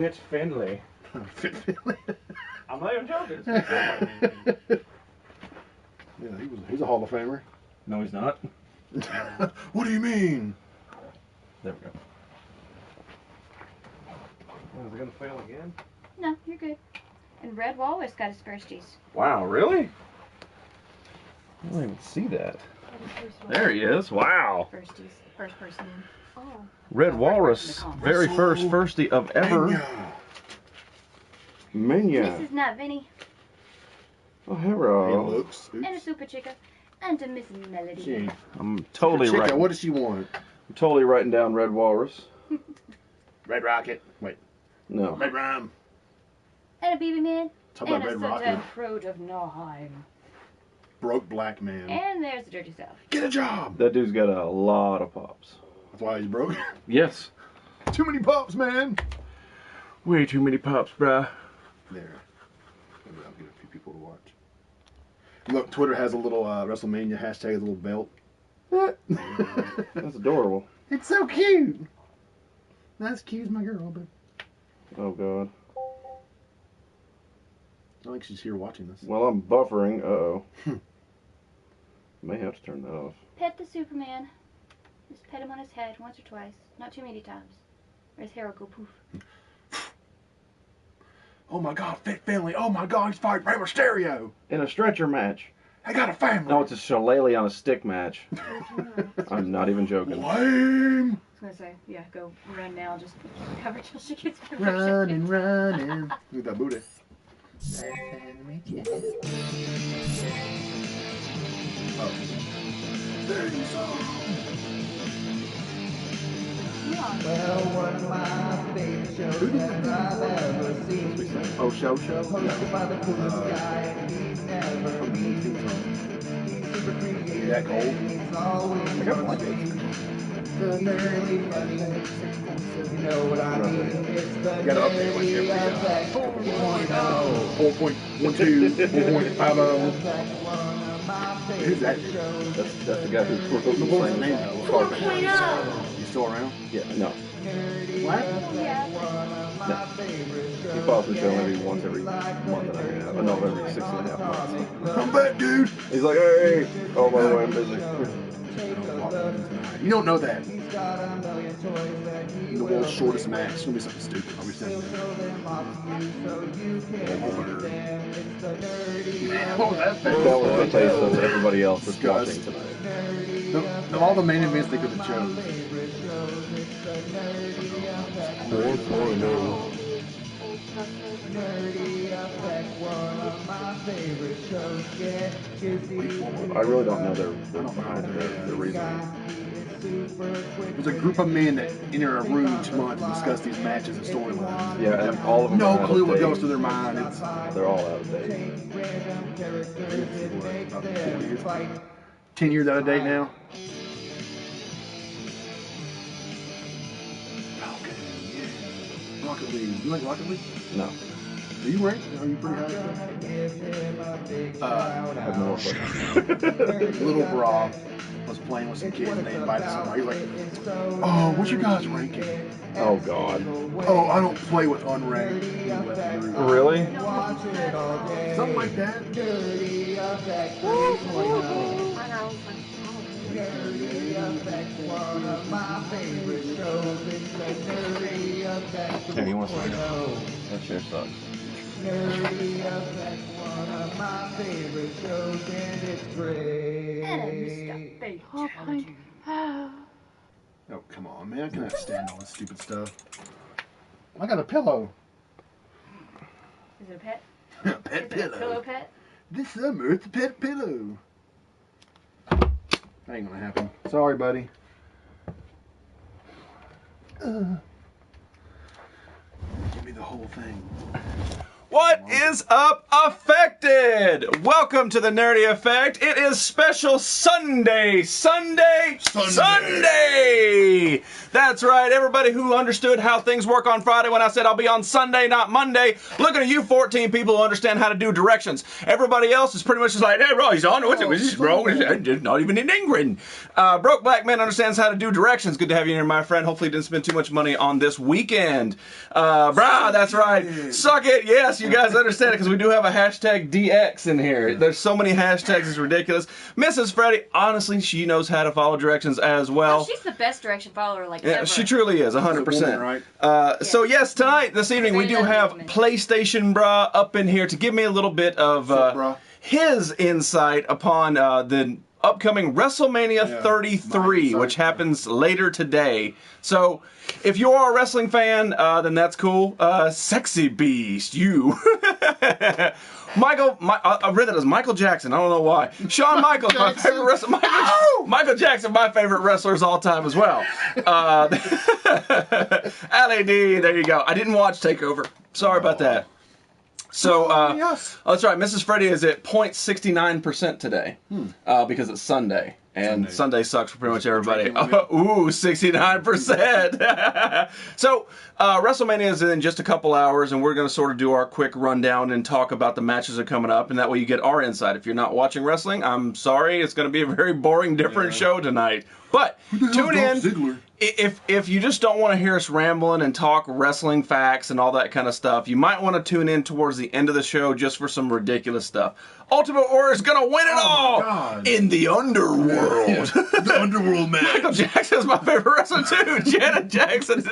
It's Finley. Finley. I'm not even joking. Yeah, he's a Hall of Famer. No, he's not. What do you mean? There we go. Oh, is it gonna fail again? No, you're good. And Red Walrus got his firsties. Wow, really? I don't even see that. There he is. Wow. Firsties. First person in. Oh. Red Walrus, very first firstie of ever. Mania. This is not Vinny. Oh, hello. Hey, looks. And a Super Chica. And a Miss Melody. Gee. I'm totally Chica, writing. what does she want? I'm totally writing down Red Walrus. Red Rocket. Wait. No. Red Rhyme. And a BB Man. Talk And about a Red certain Rocket. Throat of Nauheim. Broke black man. And there's the Dirty South. Get a job. That dude's got a lot of pops. That's why he's broke. Yes. Too many pops, man. Way too many pops, bruh. There. Maybe I'll get a few people to watch. Look, Twitter has a little WrestleMania hashtag, a little belt. That's adorable. It's so cute. That's cute as my girl, but Oh, God. I don't think she's here watching this. Well, I'm buffering. Uh-oh. May have to turn that off. Pet the Superman. Just pet him on his head once or twice. Not too many times. Or his hair will go poof. Oh my God, Fit Finley. Oh my God, he's fighting Rey Mysterio. In a stretcher match. I got a family. No, it's a shillelagh on a stick match. I'm not even joking. Lame. I was gonna say, yeah, go run now. Just cover till she gets back. Running. Look at that booty. Oh. There you go. Well, one of my favorite shows that I've ever seen. Oh, show. Hosted by the coolest guy, and he's never been. He's super creative. That cold? He's always on stage. The nerdy funny. You know what I mean? It's the You gotta update like every nerdy effect 4.0. 4.12, 4.50. Who's that dude? That's the guy who wrote the What's his same name name. though? 4.0. You still around? Yeah, no. What? He follows the show maybe once every month and a half. Oh, no, every 6.5 months. Come back, dude. He's like, hey. Oh, by the way, I'm busy. You don't know that. The world's shortest match. It's gonna be something stupid. I'll be saying What was that? That was the taste of everybody else that's watching tonight. Of all the main events they could have chose. 4.0. I really don't know their reasoning. There's a group of men that enter a room each month to discuss these matches and storylines. Yeah, and all of them No are clue out what of goes date. through their mind. It's They're all out of date. about 4 years. 10 years out of date now. Rocket League. You like Rocket League? No. Do you rank? Are you pretty high? I have no idea. Little bra was playing with some kids and they invited somebody. He's like, oh, what's your guys' ranking? Oh, God. Oh, I don't play with unranked. Really? Something like that. Here, you want to sign it? That chair sucks. Nerdy Effect, one of my favorite shows, and it's great. And Mr. Fatality. Oh, come on, man. I cannot stand all this stupid stuff. I got a pillow. Is it a pet? Pet Is it a pillow. pillow pet? This summer, it's a pet pillow. That ain't gonna happen. Sorry, buddy. Give me the whole thing. What is up, Affected? Welcome to the Nerdy Effect. It is special Sunday. That's right. Everybody who understood how things work on Friday when I said I'll be on Sunday, not Monday. Looking at you 14 people who understand how to do directions. Everybody else is pretty much just like, hey, bro, he's on. What's this, bro? Not even in England. Broke Black Man understands how to do directions. Good to have you here, my friend. Hopefully you didn't spend too much money on this weekend. That's right. Suck it. Yes, you guys understand it because we do have a hashtag DX in here. There's so many hashtags, it's ridiculous. Mrs. Freddie, honestly, she knows how to follow directions as well. Oh, she's the best direction follower, like, yeah, ever. she truly is, 100%. Right? So yes, tonight, this evening, we do have PlayStation Brah up in here to give me a little bit of his insight upon the upcoming WrestleMania 33, which happens later today. So, if you are a wrestling fan, then that's cool. Sexy Beast, you. I read that as Michael Jackson. I don't know why. Shawn Michaels, my favorite wrestler. Michael Jackson, my favorite wrestlers all time as well. Ali D, there you go. I didn't watch TakeOver. Sorry about that. So, that's right. Mrs. Freddie is at 0.69% today because it's Sunday. And Sunday sucks for pretty much everybody. Ooh, 69%. So, WrestleMania is in just a couple hours, and we're going to sort of do our quick rundown and talk about the matches that are coming up, and that way you get our insight. If you're not watching wrestling, I'm sorry. It's going to be a very boring, different show tonight. But tune in. If you just don't want to hear us rambling and talk wrestling facts and all that kind of stuff, you might want to tune in towards the end of the show just for some ridiculous stuff. Ultimate Warrior is going to win it all in the underworld. Yeah. The underworld match. Michael Jackson is my favorite wrestler too. Janet Jackson.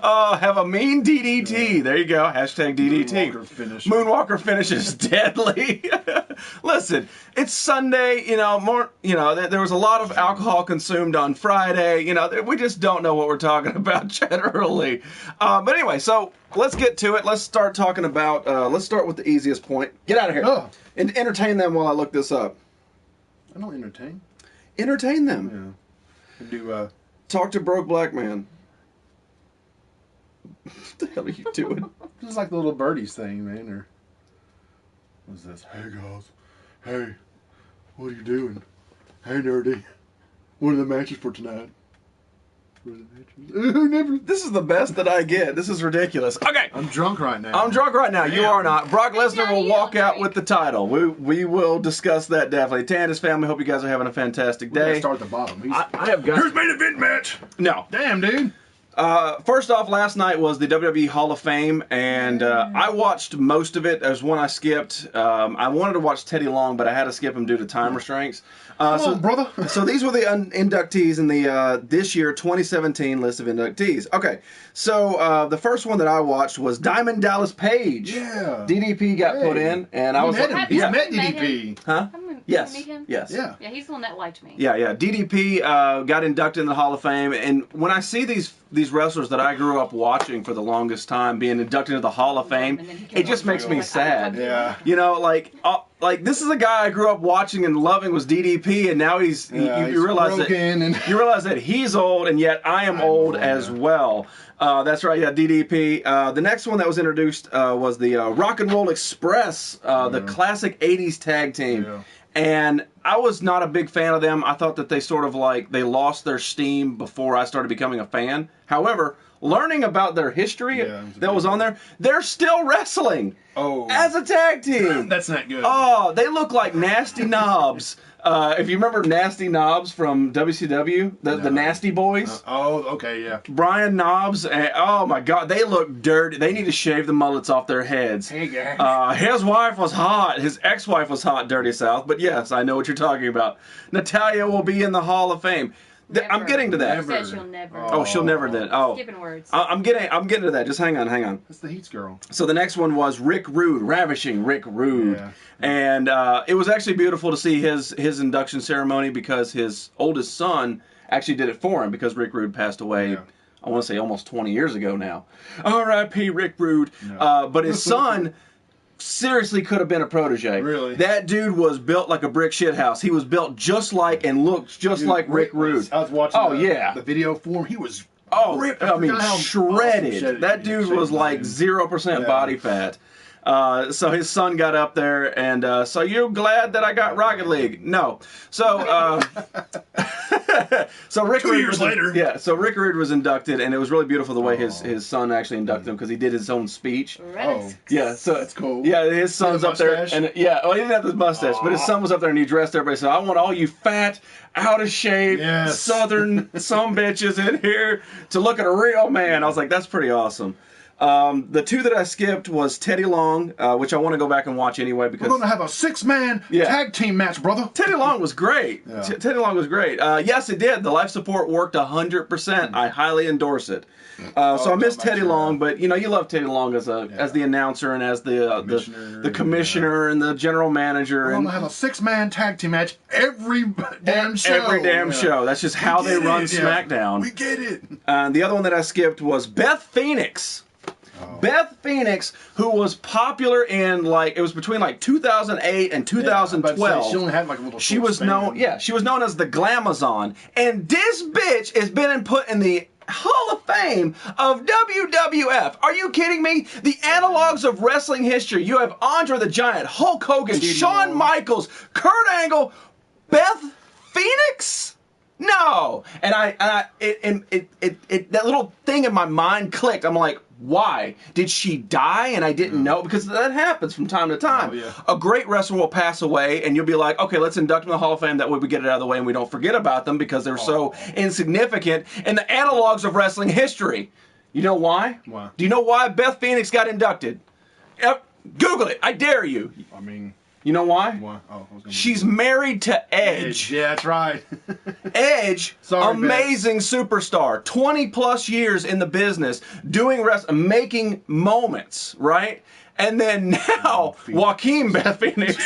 Have a mean DDT. There you go. Hashtag DDT. Moonwalker finish is deadly. Listen, it's Sunday. There was a lot of alcohol consumed on Friday. We just don't know what we're talking about generally. But anyway, so let's get to it. Let's start talking about. Let's start with the easiest point. Get out of here. And entertain them while I look this up. I don't entertain. Entertain them. Yeah. Talk to Broke Black Man. What the hell are you doing? Just like the little birdies thing, man. Or what's this? Hey guys. Hey, what are you doing? Hey nerdy. What are the matches for tonight? This is the best that I get. This is ridiculous. Okay. I'm drunk right now. You are not. Brock Lesnar will walk out with the title. We will discuss that definitely. Tanda's family, hope you guys are having a fantastic day. Let's start at the bottom. I have got... Here's main event match. No. Damn, dude. First off, last night was the WWE Hall of Fame, and I watched most of it. There's one I skipped. I wanted to watch Teddy Long, but I had to skip him due to time restraints. Brother. So these were the inductees in the this year 2017 list of inductees. Okay, so the first one that I watched was Diamond Dallas Page. Yeah. DDP got put in, and I was like, He's met DDP. Huh? Yes. Meet him? Yes. Yeah. Yeah, he's the one that liked me. Yeah. DDP got inducted in the Hall of Fame, and when I see these wrestlers that I grew up watching for the longest time being inducted into the Hall of Fame, it just makes me sad. Yeah. Like this is a guy I grew up watching and loving was DDP, and now you realize that he's old, and yet I am old as well. That's right, yeah, DDP. The next one that was introduced was the Rock and Roll Express, the classic 80s tag team. Yeah. And I was not a big fan of them. I thought that they sort of they lost their steam before I started becoming a fan. However, learning about their history that was on there, they're still wrestling as a tag team. That's not good. Oh, they look like Nasty Knobs. If you remember Nasty Knobs from WCW, the Nasty Boys. Okay, yeah. Brian Knobs, oh my God, they look dirty. They need to shave the mullets off their heads. Hey guys. His wife was hot. His ex-wife was hot, Dirty South. But yes, I know what you're talking about. Natalia will be in the Hall of Fame. I'm getting to that. Never. She'll never. Oh, she'll never then. Oh, skipping words. I'm getting to that. Just hang on. That's the Heats girl. So the next one was Rick Rude, Ravishing Rick Rude, and it was actually beautiful to see his induction ceremony because his oldest son actually did it for him because Rick Rude passed away. Yeah. I want to say almost 20 years ago now. R.I.P. Rick Rude. No. But his son seriously could have been a protege. Really? That dude was built like a brick shithouse. He was built just like and looked just like Rick Rude. I was watching the video for him. He was Oh, ripped. I mean, forgot how shredded. awesome That dude was like 0% Yeah. body fat. So his son got up there, and so you're glad that I got Rocket League? No. So, so Rick 2 Rude years later. Yeah. So Rick Rude was inducted, and it was really beautiful the way his son actually inducted him because he did his own speech. Risks. Yeah. So That's cool. Yeah, his son's up there, mustache? and yeah, well, he didn't have the mustache, but his son was up there, and he dressed everybody. So I want all you fat, out of shape, Yes. Southern some bitches in here to look at a real man. I was like, that's pretty awesome. The two that I skipped was Teddy Long, which I want to go back and watch anyway because We're going to have a 6-man Yeah. tag team match, brother. Teddy Long was great. Yeah. Teddy Long was great. Yes, it did. The life support worked 100%. I highly endorse it. So I missed Teddy Long, but you know you love Teddy Long as the announcer and as the commissioner and the general manager. We're And going to have a 6-man tag team match every damn show. Every damn show. That's just how they run SmackDown. We get it. The other one that I skipped was Beth Phoenix. Beth Phoenix, who was popular in it was between 2008 and 2012. She only had like a little. She short was span. known, she was known as the Glamazon, and this bitch has been put in the Hall of Fame of WWF. Are you kidding me? The analogs of wrestling history. You have Andre the Giant, Hulk Hogan, Shawn Michaels, Kurt Angle, Beth Phoenix. No, and that little thing in my mind clicked. I'm like, why did she die? And I didn't know, because that happens from time to time. Oh, yeah. A great wrestler will pass away, and you'll be like, okay, let's induct them in the Hall of Fame. That way we get it out of the way and we don't forget about them because they're so insignificant in the analogs of wrestling history. You know why? Why? Do you know why Beth Phoenix got inducted? Google it. I dare you. I mean, You know why? why? Oh, I was gonna She's married to Edge. Yeah, that's right. Edge, Sorry, amazing superstar, 20 plus years in the business, doing making moments, right? And then now, Joaquin Beth Phoenix.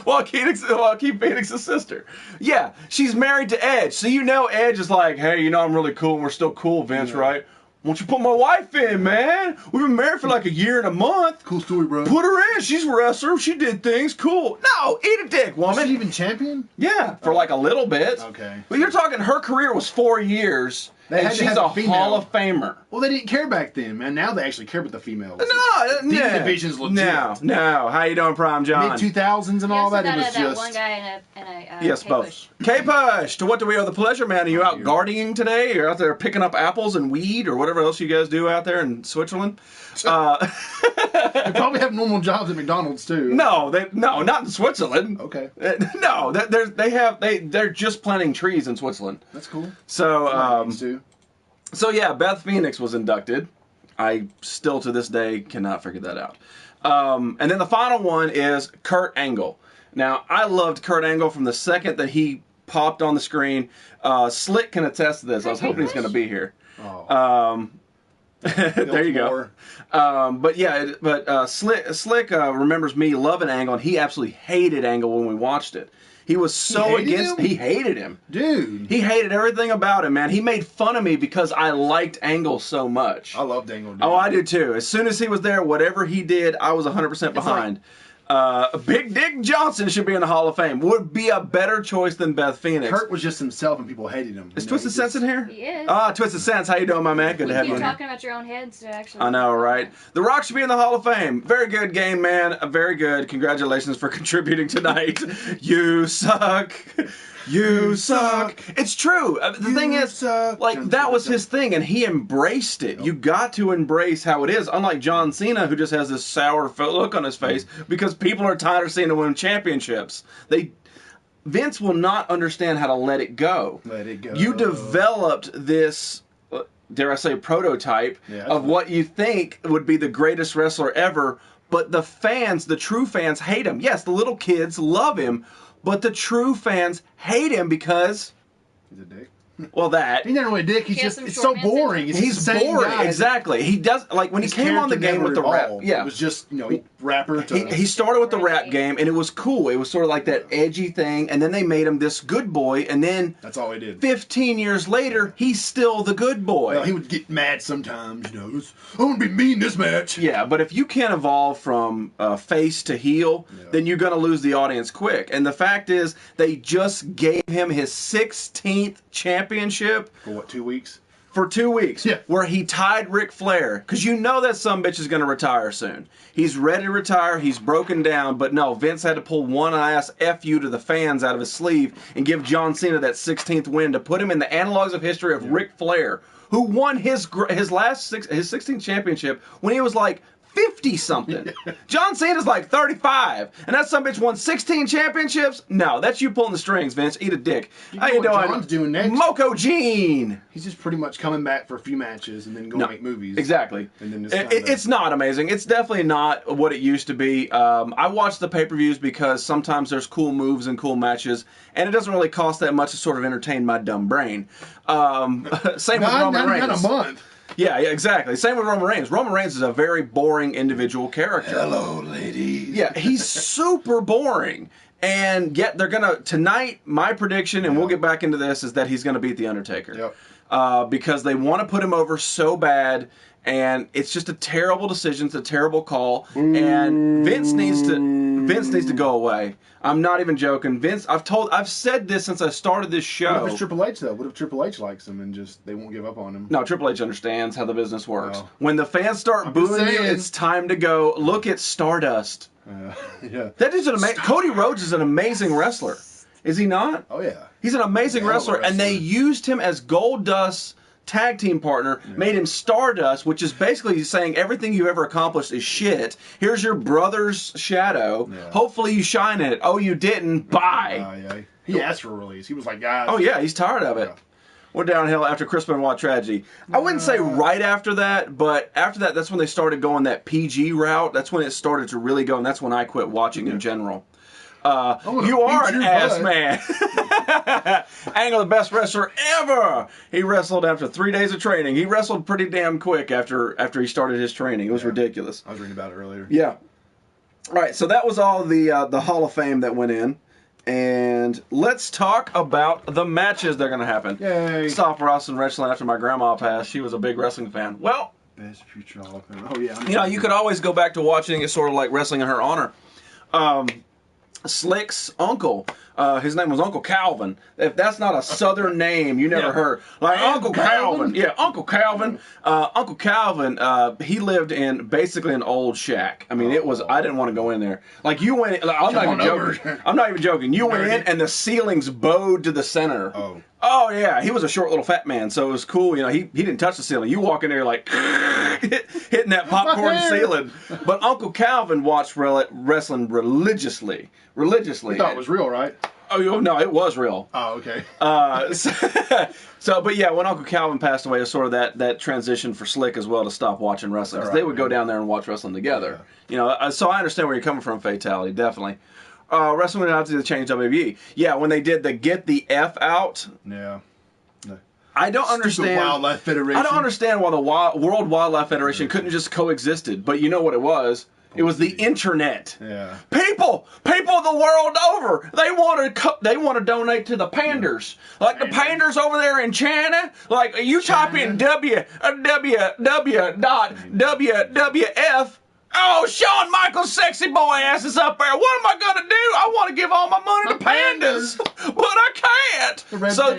Joaquin Phoenix's sister. Yeah, she's married to Edge. So you know Edge is like, hey, you know I'm really cool and we're still cool, Vince, right? Why don't you put my wife in, man? We've been married for like a year and a month. Cool story, bro. Put her in. She's a wrestler. She did things. Cool. No, eat a dick, woman. Was she even champion? Yeah, for like a little bit. Okay. But you're talking her career was 4 years, They and had to she's have a a female. Hall of Famer. Well, they didn't care back then, man. Now they actually care about the females. No, These divisions legit. No. How you doing, Prime John? Mid 2000s and all that. It was that just. one guy and a Yes, both. K-Push, to what do we owe the pleasure, man? Are you out gardening today? You're out there picking up apples and weed or whatever else you guys do out there in Switzerland? They probably have normal jobs at McDonald's too. No, not in Switzerland. Okay. No, they're just planting trees in Switzerland. That's cool. So yeah, Beth Phoenix was inducted. I still to this day cannot figure that out. And then the final one is Kurt Angle. Now, I loved Kurt Angle from the second that he popped on the screen. Slick can attest to this. I was hoping he's going to be here. Oh. There you go. But Slick remembers me loving Angle, and he absolutely hated Angle when we watched it. He was so against. He hated him, dude. He hated everything about him, man. He made fun of me because I liked Angle so much. I loved Angle. Dude. Oh, I did too. As soon as he was there, whatever he did, I was 100% behind. Big Dick Johnson should be in the Hall of Fame. Would be a better choice than Beth Phoenix. Kurt was just himself, and people hated him. Is Twisted Sense in here? He is. Twisted Sense. How you doing, my man? Good to have you You're in here. talking about your own head, so actually. I know, right? The Rock should be in the Hall of Fame. Very good game, man. Very good. Congratulations for contributing tonight. You suck. You suck. It's true. The thing is, that was his thing, and he embraced it. You got to embrace how it is. Unlike John Cena, who just has this sour look on his face because people are tired of seeing him win championships. Vince will not understand how to let it go. Let it go. You developed this, dare I say, prototype of what you think would be the greatest wrestler ever, but the fans, the true fans, hate him. Yes, the little kids love him, but the true fans hate him because he's a dick. Well, that he's not really a dick. He's just it's so boring. He's boring. Exactly. He does like when he came on the game with the rap. Yeah, it was just rapper. He started with the rap game, and it was cool. It was sort of like that edgy thing, and then they made him this good boy, and then that's all he did. 15 years later, he's still the good boy. Well, he would get mad sometimes. I want to be mean this match. Yeah, but if you can't evolve from face to heel, then you're going to lose the audience quick. And the fact is, they just gave him his 16th championship championship For what, 2 weeks? for 2 weeks, Yeah. where he tied Ric Flair, because you know that sumbitch is going to retire soon. He's ready to retire. He's broken down, but no, Vince had to pull one ass F you to the fans out of his sleeve and give John Cena that 16th win to put him in the analogs of history of Ric Flair, who won his 16th championship when he was like 50-something. John Cena's like 35, and that sumbitch won 16 championships? No, that's you pulling the strings, Vince. Eat a dick. You How know you what doing? John's doing next? Moco Gene! He's just pretty much coming back for a few matches and then going to make movies. Exactly. And then just It's not amazing. It's definitely not what it used to be. I watch the pay-per-views because sometimes there's cool moves and cool matches, and it doesn't really cost that much to sort of entertain my dumb brain. Same with Roman Reigns. Not a month. Yeah, exactly. Same with Roman Reigns. Roman Reigns is a very boring individual character. Hello, ladies. Yeah, he's super boring. And yet they're going to, tonight, my prediction, and we'll get back into this, is that he's going to beat The Undertaker. Yep. Because they want to put him over so bad, and it's just a terrible decision. It's a terrible call. And Vince needs to go away. I'm not even joking. Vince, I've said this since I started this show. What if it's Triple H, though? What if Triple H likes him and just they won't give up on him? No, Triple H understands how the business works. Oh. When the fans start booing you, it's time to go. Look at Stardust. Yeah. That is Cody Rhodes is an amazing wrestler. Is he not? Oh, yeah. He's an amazing Hell of a wrestler, and they wrestler. used him as Goldust's tag team partner, made him Stardust, which is basically saying everything you ever accomplished is shit. Here's your brother's shadow. Yeah. Hopefully you shine in it. Oh, you didn't. Bye. Yeah. He asked for a release. He was like, guys. Oh, yeah, he's tired of it. Yeah. We're downhill after Chris Benoit tragedy. I wouldn't say right after that, but after that, that's when they started going that PG route. That's when it started to really go, and that's when I quit watching in general. You are an ass man. Angle, the best wrestler ever. He wrestled after 3 days of training. He wrestled pretty damn quick after he started his training. It was ridiculous. I was reading about it earlier. Yeah. All right, so that was all the Hall of Fame that went in. And let's talk about the matches that are going to happen. Yay. Stop wrestling after my grandma passed. She was a big wrestling fan. Well, Best future Hall of Fame. Oh, yeah. you know, you could always go back to watching it sort of like wrestling in her honor. Slick's uncle, his name was Uncle Calvin. If that's not a Southern name, you never heard. Like Uncle Calvin. Yeah, Uncle Calvin. Uncle Calvin, he lived in basically an old shack. I mean, it was, I didn't want to go in there. Like you went, I'm not even joking. I'm not even joking. You went in and the ceilings bowed to the center. Oh yeah, he was a short little fat man, so it was cool. You know, he didn't touch the ceiling. You walk in there like hitting that popcorn ceiling. But Uncle Calvin watched wrestling religiously. You thought it was real, right? Oh no, it was real. Oh, okay. But yeah, when Uncle Calvin passed away, it was sort of that transition for Slick as well to stop watching wrestling. 'Cause they would go down there and watch wrestling together. Yeah. You know, so I understand where you're coming from, Fatality, definitely. Wrestling would have to change WWE. Yeah, when they did the Get the F Out. Yeah. I don't understand. Wildlife Federation. I don't understand why the World Wildlife Federation couldn't just coexisted. But you know what it was? It was the internet. Yeah. People the world over, they want to donate to the panders. Like the panders over there in China. Like you type in www.wwf. Oh, Shawn Michaels' sexy boy ass is up there. What am I going to do? I want to give all my money to pandas, but I can't. So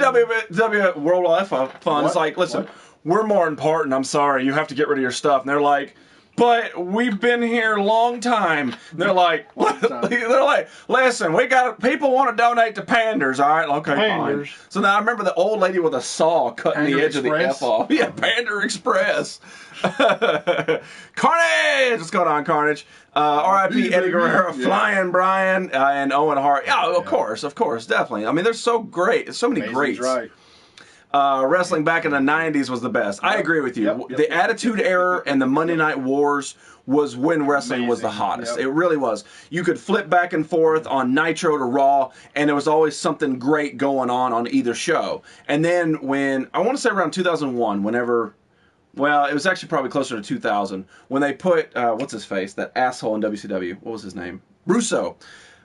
World Wildlife Fund is like, listen, we're more important. I'm sorry. You have to get rid of your stuff. And they're like, but we've been here a long time. And they're like, listen, people want to donate to panders. All right, okay, fine. So now I remember the old lady with a saw cutting the edge of the F off. Yeah, Pander Express. Carnage! What's going on, Carnage? R.I.P. Eddie Guerrero, Flying Brian, and Owen Hart. Yeah, of course, definitely. I mean, they're so great. So many greats. Right. Wrestling back in the 90s was the best. I agree with you. The Attitude Era and the Monday Night Wars was when wrestling was the hottest. It really was. You could flip back and forth on Nitro to Raw, and there was always something great going on either show. And then when, I want to say around 2001, whenever... Well, it was actually probably closer to 2000 when they put what's his face, that asshole in WCW. What was his name? Russo.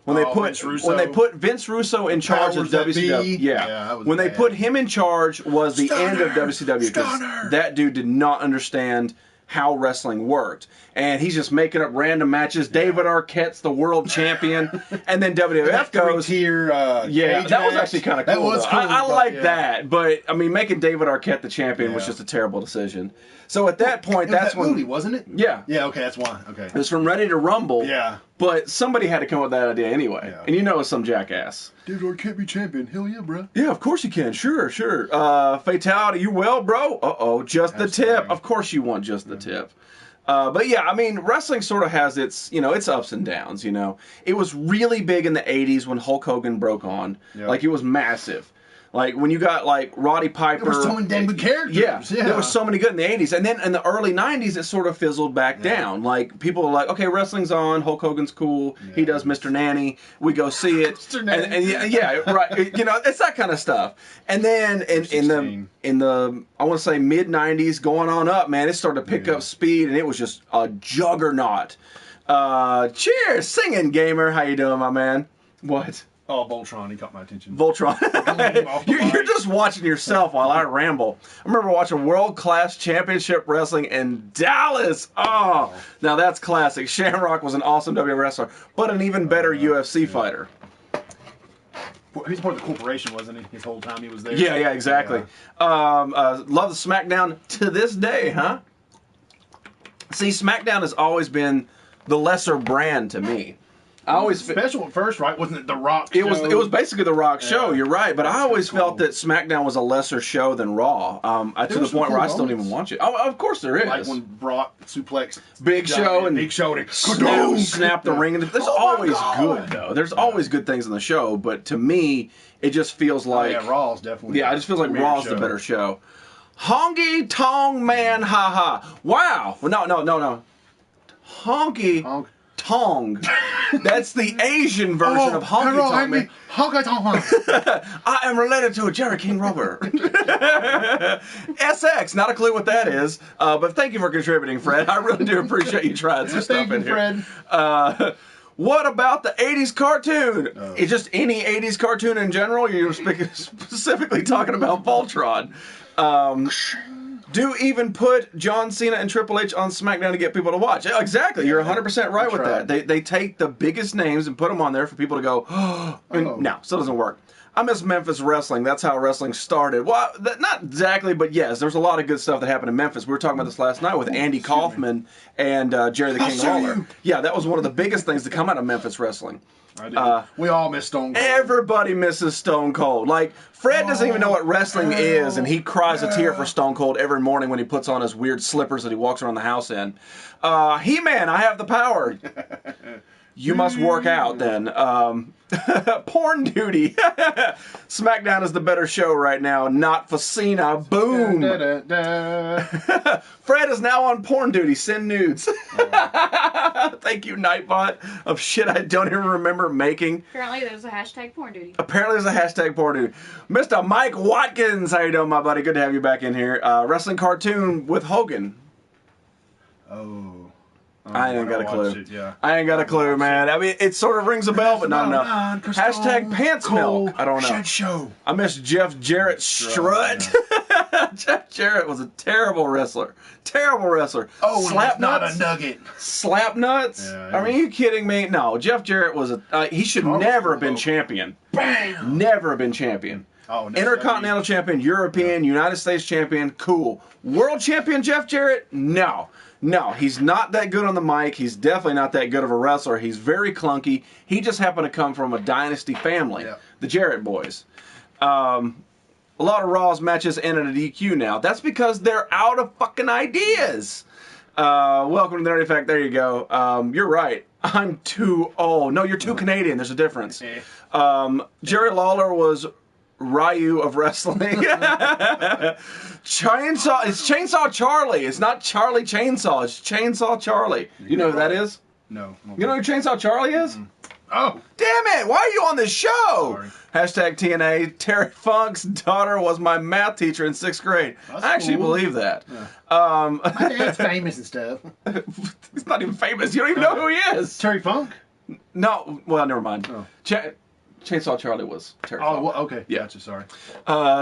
When they put Vince Russo in charge of WCW. When they put him in charge was the end of WCW because that dude did not understand how wrestling worked. And he's just making up random matches. David Arquette's the world champion. And then WWF goes... Three-tier yeah, cage that was match. actually kind of That cool. was though. cool, I but, like yeah. that. But, I mean, making David Arquette the champion was Yeah. just a terrible decision. So at that point, It was that's that when... movie, wasn't it? Yeah. Yeah, okay, that's why. Okay. It was from Ready to Rumble. Yeah. But somebody had to come up with that idea anyway. Yeah. And you know it's some jackass. Dude, or can't be champion. Hell yeah, bro. Yeah, of course you can. Sure. Fatality, you well, bro? Uh-oh, just the tip. Of course you want just the tip. But yeah, I mean, wrestling sort of has its, its ups and downs, It was really big in the 80s when Hulk Hogan broke on. Yeah. Like, it was massive. Like, when you got, like, Roddy Piper... There were so many damn good characters. Yeah, there were so many good in the 80s. And then in the early 90s, it sort of fizzled back down. Like, people were like, okay, wrestling's on, Hulk Hogan's cool, he does Mr. Nanny, we go see it. Mr. Nanny. And yeah, right. It's that kind of stuff. And then in the I want to say mid-90s, going on up, man, it started to pick up speed, and it was just a juggernaut. Cheers, singing gamer. How you doing, my man? What? Oh, Voltron, he caught my attention. Voltron. You're just watching yourself while I ramble. I remember watching World Class Championship Wrestling in Dallas. Oh, now that's classic. Shamrock was an awesome WWE wrestler, but an even better UFC fighter. He's part of the corporation, wasn't he? His whole time he was there. Yeah, exactly. Yeah. Love the SmackDown to this day, huh? See, SmackDown has always been the lesser brand to me. I always special at first, right? Wasn't it The Rock? It was basically the Rock show. Yeah. You're right, but I always cool. felt that SmackDown was a lesser show than Raw. To the was some point where I cool still don't even moments. watch it. Oh, of course there is. Like when Brock suplexed Big Show and Big Show and snap the ring. There's Oh my always God. good though. There's always good things in the show, but to me, it just feels like yeah, Raw's definitely. it just feels like premier Raw's show. the better show. Honky Tonk Man, haha! Wow. Well, no. Honky Honk. Tong. That's the Asian version of Honky Tonk Man. Honky Tonk. I am related to a Jerry King Rubber. SX, not a clue what that is. But thank you for contributing, Fred. I really do appreciate you trying some stuff in here. Fred. What about the 80s cartoon? It's just any 80s cartoon in general? You're specifically talking about Voltron. Do even put John Cena and Triple H on SmackDown to get people to watch. Yeah, exactly. You're 100% right with that. They take the biggest names and put them on there for people to go, no, still doesn't work. I miss Memphis wrestling. That's how wrestling started. Well, not exactly, but yes, there's a lot of good stuff that happened in Memphis. We were talking about this last night with Andy Kaufman and Jerry the King Lawler. Yeah, that was one of the biggest things to come out of Memphis wrestling. I do. We all miss Stone Cold. Everybody misses Stone Cold. Like, Fred doesn't even know what wrestling is, and he cries a tear for Stone Cold every morning when he puts on his weird slippers that he walks around the house in. He-Man, I have the power. You must work out then. Porn duty. SmackDown is the better show right now, not Facina. Boom. Fred is now on porn duty. Send nudes. Thank you, Nightbot, of shit I don't even remember making. Apparently there's a hashtag porn duty. Apparently there's a hashtag porn duty. Mr. Mike Watkins, how you doing, my buddy? Good to have you back in here. Wrestling cartoon with Hogan. I ain't got a clue. I ain't got a clue, man. I mean, it sort of rings a bell, but not enough. Hashtag pants milk. I don't know. Shed show. I miss Jeff Jarrett strut. Jeff Jarrett was a terrible wrestler. Terrible wrestler. Oh, Slap not nuts. a nugget. Slap nuts. Yeah, I mean, are you kidding me? No, Jeff Jarrett was a. He should never have been champion. Bam. Never have been champion. Oh, no, Intercontinental champion, European, United States champion, cool. World champion Jeff Jarrett? No. No, he's not that good on the mic. He's definitely not that good of a wrestler. He's very clunky. He just happened to come from a dynasty family, the Jarrett boys. A lot of Raw's matches end at a DQ now. That's because they're out of fucking ideas. Welcome to the Nerdy Fact. There you go. You're right. I'm too old. No, you're too Canadian. There's a difference. Jerry Lawler was Ryu of wrestling. Chainsaw. It's Chainsaw Charlie. It's not Charlie Chainsaw. It's Chainsaw Charlie. You know who that is? No. You know who Chainsaw Charlie is? Oh. Damn it! Why are you on this show? Sorry. Hashtag TNA. Terry Funk's daughter was my math teacher in 6th grade. I actually believe that. My dad's famous and stuff. He's not even famous. You don't even know who he is. Terry Funk? No. Well, never mind. Oh. Chainsaw Charlie was terrifying. Oh, well, okay. Yeah. Gotcha. Sorry.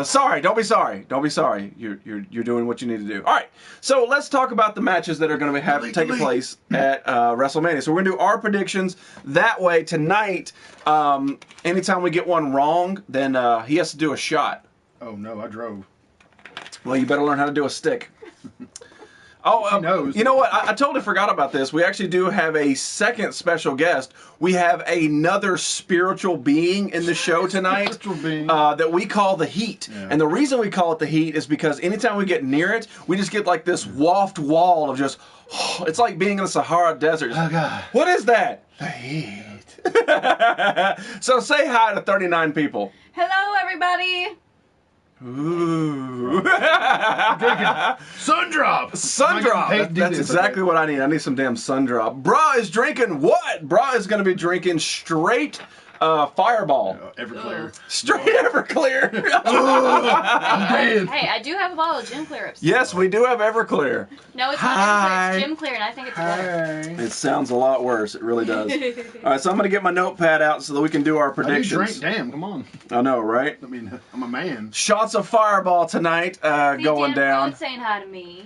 Sorry, don't be sorry. Don't be sorry. You're doing what you need to do. All right, so let's talk about the matches that are going to be taking place at WrestleMania. So we're going to do our predictions. That way, tonight, anytime we get one wrong, then he has to do a shot. Oh, no, I drove. Well, you better learn how to do a stick. Oh, knows. You know what? I totally forgot about this. We actually do have a second special guest. We have another spiritual being in the show tonight that we call the Heat. Yeah. And the reason we call it the Heat is because anytime we get near it, we just get like this waft wall of just, it's like being in the Sahara Desert. Oh, God. What is that? The Heat. So say hi to 39 people. Hello, everybody. Ooh. Sun drop. Sun drop. That's exactly what I need. I need some damn sun drop. Brah is drinking what? Brah is going to be drinking straight Fireball. Everclear. Straight Everclear. Hey, I do have a bottle of Gym Clear upstairs. Yes, we do have Everclear. No, it's not Everclear. It's Gym Clear, and I think it's better. It sounds a lot worse. It really does. All right, so I'm going to get my notepad out so that we can do our predictions. I do drink. Damn, come on. I know, right? I mean, I'm a man. Shots of Fireball tonight going down. Dan saying hi to me.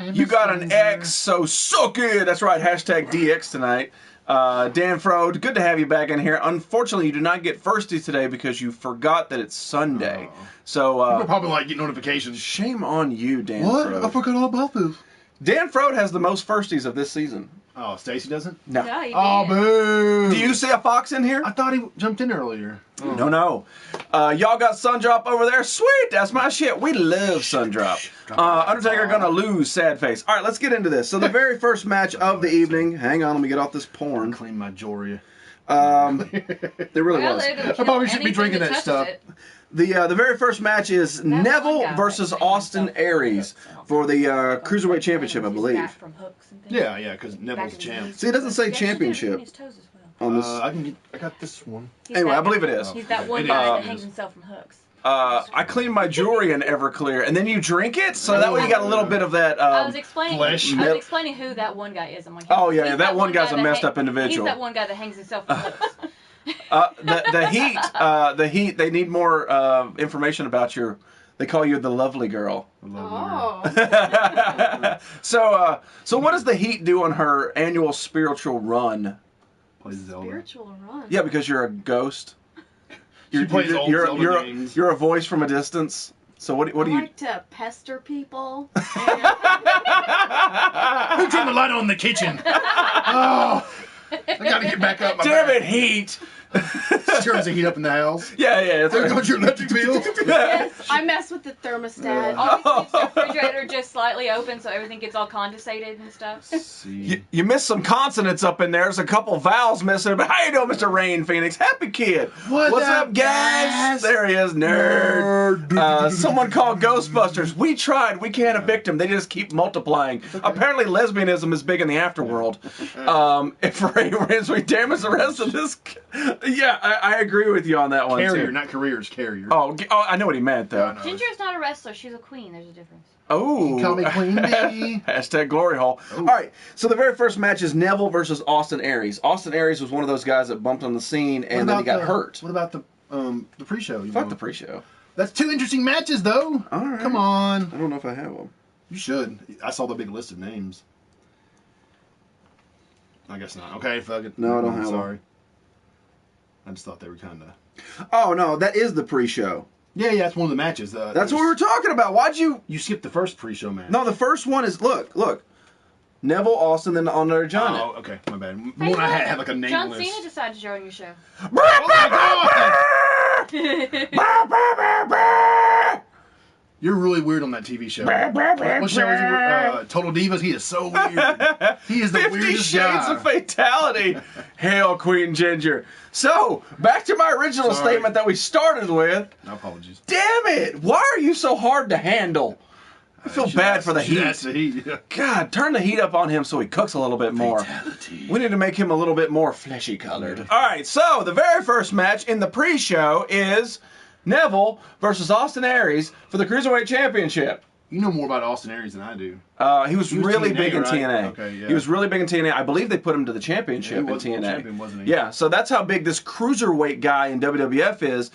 You got an X, so good. That's right, hashtag DX tonight. Dan Frode, good to have you back in here. Unfortunately, you do not get firsties today because you forgot that it's Sunday. So people probably like get notifications. Shame on you, Dan Frode. I forgot all about this. Dan Frode has the most firsties of this season. Oh, Stacy doesn't? No. Oh, boo! Do you see a fox in here? I thought he jumped in earlier. Oh. No. Y'all got Sundrop over there? Sweet, that's my shit. We love Sundrop. Undertaker gonna lose, sad face. All right, let's get into this. So the very first match of the evening. Hang on, let me get off this porn. Clean my jewelry. There really was. I probably shouldn't be drinking that stuff. The very first match is Neville versus Austin Aries for the Cruiserweight Championship, I believe. Yeah, because Neville's champ. See, it doesn't say championship on this. I got this one. Anyway, I believe it is. He's that one guy that hangs himself from hooks. I clean my jewelry in Everclear, and then you drink it, so that way you got a little bit of that I was explaining who that one guy is. I'm like, that one guy's a messed up individual. He's that one guy that hangs himself from hooks. The Heat, they need more information about they call you the lovely girl. Oh. So what does the Heat do on her annual spiritual run? Plays Zelda. Spiritual run? Yeah, because you're a ghost. She plays old Zelda games. You're a voice from a distance. So what do you... I like to pester people. Who turned the light on in the kitchen? Oh, I gotta get back up. Damn it, Heat! Turns the heat up in the house. Yeah. There goes your electric bill. Yes, I mess with the thermostat. Always keeps the refrigerator just slightly open so everything gets all condensated and stuff. See. You missed some consonants up in there. There's a couple vowels missing. But how you doing, Mr. Rain Phoenix? Happy kid. What's up, guys? There he is, nerd. Someone called Ghostbusters. We tried. We can't evict him. They just keep multiplying. Okay. Apparently, lesbianism is big in the afterworld. If Ray wins, we damage the rest of this... Yeah, I agree with you on that one. Carrier, too. not careers, carrier. Oh, I know what he meant, though. Ginger's not a wrestler. She's a queen. There's a difference. Oh. Call me Queen Bee. Hashtag glory hole. Ooh. All right, so the very first match is Neville versus Austin Aries. Austin Aries was one of those guys that bumped on the scene, and then he got hurt. What about the pre-show? Fuck the pre-show. That's two interesting matches, though. All right. Come on. I don't know if I have one. You should. I saw the big list of names. I guess not. Okay, fuck it. No, I don't have Sorry. one. I just thought they were kind of... Oh, no, that is the pre-show. Yeah, that's one of the matches. That's what we were talking about. Why'd you... You skipped the first pre-show match. No, the first one is... Look. Neville, Austin, then Andre Johnny. Oh, okay. My bad. One I had like a name John list. Cena decided to join your show. Oh, my God! You're really weird on that TV show. What show is he? Total Divas. He is so weird. He is the 50 weirdest Shades guy. of Fatality. Hail Queen Ginger. So, back to my original statement that we started with. No apologies. Damn it! Why are you so hard to handle? I feel bad for the heat. That's the heat. Yeah. God, turn the heat up on him so he cooks a little bit more. Fatality. We need to make him a little bit more fleshy colored. All right, so the very first match in the pre-show is Neville versus Austin Aries for the Cruiserweight Championship. You know more about Austin Aries than I do. He was really big in right? TNA. Okay, yeah. He was really big in TNA. I believe they put him to the championship Yeah, he in was TNA. champion, wasn't he? Yeah, so that's how big this cruiserweight guy in WWF is.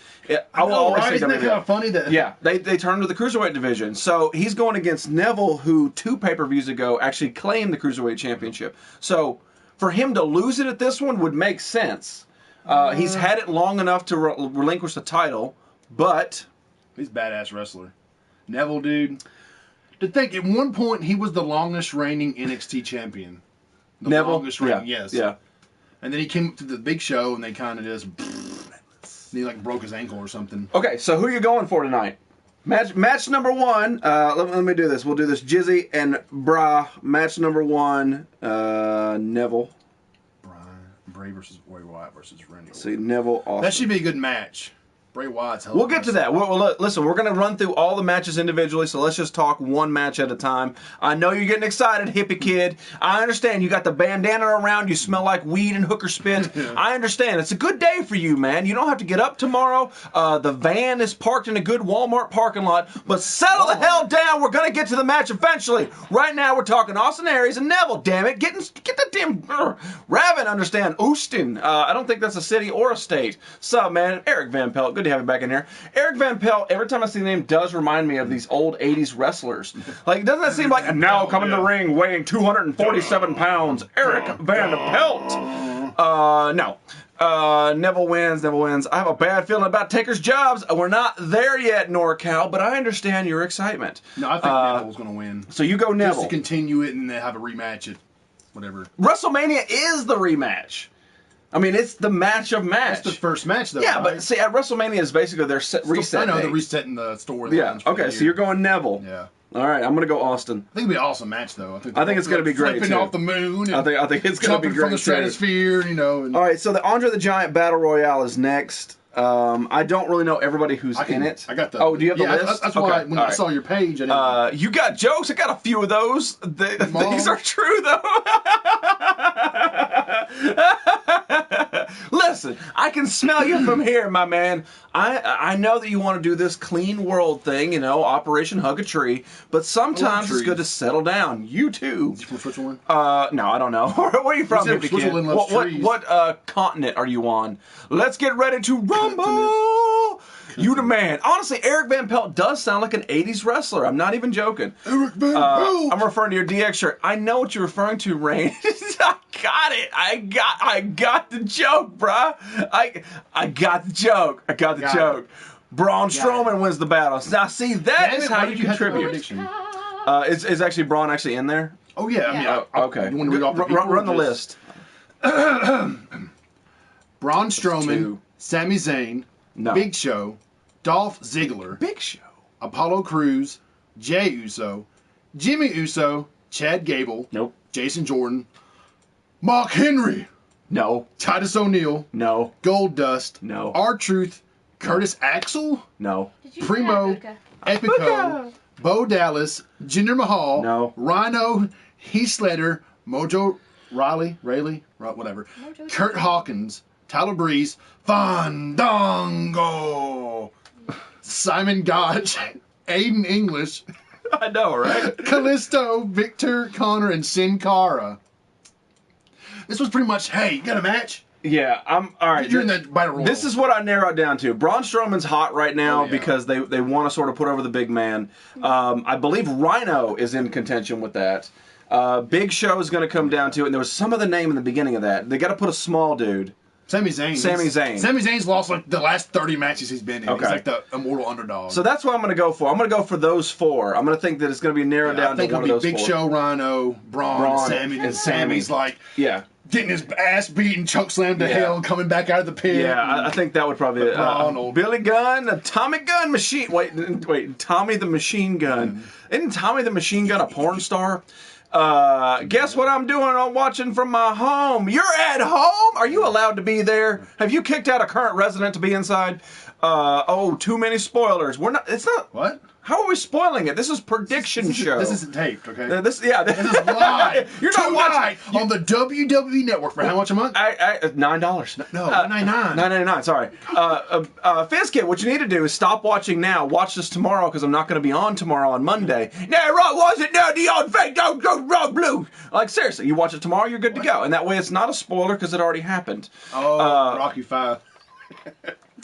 I will always say Isn't that WWF. kind of funny that? Yeah, they turned to the cruiserweight division. So he's going against Neville, who 2 pay-per-views ago actually claimed the cruiserweight championship. So for him to lose it at this one would make sense. He's had it long enough to relinquish the title, but He's a badass wrestler. Neville, dude. To think, at one point, he was the longest reigning NXT champion. The Neville, longest reigning, yes. yeah. And then he came to the big show, and they kind of just... And he, like, broke his ankle or something. Okay, so who are you going for tonight? Match number 1. Let me do this. We'll do this. Jizzy and Bra. Match number 1. Neville. Bray versus Bray Wyatt versus Randy. See, Neville, Austin. That should be a good match. Bray Wyatt's hell. We'll get to that. Listen, we're going to run through all the matches individually, so let's just talk one match at a time. I know you're getting excited, hippie kid. I understand. You got the bandana around. You smell like weed and hooker spit. I understand. It's a good day for you, man. You don't have to get up tomorrow. The van is parked in a good Walmart parking lot, but settle the hell down. We're going to get to the match eventually. Right now, we're talking Austin Aries and Neville, damn it. Get that damn... Raven, understand. Oostin. I don't think that's a city or a state. Sup, man? Eric Van Pelt. Good to have you back in here. Eric Van Pelt, every time I see the name, does remind me of these old 80s wrestlers. Like, doesn't that seem like, and now coming to the ring weighing 247 pounds, Eric Van Pelt? No. Neville wins. I have a bad feeling about Taker's jobs. We're not there yet, NorCal, but I understand your excitement. No, I think Neville's going to win. So you go Neville. Just to continue it and then have a rematch at whatever. WrestleMania is the rematch. I mean, it's the match of match. That's the first match, though. Yeah, right? but see, at WrestleMania is basically their reset. I know, date. they're resetting the story. Yeah, okay, so you're going Neville. Yeah. All right, I'm going to go Austin. I think it'll be an awesome match, though. I think it's going to be great, flipping too. off the moon. And I think it's going to be great, from the stratosphere, you know. And all right, so the Andre the Giant Battle Royale is next. I don't really know everybody who's in it. I got the. Oh, do you have the list? That's why when I saw your page, I didn't. You got jokes. I got a few of those. These are true, though. Listen, I can smell you from here, my man. I know that you want to do this clean world thing, you know, Operation Hug a Tree, but sometimes it's good to settle down. You too. From Switzerland? No, I don't know. Where are you from, hippie Switzerland kid? loves trees. What continent are you on? Let's get ready to rumble. You the man. Honestly, Eric Van Pelt does sound like an 80s wrestler. I'm not even joking. Eric Van Pelt! I'm referring to your DX shirt. I know what you're referring to, Rain. I got it. I got the joke, bruh. I got the joke. I got the joke. Braun Strowman wins the battle. Now, see, that is how you contribute. Is actually Braun actually in there? Oh, yeah. I mean, okay. You want to read off the Run the list. Braun Strowman, Sami Zayn, No. Big Show, Dolph Ziggler, Big Show. Apollo Crews, Jey Uso, Jimmy Uso, Chad Gable, Nope. Jason Jordan, Mark Henry, No. Titus O'Neil, No. Goldust, No. R-Truth, Curtis Axel, No. Did you Primo, say that, Epico, Bo Dallas, Jinder Mahal, No. Rhino, Heath Slater, Mojo Riley, whatever, Mojo Kurt Hawkins, Tyler Breeze, Fandango, Simon Gotch, Aiden English, I know, right? Callisto, Victor Connor, and Sin Cara. This was pretty much, hey, you got a match? Yeah, I'm all right. You're in that battle royal. This is what I narrowed down to. Braun Strowman's hot right now Oh, yeah. because they want to sort of put over the big man. I believe Rhino is in contention with that. Big Show is going to come down to it, and there was some other name in the beginning of that. They got to put a small dude. Sami Zayn. Sami Zayn. Sami Zayn's lost like the last 30 matches he's been in. Okay. He's like the immortal underdog. So that's what I'm going to go for. I'm going to go for those four. I'm going to think that it's going to be narrowed down I think to one of it'll those be Big four. Show, Rhino, Braun, Sammy, and Sammy's like Yeah. getting his ass beaten, choke slammed to hell, and coming back out of the pit. Yeah, I think that would probably be Ronald. Billy Gunn, Atomic Gun Machine. Wait, Tommy the Machine Gun. Isn't Tommy the Machine Gun a porn star? Guess what I'm doing? I'm watching from my home. You're at home? Are you allowed to be there? Have you kicked out a current resident to be inside? Too many spoilers. We're not. It's not. What? How are we spoiling it? This is prediction show. This isn't taped, okay? This is live. You're not watching on the WWE Network for how much a month? $9. No, $9.99. $9.99. Sorry. Fizkid, what you need to do is stop watching now. Watch this tomorrow because I'm not going to be on tomorrow on Monday. No, right, was it? No, the old fake, don't go wrong blue. Like seriously, you watch it tomorrow, you're good to go, and that way it's not a spoiler because it already happened. Oh, Rocky 5.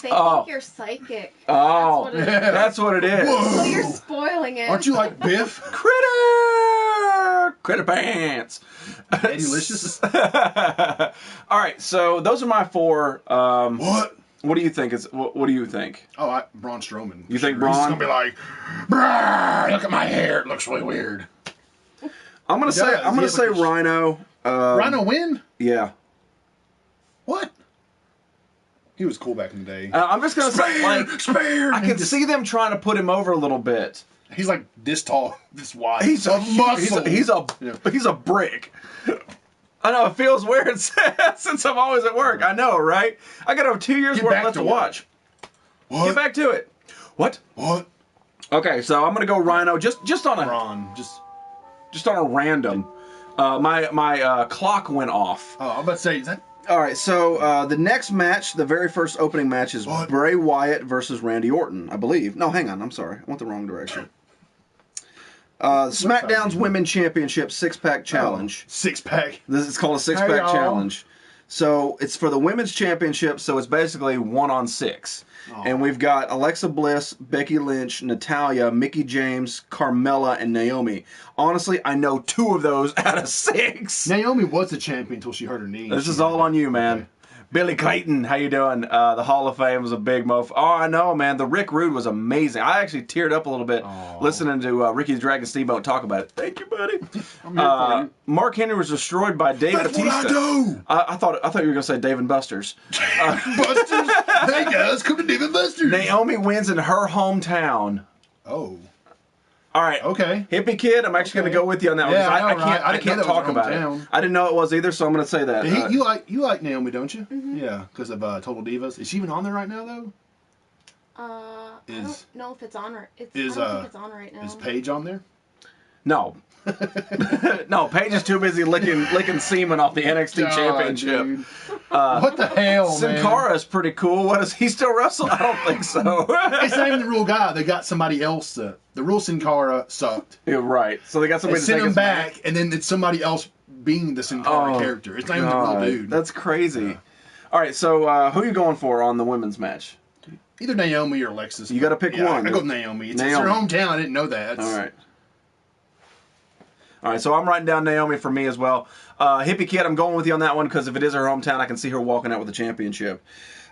They think you're psychic. Oh, that's what it is. So you're spoiling it. Aren't you like Biff? Critter pants. Delicious. All right, so those are my 4. What? What do you think? What do you think? Oh, Braun Strowman. You think He's Braun? gonna be like, "Brrr, look at my hair. It looks really weird." I'm gonna say Rhino. Rhino win? Yeah. What? He was cool back in the day. I'm just gonna say, like, Spare! I can see them trying to put him over a little bit. He's like this tall, this wide. He's a muscle. He's a brick. I know it feels weird since I'm always at work. I know, right? I got over 2 years worth left to watch. What? Get back to it. What? Okay, so I'm gonna go Rhino just on a Braun, just on a random. My clock went off. Oh, I'm about to say, is that? All right, so the next match, the very first opening match is Bray Wyatt versus Randy Orton, I believe. No, hang on, I'm sorry. I went the wrong direction. SmackDown's Women's Championship 6-pack challenge. 6-pack. It's called a 6-pack challenge. So it's for the Women's Championship, so it's basically 1-on-6. And we've got Alexa Bliss, Becky Lynch, Natalya, Mickie James, Carmella, and Naomi. Honestly, I know 2 of those out of 6. Naomi was the champion until she hurt her knee. This is all on you, man. Okay. Billy Clayton, how you doing? The Hall of Fame was a big mofo. Oh, I know, man. The Rick Rude was amazing. I actually teared up a little bit listening to Ricky the Dragon Steamboat talk about it. Thank you, buddy. I'm here for you. Mark Henry was destroyed by Dave Batista. What I do. I thought you were going to say Dave and Buster's. Buster's? Hey, guys, come to Dave and Buster's. Naomi wins in her hometown. Oh. All right. Okay. Hippie Kid, I'm actually going to go with you on that one. Yeah, I can't talk about it. I didn't know it was either, so I'm going to say that. You like Naomi, don't you? Mm-hmm. Yeah, because of Total Divas. Is she even on there right now, though? I don't know if it's on right. I don't think it's on right now. Is Paige on there? No. No, Paige is too busy licking semen off the NXT Championship. What the hell, Sin man? Cara is pretty cool. What, does he still wrestle? I don't think so. It's not even the real guy. They got somebody else. The real Sin Cara sucked. Yeah, right. So they got somebody to send take him his back, and then it's somebody else being the Sin Cara character. It's not even the real dude. That's crazy. Yeah. All right, so who are you going for on the women's match? Either Naomi or Alexis. You got to pick one. I go with Naomi. It's her hometown. I didn't know that. All right, so I'm writing down Naomi for me as well. Hippie Kid, I'm going with you on that one because if it is her hometown, I can see her walking out with the championship.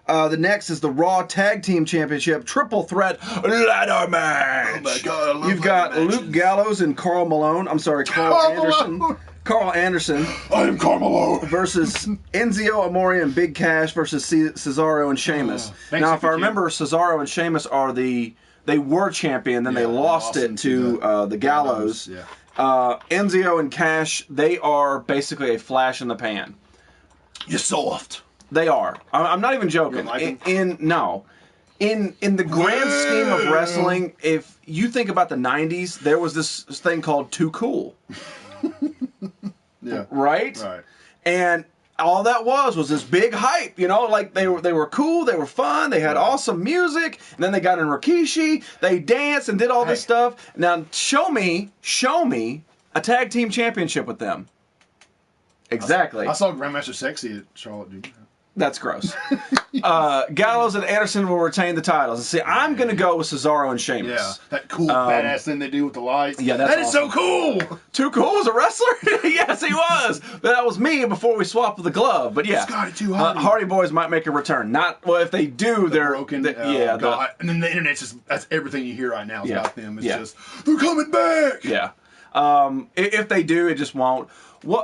The next is the Raw Tag Team Championship Triple Threat Ladder Match. Oh my God, I love You've got Luke Gallows and Carl Anderson. Carl Anderson. I am Carmelo. Versus Enzo Amore and Big Cash versus Cesaro and Sheamus. Now, if I remember, Cesaro and Sheamus they were champion, then they lost it to the Gallows. Yeah. Enzo and Cash, they are basically a flash in the pan. You're soft. They are. I'm not even joking. In the grand scheme of wrestling, if you think about the 90s, there was this thing called Too Cool. Yeah. Right? Right. And all that was this big hype, like they were cool, they were fun, they had awesome music, and then they got in Rikishi, they danced and did all this stuff. Now show me a tag team championship with them. Exactly. I saw Grandmaster Sexy at Charlotte, dude. That's gross. Gallows and Anderson will retain the titles. And see, I'm going to go with Cesaro and Sheamus. Yeah, that cool badass thing they do with the lights. Yeah, that is awesome. So cool. Too Cool was a wrestler? Yes, he was. But that was me before we swapped the glove. But yeah, Scotty too Hardy. Hardy Boys might make a return. If they do, they're broken. And then the internet's that's everything you hear right now is about them. It's just they're coming back. Yeah. If they do, it just won't.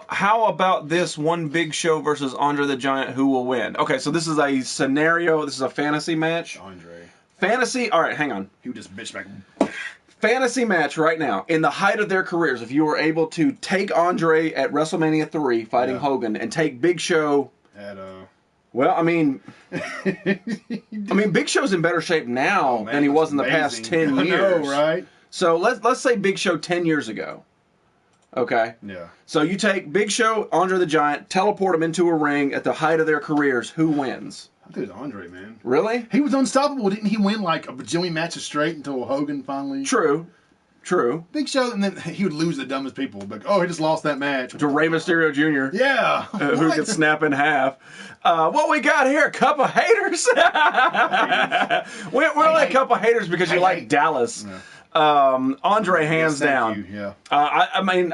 How about this one Big Show versus Andre the Giant? Who will win? Okay, so this is a scenario. This is a fantasy match. Andre. Fantasy. All right, hang on. He would just bitch back. Fantasy match right now. In the height of their careers, if you were able to take Andre at WrestleMania 3 fighting Hogan and take Big Show at well, I mean, Big Show's in better shape now than he was in the past 10 years. I know, right? So let's say Big Show 10 years ago. Okay? Yeah. So you take Big Show, Andre the Giant, teleport them into a ring at the height of their careers. Who wins? I think it was Andre, man. Really? He was unstoppable. Didn't he win like a bajillion matches straight until Hogan finally... True. Big Show, and then he would lose the dumbest people. Like, oh, he just lost that match. To Rey Mysterio Jr. Yeah. Who could snap in half. What we got here? A cup of haters? we're like a cup of haters because you like Dallas. Yeah. Andre, hands Yes, thank down. you, yeah. I mean,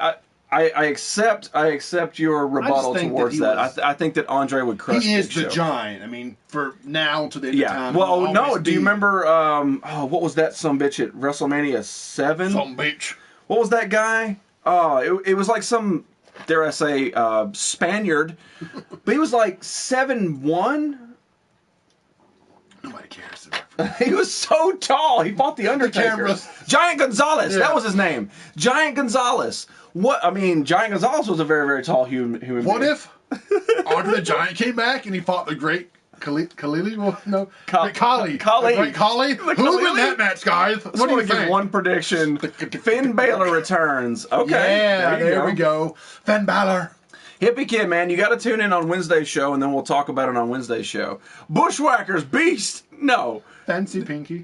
I accept your rebuttal think towards that that. he I think that Andre would crush He is Big the Show. Giant. I mean, for now to the end of Yeah. time. Well, he'll no. always Do you be remember? What was that sumbitch at WrestleMania 7? Some bitch. What was that guy? It was like some, dare I say, Spaniard, but he was like 7'1". Nobody cares. He was so tall. He fought the Undertaker. cameras. Giant Gonzalez. Yeah. That was his name. Giant Gonzalez. What? I mean, Giant Gonzalez was a very, very tall human What being. if Andre the Giant came back and he fought the great Khalili? Well, no. Khali. Khali. Khali. The great Khali? Who would win Khali? that match, guys? What What do you give think? one prediction? Finn Balor returns. Okay. Yeah, you there we go. Finn Balor. Hippie Kid, man, you got to tune in on Wednesday's show, and then we'll talk about it on Wednesday's show. Bushwhackers, Beast, no. Fancy Pinky.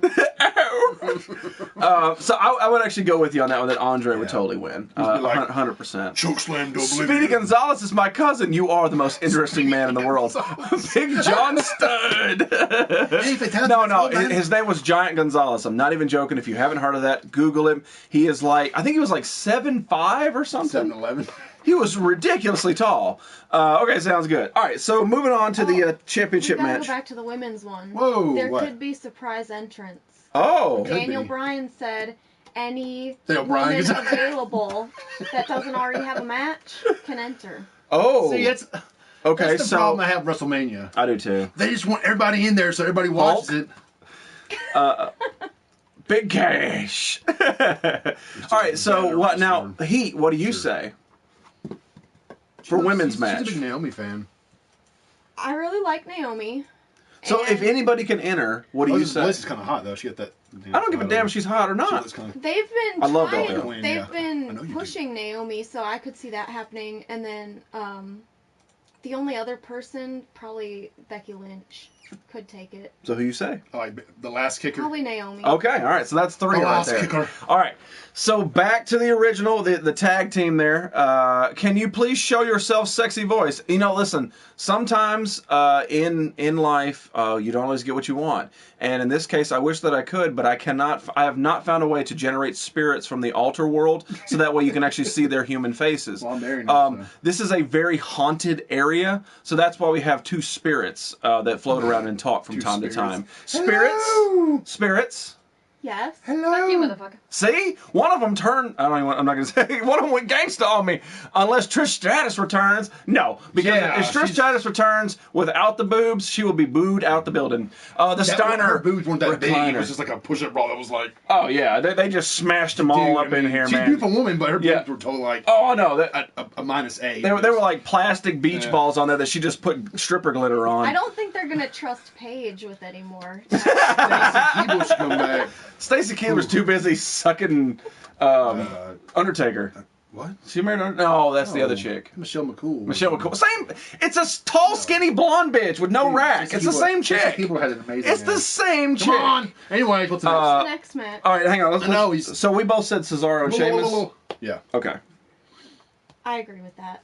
So I would actually go with you on that one, that Andre would Yeah. totally win. He'd be like, 100%. Chokeslam to Speedy oblivion. Gonzalez is my cousin. You are the most interesting man in the world. Big John Stud. Hey, fantastic. No, man. his name was Giant Gonzalez. I'm not even joking. If you haven't heard of that, Google him. He is like, I think he was like 7'5" or something. 7-Eleven. He was ridiculously tall. Okay, sounds good. All right, so moving on to the championship we gotta match. go back to the women's one. Whoa, There what? could be surprise entrants. Oh, Daniel be. Bryan said any Daniel Bryan woman is- available that doesn't already have a match can enter. oh. See, that's okay, the so problem I have with WrestleMania. I do too. They just want everybody in there so everybody watches Hulk? it. Big cash. All right, so what now? Heat. What do you say for women's match? She's a big Naomi fan. I really like Naomi. So if and anybody can enter, what do you say? Bliss is kind of hot though. She got that. I don't give a damn if she's hot or She not. looks kind of. they've been I love trying, that though. they've Yeah. I know been you pushing Naomi, so I could see that happening. And then the only other person, probably Becky Lynch, could take it. So who you say? Like the last kicker. Probably Naomi. Okay, all right. So that's 3 The right last there. kicker. All right. So back to the original, the tag team there. Can you please show yourself sexy voice? You know, listen. Sometimes in life, you don't always get what you want, and in this case, I wish that I could, but I cannot. I have not found a way to generate spirits from the altar world, so that way you can actually see their human faces. Well, I'm very nice, so. This is a very haunted area, so that's why we have 2 spirits that float around and talk from 2 time spirits. to time. Spirits. Hello. Spirits. Yes. Fuck you, motherfucker. See? One of them turned... I'm not going to say... One of them went gangsta on me. Unless Trish Stratus returns. No. Because Yeah, if Trish she's- Stratus returns without the boobs, she will be booed out the building. The Steiner... Her boobs weren't that big. It recliner. was just like a push-up bra that was like. Oh, yeah. They just smashed them all Dude, up I mean, in here, she's a man. beautiful woman, but her Yeah. boobs were totally like Oh, I know. That, a minus A. they were like plastic beach Yeah. balls on there that she just put stripper glitter on. I don't think they're gonna trust Paige with anymore. People should come back. Stacey Keebler was too busy sucking Undertaker. What? She married... No, that's the other chick. Michelle McCool. Michelle McCool. Same. It's a tall, skinny blonde bitch with no rack. It's the same chick. People had an amazing. It's the same chick. Come on. Anyways, what's the The next? next match. All right, hang on. No, he's- So we both said Cesaro and Sheamus. Yeah, Okay. I agree with that.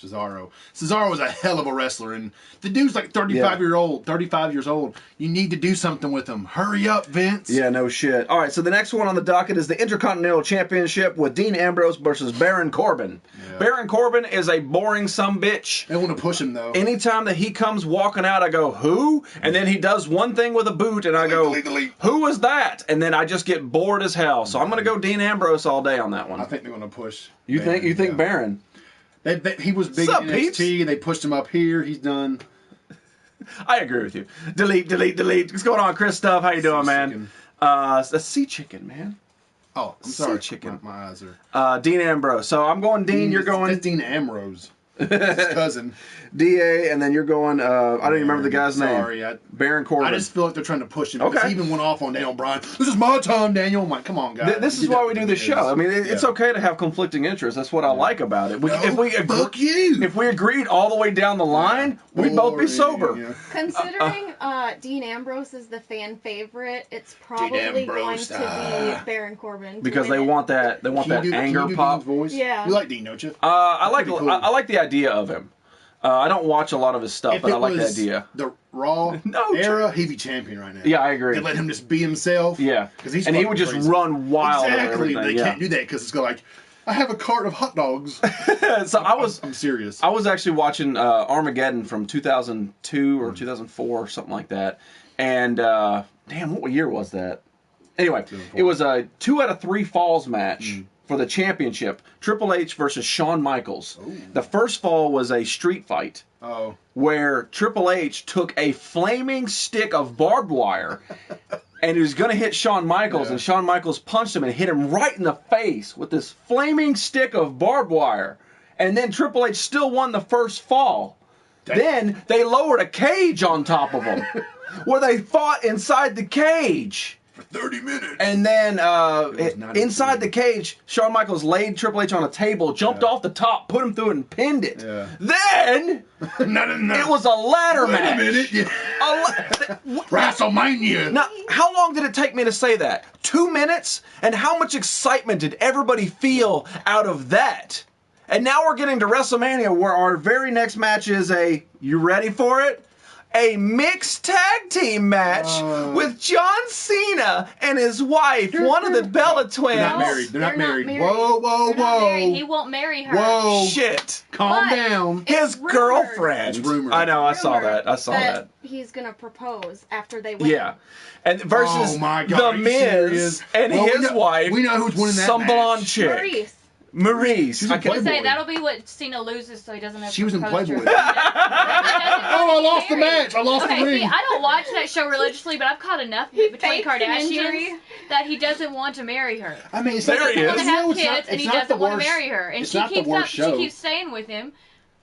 Cesaro. Cesaro was a hell of a wrestler, and the dude's like 35 years old. You need to do something with him. Hurry up, Vince. Yeah, no shit. All right, so the next one on the docket is the Intercontinental Championship with Dean Ambrose versus Baron Corbin. Yeah. Baron Corbin is a boring sumbitch. They want to push him though. Anytime that he comes walking out, I go, who? And then he does one thing with a boot, and I go, Delete. who was that? And then I just get bored as hell. So I'm going to go Dean Ambrose all day on that I one. think they're going to push. You think yeah. Baron? He was big Sup, in NXT. They pushed him up here. He's done. I agree with you. Delete. What's going on, Chris Stuff? How you doing, man? Chicken. The sea chicken, man. Oh, I'm sorry. Chicken. My eyes are. Dean Ambrose. So I'm going Dean. You're going. That's Dean Ambrose. His cousin. DA, and then you're going. I don't even remember the guy's name. Sorry, Baron Corbin. I just feel like they're trying to push him. Because Okay. he even went off on Daniel Bryan. This is my time, Daniel. I'm like, come on, guys. This is why we do this show. I mean, it's okay to have conflicting interests. That's what I like about it. Fuck you. If we agreed all the way down the line, we'd both be sober. Yeah. Considering Dean Ambrose is the fan favorite, it's probably going to be Baron Corbin. to Because win they it. want that. They want that anger pop. Dean's voice? Yeah. You like Dean, don't you? I like. Pretty cool. I like the idea of him. I don't watch a lot of his stuff, If but it I like the was idea. the Raw era, he'd be champion right now. Yeah, I agree. They let him just be himself. Yeah, because he's and he fucking would just crazy. run wild. and Exactly. everything, They can't do that because it's like, I have a cart of hot dogs. So I'm serious. I was actually watching Armageddon from 2002 or 2004 or something like that, and damn, what year was that? Anyway, it was a 2 out of 3 falls match for the championship. Triple H versus Shawn Michaels. Ooh. The first fall was a street fight Oh, where Triple H took a flaming stick of barbed wire and he was going to hit Shawn Michaels, and Shawn Michaels punched him and hit him right in the face with this flaming stick of barbed wire. And then Triple H still won the first fall. Then they lowered a cage on top of him where they fought inside the cage. for 30 minutes. And then not inside the cage, Shawn Michaels laid Triple H on a table, jumped off the top, put him through it, and pinned it. Yeah. Then it was a ladder Wait match. a minute. Yeah. WrestleMania. Now, how long did it take me to say that? 2 minutes? And how much excitement did everybody feel out of that? And now we're getting to WrestleMania, where our very next match is you ready for it? A mixed tag team match with John Cena and his wife, one of the Bella twins. They're not married. They're not They're not married. married. Whoa, whoa, They're not married. whoa. He won't marry her. Whoa. Shit. Calm But- down. His rumored. girlfriend. It's rumored. I know, I saw Rumored that. I saw that. He's gonna propose after they win. Yeah. And versus Oh my God, The are you Miz serious? and Well, we his know- wife. we know who's winning that Some match. blonde chick. Maurice. Maurice. She's I a can- Say Playboy. that'll be what Cena loses, so he doesn't have. She was in propose to her. Playboy. Oh, I lost the Married. match. I lost Okay, the ring. see, I don't watch that show religiously, but I've caught enough He between faked an injury. Kardashians that he doesn't want to marry her. I mean, it's There not, he He doesn't is. want to have No, it's kids, not- and he it's not doesn't the want to worst- marry her. And it's she not the keeps worst show. she keeps staying with him.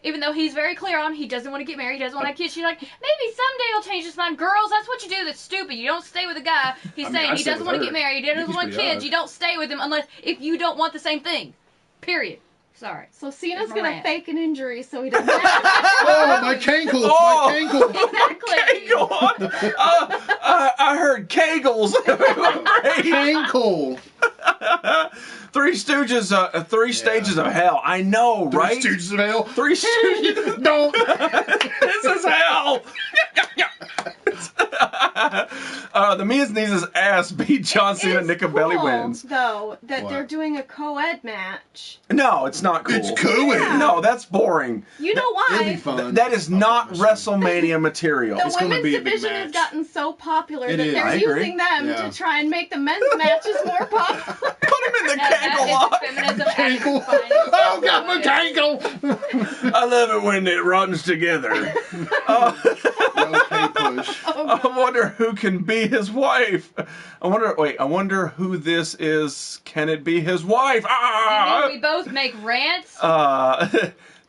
Even though he's very clear on he doesn't want to get married, he doesn't want to have kids. She's like, maybe someday he'll change his mind. Girls, that's what you do that's stupid. You don't stay with a guy. He's I mean, saying I'd he stay doesn't with want to her. get married, he doesn't He's want pretty kids. hot. You don't stay with him unless if you don't want the same thing. Period. Sorry. So Cena's There's my gonna rant. fake an injury so he doesn't have Oh, my cankle. Oh. My cankle. Exactly. Go on. I heard Kegels. Cankle. Three Stooges, 3 stages of hell. I know, right? Three Stooges of Hell. 3 Stooges. Don't. This is hell. The Miz needs his ass beat John Cena. It's Nicobelli cool, wins. though, that What? they're doing a co-ed match. No, it's not cool. It's cool. Yeah. No, that's boring. You know It'll be why? fun. That is not WrestleMania material. The It's gonna women's be a big division match. has gotten so popular It that is. they're I agree. using them Yeah. to try and make the men's matches more popular. Put him in the That cankle is lock. feminism at its Cankle. finest. Oh, God, my cankle. I love it when it runs together. Okay, push. I wonder who can be his wife. I wonder who this is. Can it be his wife? And then we both make rants.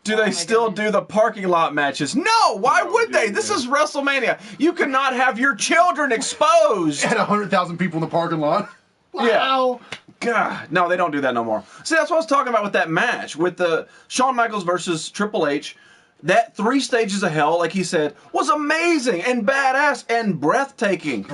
Do they my still goodness. do the parking lot matches? No, why No, would they? dude, This yeah. is WrestleMania. You cannot have your children exposed. Had 100,000 people in the parking lot. Yeah. Wow. God, no, they don't do that no more. See, that's what I was talking about with that match with the Shawn Michaels versus Triple H. That 3 stages of hell, like he said, was amazing and badass and breathtaking.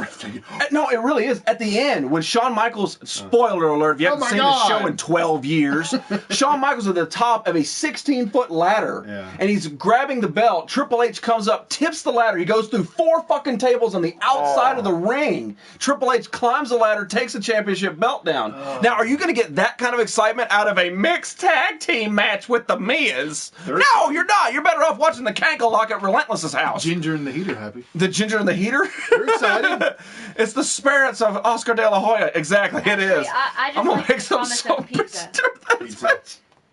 No, it really is. At the end, when Shawn Michaels, spoiler alert, if you haven't my seen God. the show in 12 years, Shawn Michaels at the top of a 16-foot ladder, Yeah. and he's grabbing the belt. Triple H comes up, tips the ladder. He goes through 4 fucking tables on the outside of the ring. Triple H climbs the ladder, takes the championship belt down. Now, are you going to get that kind of excitement out of a mixed tag team match with The Miz? No, you're not. You're better off watching the cankle lock at Relentless's house. Ginger and the Heater happy. The Ginger and the Heater? They're excited. It's the spirits of Oscar de la Hoya. Exactly, it is. I just I'm gonna like make the some promise so of pizza. Pizza.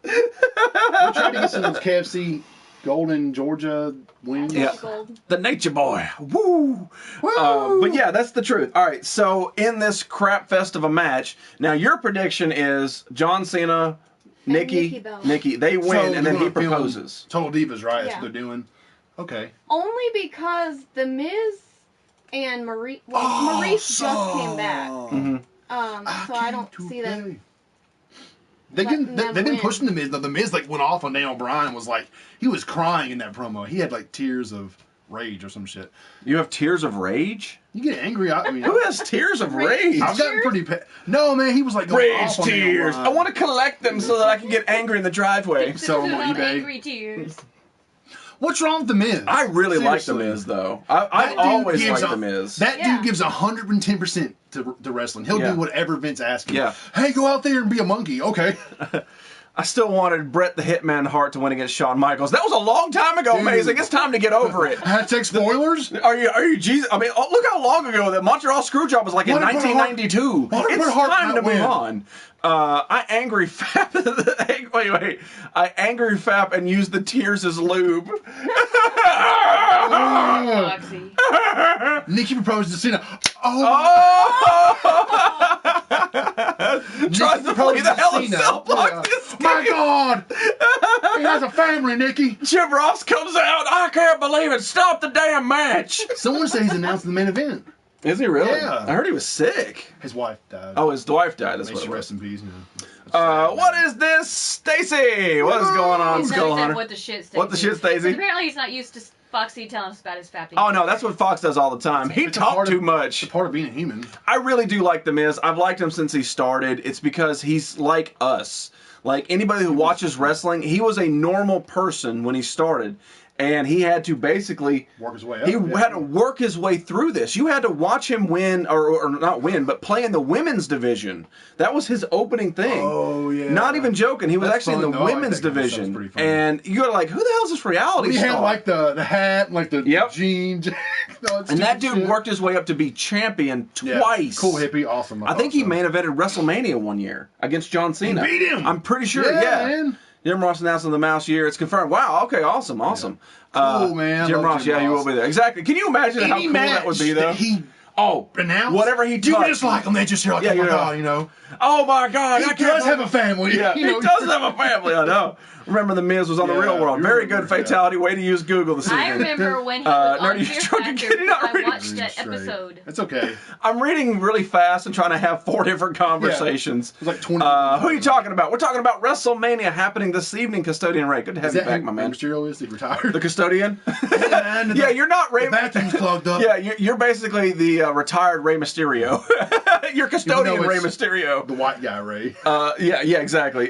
We tried to get some KFC Golden Georgia wings. Yeah. Gold. The Nature Boy. Woo! But yeah, that's the truth. All right, so in this crap fest of a match, now your prediction is John Cena Nikki Bella. they win, So and they're then he gonna film proposes. Total Divas, right? That's Yeah. what they're doing. Okay. Only because The Miz and Maurice just came back. Mm-hmm. So I don't see them. They've letting them been win. pushing The Miz. The Miz like went off on Daniel Bryan. Was like he was crying in that promo. He had like tears of rage or some shit. You have tears of rage? You get angry. I mean, Who has tears of rage? I've gotten pretty. No, man, he was like going Rage off on Daniel tears. Bryan. I want to collect them so that I can get angry in the driveway. Sell them on All eBay. Angry tears. What's wrong with The Miz? I really like The Seriously. Miz, though. That I've dude always gives liked a- The Miz. That Yeah. dude gives 110% to wrestling. He'll Yeah. do whatever Vince asks him. Yeah. Hey, go out there and be a monkey. Okay. I still wanted Bret the Hitman Hart to win against Shawn Michaels. That was a long time ago, Dude. Amazing. It's time to get over it. Hashtag spoilers. Are you Jesus? I mean, look how long ago that Montreal Screwjob was like in Why did Bret Hart- 1992. why did It's Bret Hart time not to move win? on. I angry fap. wait. I angry fap and use the tears as lube. Foxy. Nikki proposed to Cena. Oh, Tries to play the hell of cell block this My game. God. He has a family, Nikki. Jim Ross comes out. I can't believe it. Stop the damn match. Someone said he's announcing the main event. Is he really? Yeah. I heard he was sick. His wife died. Oh, his wife died. That's May what she it was. rest in peace. What is this, Stacy? What is going on, No, Skull he said, Hunter? what the shit, Stacey? What the shit, Stacey? Because apparently he's not used to Foxy telling us about his fapping. Oh no, that's what Fox does all the time. He It's a part talked of- too much. It's a part of being a human. I really do like The Miz. I've liked him since he started. It's because he's like us. Like anybody who watches wrestling, he was a normal person when he started. And he had to basically Work his way up. He yeah. had to work his way through this. You had to watch him win, or not win, but play in the women's division. That was his opening thing. Oh, yeah. Not even joking. He was That's actually in fun, the though. I like women's that kind of stuff. It's division. pretty funny. And you're like, who the hell is this reality He star? had like the hat, and, like the Yep. jeans. And that dude worked his way up to be champion twice. Cool hippie, awesome. I think he thought so. main evented WrestleMania one year against John Cena. He beat him. I'm pretty sure, Yeah, yeah. man. Jim Ross announcing the mouse year. It's confirmed. Wow, okay, awesome. Cool, man. I Jim love Ross, Jim yeah, he Ross. will be there. Exactly. Can you imagine how Any cool that would be, match though? that he announced whatever he You touched. just like him. They just hear like, Yeah, oh my you know. God, you know. Oh my God, He I can't does have believe- a family. Yeah, you know. he does have a family. I know. Remember, The Miz was on the Yeah, Real World. you Very remember, good fatality. Way to use Google this evening. I remember when he was on Nerdy, Fear you're drunk Factor again, you're not because I reading watched that Straight. episode. It's okay. I'm reading really fast and trying to have 4 different conversations. It's like 20. Who are you talking about? We're talking about WrestleMania happening this evening, Custodian Ray. Good to have Is you that back, who my man. Mysterio is? He retired? The Custodian? man, Yeah, you're not Ray. The bathroom's clogged up. Yeah, you're basically the retired Ray Mysterio. You're Custodian Even though Ray it's Mysterio. The white guy, Ray. Yeah, exactly.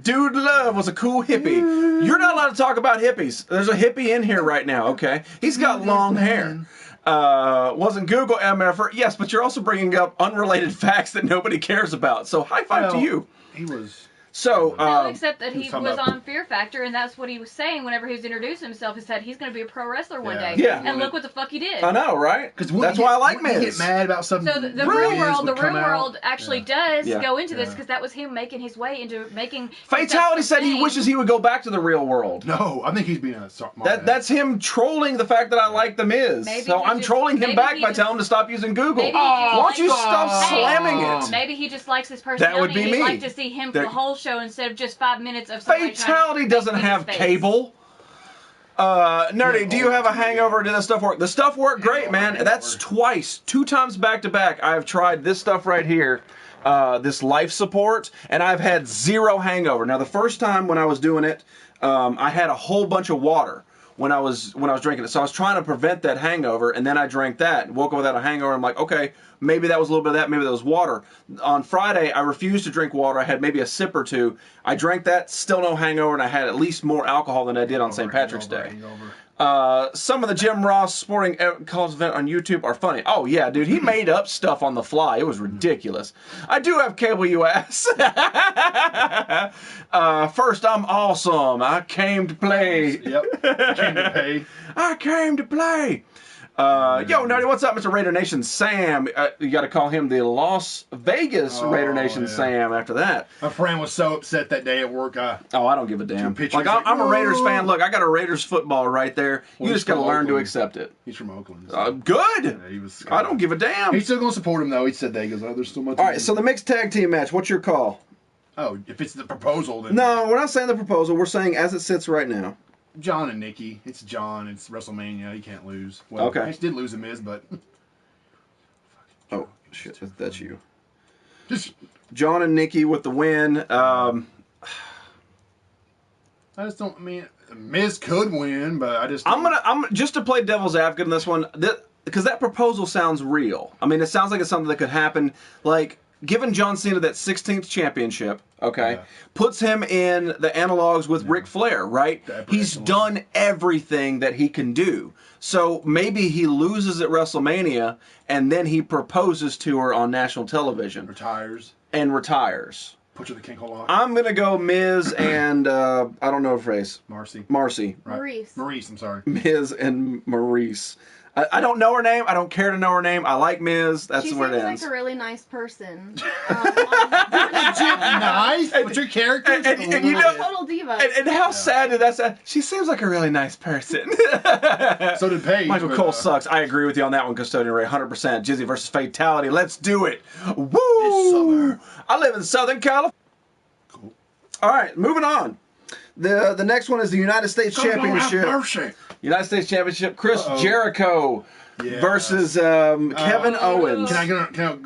Dude Love was a cool hippie. You're not allowed to talk about hippies. There's a hippie in here right now, okay? He's got long hair. Wasn't Google MFR? Yes, but you're also bringing up unrelated facts that nobody cares about. So high five to Well, you. He was. So, No, except that he he was talking was about- on Fear Factor, and that's what he was saying whenever he was introducing himself. He said he's going to be a pro wrestler one Yeah. day. Yeah. And look what the fuck he did. I know, right? That's why I like Miz. Miz. Get mad about something. So the Miz real world, would come out. actually does Yeah. go into this Yeah. because that was him making his way into making. Fatality said he wishes he would go back to the real world. No, I think he's being a smart. That's him trolling the fact that I like The Miz. Maybe So he I'm just- trolling him maybe back he by just- telling him to stop using Google. Maybe he just Why don't you likes- stop Hey, slamming it? Maybe he just likes his personality. That would be He'd me. like to see him for There- the whole show instead of just 5 minutes of somebody trying to Fatality doesn't make have his face. cable. Nerdy, do you have a hangover? Did that stuff work? The stuff worked great, man. That's twice, 2 times back to back. I've tried this stuff right here, this life support, and I've had 0 hangover. Now, the first time when I was doing it, I had a whole bunch of water when I was drinking it. So I was trying to prevent that hangover, and then I drank that and woke up without a hangover. I'm like, okay, maybe that was a little bit of that, maybe that was water. On Friday, I refused to drink water. I had maybe a sip or 2. I drank that, still no hangover, and I had at least more alcohol than I did on St. Patrick's Day. Some of the Jim Ross sporting calls event on YouTube are funny. Oh, yeah, dude. He made up stuff on the fly. It was ridiculous. I do have cable, you ass. First, I'm awesome. I came to play. Yep. Came to pay. I came to play. Yo, Nerdy, what's up, Mr. Raider Nation Sam? You got to call him the Las Vegas Raider Nation yeah. Sam after that. My friend was so upset that day at work. Oh, I don't give a damn. Pictures Like, like, I'm a Raiders "Whoa." fan. Look, I got a Raiders football right there. Well, You he's just got to from learn to Oakland. accept it. He's from Oakland. So. Good. Yeah, he was. I don't give a damn. He's still gonna support him though. He said that. He goes, "Oh, there's so much." All right, so the mixed tag team match. What's your call? Oh, if it's the proposal, then No, we're not saying the proposal. We're saying as it sits right now. John and Nikki. It's John. It's WrestleMania. He can't lose. Well, Okay. He did lose the Miz, but Oh, shit. That's you. just John and Nikki with the win. I just don't. I mean, Miz could win, but I just. I'm just to play devil's advocate in this one, because that proposal sounds real. I mean, it sounds like it's something that could happen. Like giving John Cena that 16th championship, okay, puts him in the analogs with Ric Flair, right? He's done everything that he can do. So maybe he loses at WrestleMania and then he proposes to her on national television retires. and retires. Put you in the King Lock. I'm gonna go Miz and I don't know her face. Marcy. Right. Maurice. I'm sorry. Miz and Maurice. I don't know her name. I don't care to know her name. I like Miz. That's She where it seems ends. like a really nice person. Nice. What's your character? and you know- Total diva. And how sad did that sound? She seems like a really nice person. So did Paige. Michael but, Cole sucks. I agree with you on that one, Custodian Ray. 100%. Jizzy versus Fatality. Let's do it. Woo! summer. I live in Southern California. Cool. All right, moving on. The next one is the United States Championship. Mercy. United States Championship. Chris Jericho Yeah. versus Kevin Owens. Can I go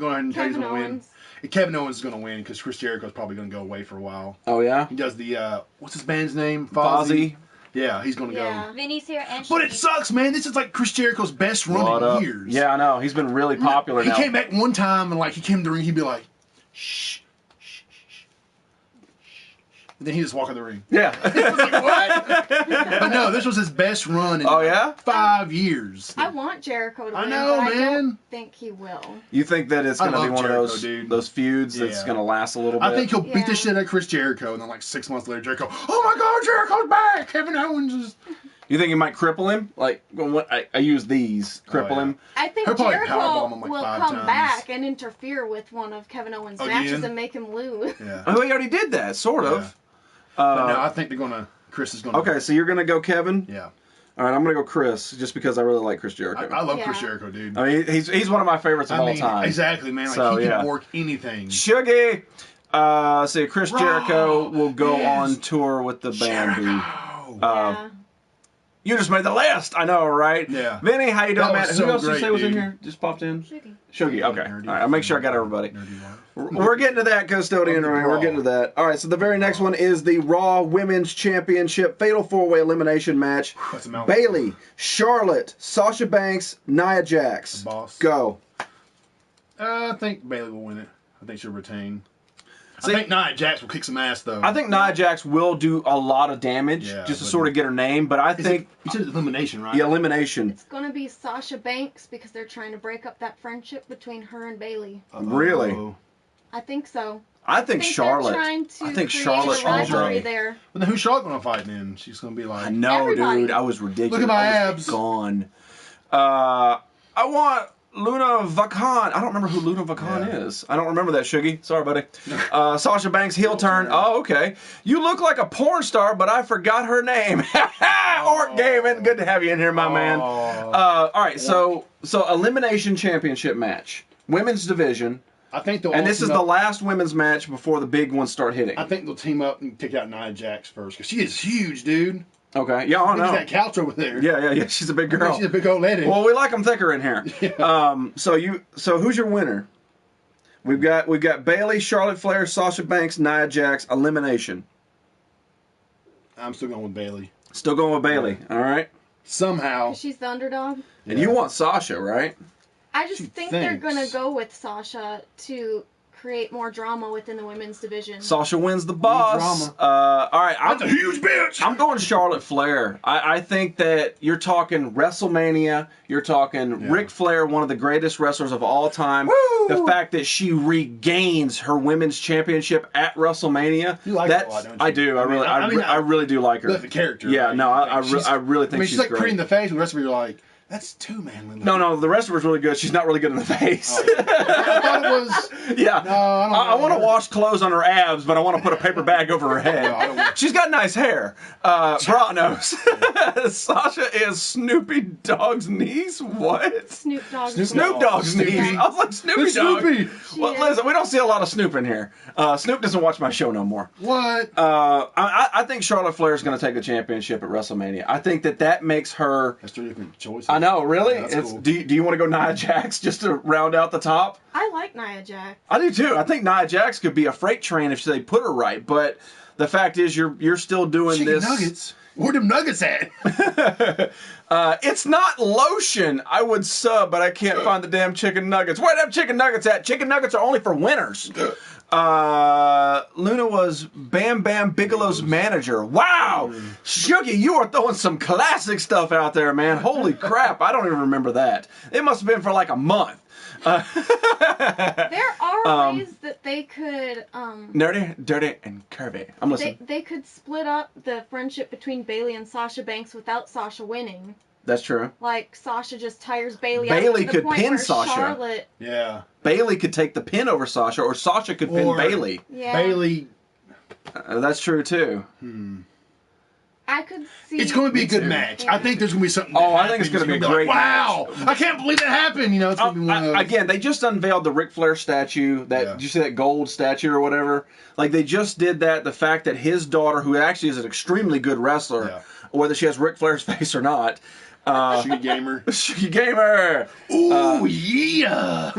ahead and tell you who's Kevin going to win? Owens. Kevin Owens is going to win because Chris Jericho's probably going to go away for a while. Oh yeah. He does the what's his band's name? Fozzy. Yeah, he's going to Yeah. go. Vinny's here and But it sucks, man. This is like Chris Jericho's best What run up? in years. Yeah, I know. He's been really popular He now. came back one time and like he came to the ring, he'd be like, shh, shh, shh, shh. And then he just walk in the ring. Yeah. I was like, what? But no, this was his best run in Oh, yeah? 5 years. I want Jericho to I win, know, but I man. don't think he will. You think that it's I going to be love one Jericho, of those dude. those feuds that's Yeah. going to last a little bit? I think he'll beat Yeah. the shit out of Chris Jericho, and then like 6 months later, Jericho, oh my God, Jericho's back! Kevin Owens is. You think he might cripple him? Like, well, what, I use these. Cripple yeah. him? I think He'll probably Jericho powerbomb him like will 5 come times. back and interfere with one of Kevin Owens' Again? matches and make him lose. Yeah. Oh, he already did that, sort of. But no, I think they're gonna. Chris is gonna. Okay, so you're going to go Kevin? Yeah. All right, I'm going to go Chris, just because I really like Chris Jericho. I love Chris Yeah. Jericho, dude. I mean, he's one of my favorites of all time. Exactly, man. Like So, he yeah. can work anything. Shuggy. So Chris Jericho will go Yes. on tour with the Bamboo. Jericho. Yeah. You just made the list. I know, right? Yeah. Vinny, how you doing, That man? was Who so else did you great, say was in dude. here? Just popped in? Shuggy. Shuggy, okay. Nerdy. All right, I'll make sure I got everybody. Nerdy life. We're getting to that, Custodian Welcome to Ray. We're Raw. getting to that. All right, so the very next one is the Raw Women's Championship Fatal 4-Way Elimination Match. That's a mouthful. Bayley, Charlotte, Sasha Banks, Nia Jax. The boss. Go. I think Bayley will win it. I think she'll retain. See- I think Nia Jax will kick some ass, though. I think Nia Jax will do a lot of damage Yeah, just to but- sort of get her name, but I Is think it, you said elimination, right? the elimination. It's going to be Sasha Banks because they're trying to break up that friendship between her and Bailey. Really? I think so. I think They're Charlotte. trying to I think create Charlotte a all rivalry day. there. But then who's Charlotte going to fight then? She's going to be like. I know, Everybody. dude. I was ridiculous. Look at my I was abs. Gone. I want Luna Vachon. I don't remember who Luna Vachon Yeah. is. I don't remember that, Shuggy. Sorry, buddy. Sasha Banks heel turn. Oh, okay. You look like a porn star, but I forgot her name. Orc Gaming. Good to have you in here, my man. All right, so elimination championship match, women's division, I think they'll. and this is team the up- last women's match before the big ones start hitting. I think they'll team up and take out Nia Jax first because she is huge, dude. Okay. Yeah, I Look at know. that couch over there. Yeah. She's a big girl. She's a big old lady. Well, we like them thicker in here. Yeah. So who's your winner? We've got Bayley, Charlotte Flair, Sasha Banks, Nia Jax, elimination. I'm still going with Bayley. Still going with Bayley. All right. Somehow. She's the underdog. And you want Sasha, right? I just She think they're thinks. going to go with Sasha to create more drama within the women's division. Sasha wins the boss. drama. All right. That's a huge bitch. I'm going Charlotte Flair. I think that you're talking WrestleMania. You're talking Ric Flair, one of the greatest wrestlers of all time. Woo! The fact that she regains her women's championship at WrestleMania. You like her a lot, don't you? I do. I really do like her. That's the character. Yeah, right? no, I She's- really think I mean, she's she's like great. pretty in the face, but the rest of her, you're like, That's too manly. No, the wrestler's really good. She's not really good in the face. Oh, I thought it was. Yeah. No, I don't. I want to wash clothes on her abs, but I want to put a paper bag over her head. No, I don't. She's got nice hair. Bra knows. Sasha is Snoopy Dogg's niece? What? Snoop Dogg. Snoop Dogg's Snoopy. niece. I was like, Snoopy It's Dogg. Snoopy. Well, She is. listen, we don't see a lot of Snoop in here. Snoop doesn't watch my show no more. What? I think Charlotte Flair is going to take the championship at WrestleMania. I think that makes her... That's 3 different choices. I know, really? Yeah, that's cool. Do you want to go Nia Jax just to round out the top? I like Nia Jax. I do too. I think Nia Jax could be a freight train if they put her right. But the fact is, you're still doing Chicken this. nuggets. Where them nuggets at? It's not lotion. I would sub, but I can't find the damn chicken nuggets. Where them chicken nuggets at? Chicken nuggets are only for winners. Luna was Bam Bam Bigelow's manager. Wow, Shuggy, you are throwing some classic stuff out there, man. Holy crap! I don't even remember that. It must have been for like a month. There are ways that they could Nerdy, dirty, and curvy. I'm listening. they could split up the friendship between Bayley and Sasha Banks without Sasha winning. That's true. Like Sasha just tires Bayley. Bayley out to the could point pin where Sasha. Charlotte, Yeah. Bayley could take the pin over Sasha, or Sasha could pin Or- Bayley. yeah, Bailey. That's true too. I could see. It's going to be a good too. match. Yeah. I think there's going to be something. Oh, that I think it's happens. gonna be a You're great like, wow! I can't believe that happened. You know, it's going to be one of those. Again, they just unveiled the Ric Flair statue. Yeah. Did you see that gold statue or whatever? Like they just did that. The fact that his daughter, who actually is an extremely good wrestler, Yeah. whether she has Ric Flair's face or not, She a gamer. she gamer. Ooh, yeah!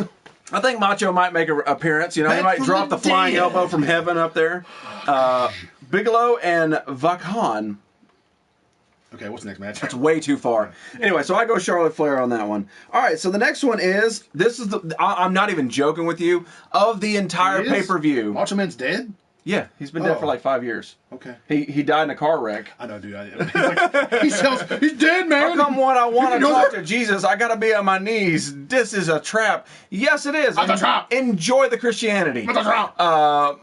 I think Macho might make an appearance. You know, he Back might from drop the the flying dead. elbow from heaven up there. Bigelow and Vakhan. Okay, what's the next match? That's way too far. Anyway, so I go Charlotte Flair on that one. All right, so the next one is I'm not even joking with you, of the entire He is? pay-per-view. Macho Man's dead? Yeah, he's been dead Oh. for like 5 years. Okay. He died in a car wreck. I know, dude. He's dead, man. How come when I want to You know talk that? to Jesus, I got to be on my knees? This is a trap. Yes, it is. It's a trap. Enjoy the Christianity. It's a trap.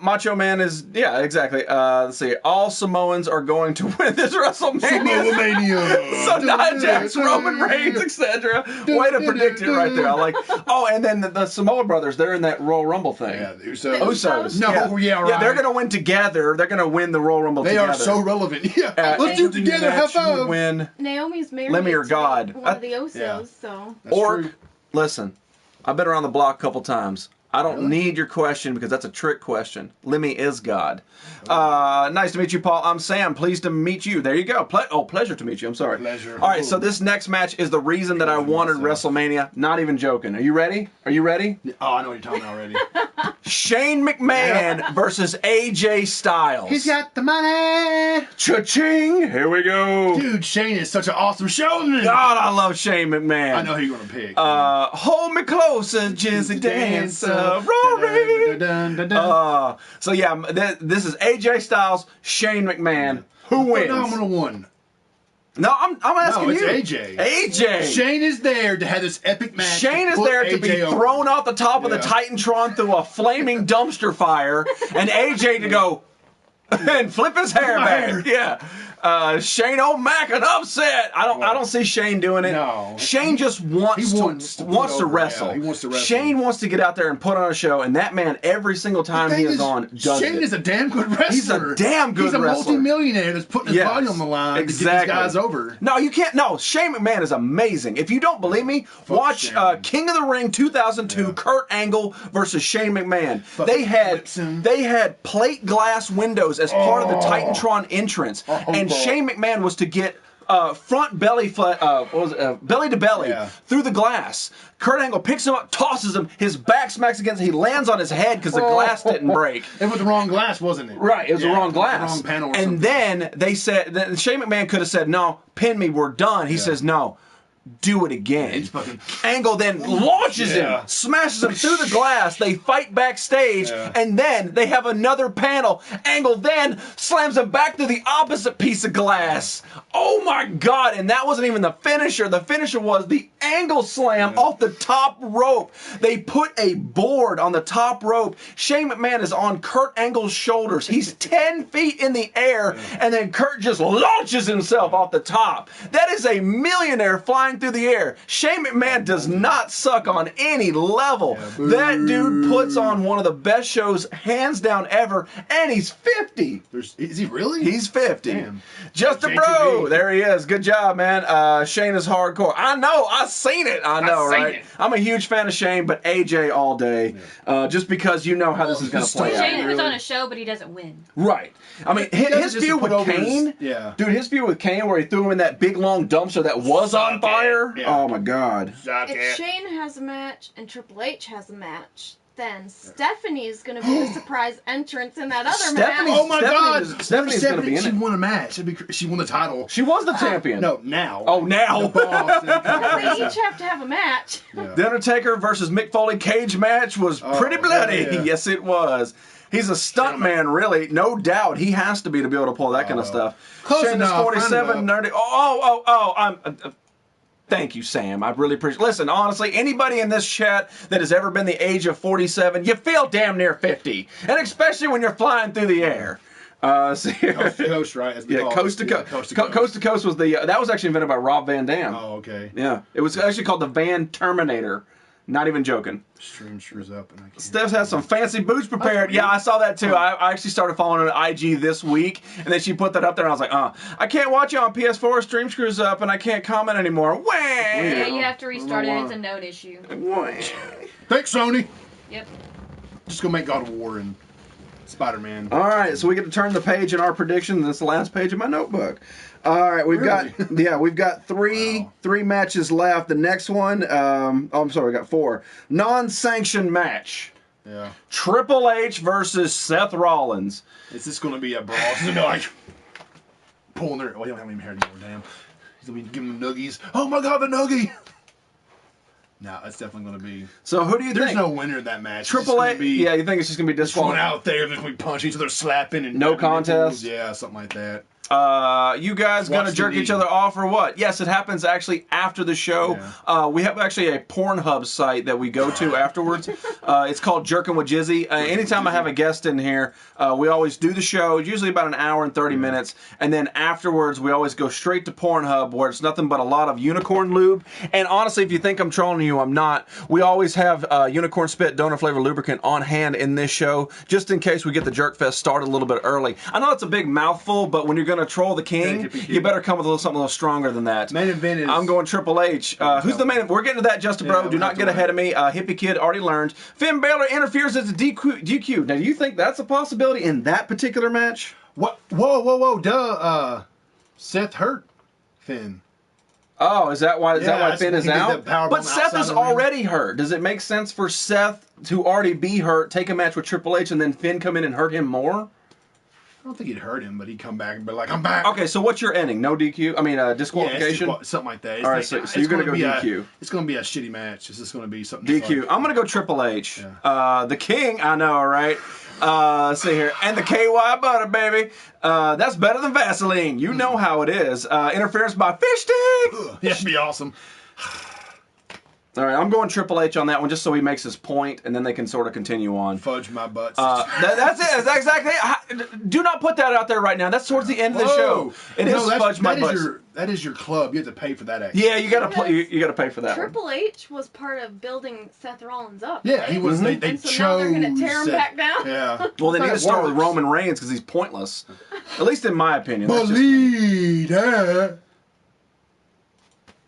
Macho Man is, yeah, exactly. Let's see. All Samoans are going to win this WrestleMania. Mania. So Nia Jax, Roman Reigns, etc. Way to predict it right there. I like. Oh, and then the Samoa brothers, they're in that Royal Rumble thing. Yeah, the Usos. Usos. No, yeah, right. Yeah, they're going to win together. They're going to win the Royal Rumble They together. are so relevant. Yeah, let's do it Every together. High match you five. win. Naomi's married Lemmy or to God. one of the Usos, Yeah. so That's Or, true. listen, I've been around the block a couple times. I don't Really? need your question because that's a trick question. Lemmy is God. Nice to meet you, Paul. I'm Sam. Pleased to meet you. There you go. Pleasure to meet you. I'm sorry. Pleasure. All right, so this next match is the reason that I wanted WrestleMania. Not even joking. Are you ready? Are you ready? Oh, I know what you're talking about already. Shane McMahon versus AJ Styles. He's got the money. Cha-ching! Here we go. Dude, Shane is such an awesome showman. God, I love Shane McMahon. I know who you're going to pick. Hold me closer, Jizzy Dancer, Rory. So yeah, this is AJ Styles, Shane McMahon. Who wins? Phenomenal one. No, I'm asking No, it's you. AJ. AJ. Shane is there to have this epic match. Shane is put there to be AJ over. thrown off the top of the Yeah. Titantron through a flaming dumpster fire, and AJ to go and flip his hair My back. hair. Yeah. Shane O'Mac an upset. I don't see Shane doing it. No. Shane just wants He to wants to put over, wrestle. yeah, he wants to wrestle. Shane wants to get out there and put on a show, and that man every single time he is on does Shane it. is a damn good wrestler. He's a damn good He's a wrestler. multi-millionaire that's putting his Yes, body on the line to exactly. get these guys over. No, you can't. No, Shane McMahon is amazing. If you don't believe me, watch Shane. King of the Ring 2002, Yeah. Kurt Angle versus Shane McMahon. Fucking They had flips him. plate glass windows as part of the Titantron entrance, and bro. Shane McMahon was to get front belly belly to belly Yeah. through the glass. Kurt Angle picks him up, tosses him. His back smacks against. He lands on his head because the glass didn't break. It was the wrong glass, wasn't it? Right, it was the wrong it was glass. the wrong panel or and something. then they said, then Shane McMahon could have said, no, pin me, we're done. He says, no, do it again. He's fucking- Angle then launches Yeah. him, smashes him through the glass. They fight backstage, Yeah. and then they have another panel. Angle then slams him back to the opposite piece of glass. Oh my God, and that wasn't even the finisher. The finisher was the Angle slam off the top rope. They put a board on the top rope. Shane McMahon is on Kurt Angle's shoulders. He's 10 feet in the air, and then Kurt just launches himself off the top. That is a millionaire flying flying through the air. Shane McMahon does not suck on any level. Yeah, That dude puts on one of the best shows, hands down, ever, and he's 50. Is he really? He's 50. Damn. Just a JTB. bro. There he is. Good job, man. Shane is hardcore. I know. I've seen it. I know, seen right? it. I'm a huge fan of Shane, but AJ all day. Just because you know how this is going to play out. Shane puts on a show, but he doesn't win. Right. I mean, He does his it just feud to put with over his- Kane. yeah. Dude, his feud with Kane where he threw him in that big long dumpster that was on fire. Yeah. Oh, my God. If Shane has a match and Triple H has a match, then Stephanie's going to be the surprise entrance in that other Stephanie- match. Oh my God! Stephanie's gonna be in She it. won a match. She won the title. She was the champion. No, now. Oh, now. The boss. They each have to have a match. Yeah. The Undertaker versus Mick Foley cage match was pretty bloody. hell yeah. Yes, it was. He's a stunt man, really. No doubt. He has to be able to pull that kind of stuff. Close Sheamus enough, 47, round nerdy. I'm. Thank you, Sam. I really appreciate. Listen, honestly, anybody in this chat that has ever been the age of 47, you feel damn near 50, and especially when you're flying through the air. So here. Coast to coast, right? As they Yeah, call it. coast to Yeah, coast. Coast to coast was the that was actually invented by Rob Van Dam. Oh, okay. Yeah, it was actually called the Van Terminator. Not even joking. Stream screws up. And I can't. Steph's has some fancy boots prepared. Yeah, I saw that too. I actually started following her on IG this week, and then she put that up there, and I was like, I can't watch you on PS4. Stream screws up, and I can't comment anymore. Wah! Yeah, you have to restart it. It's a known issue. Wah! Thanks, Sony. Yep. Just go make God of War and Spider-Man. All right, so we get to turn the page in our prediction. This is the last page of my notebook. All right, we've got three matches left. The next one, I'm sorry, we got 4. Non-sanctioned match. Yeah. Triple H versus Seth Rollins. Is this going to be a brawl? Is it going to be like pulling their... Oh, he don't have any hair anymore, damn. He's going to be giving them nuggies. Oh my God, the nuggie! No, that's definitely going to be... So who do you There's think? no winner in that match. Triple H. Be, Yeah, you think it's just gonna be Just going disqualified? out there, there's going to be punching each other, slapping, and No contest? Yeah, something like that. You guys Watch gonna jerk TV. each other off or what? Yes, it happens actually after the show. Yeah. We have actually a Pornhub site that we go to afterwards. It's called Jerkin' with Jizzy. Anytime I have a guest in here, we always do the show. It's usually about an hour and 30 minutes, and then afterwards we always go straight to Pornhub, where it's nothing but a lot of unicorn lube. And honestly, if you think I'm trolling you, I'm not. We always have unicorn spit donor flavor lubricant on hand in this show, just in case we get the Jerk Fest started a little bit early. I know it's a big mouthful, but when you're gonna troll the king, you better come with something a little stronger than that. Main event is... I'm going Triple H. Who's the main? We're getting to that, Justin Bro. Yeah, Do not get ahead of me. Hippie Kid already learned. Finn Balor interferes as a DQ. Now, do you think that's a possibility in that particular match? What? Whoa. Duh. Seth hurt Finn. Oh, is that why? Yeah, Finn is he did out? that powerbomb But Seth outside is the ring. already hurt. Does it make sense for Seth to already be hurt, take a match with Triple H, and then Finn come in and hurt him more? I don't think he'd hurt him, but he'd come back and be like, I'm back. Okay, so what's your ending? No DQ? I mean, disqualification? Yeah, something like that. It's All right, like- so you're going to go be DQ. It's going to be a shitty match. It's just going to be something. DQ. Fun. I'm going to go Triple H. Yeah. The King, I know, right? Let's see here. And the KY butter, baby. That's better than Vaseline. You know how it is. Interference by fish stick. Ugh, that'd be awesome. All right, I'm going Triple H on that one just so he makes his point, and then they can sort of continue on. Fudge my butts. That's it. That's exactly. Do not put that out there right now. That's towards the end of the show. It is fudge my butts. That is your club. You have to pay for that. Actually. Yeah, you gotta you gotta pay for that one. Triple H was part of building Seth Rollins up. Yeah, he was. They And so now chose. they're gonna tear him Seth. back down? Yeah. Well, they need to start with works. Roman Reigns because he's pointless. At least in my opinion. That's just- Believe that.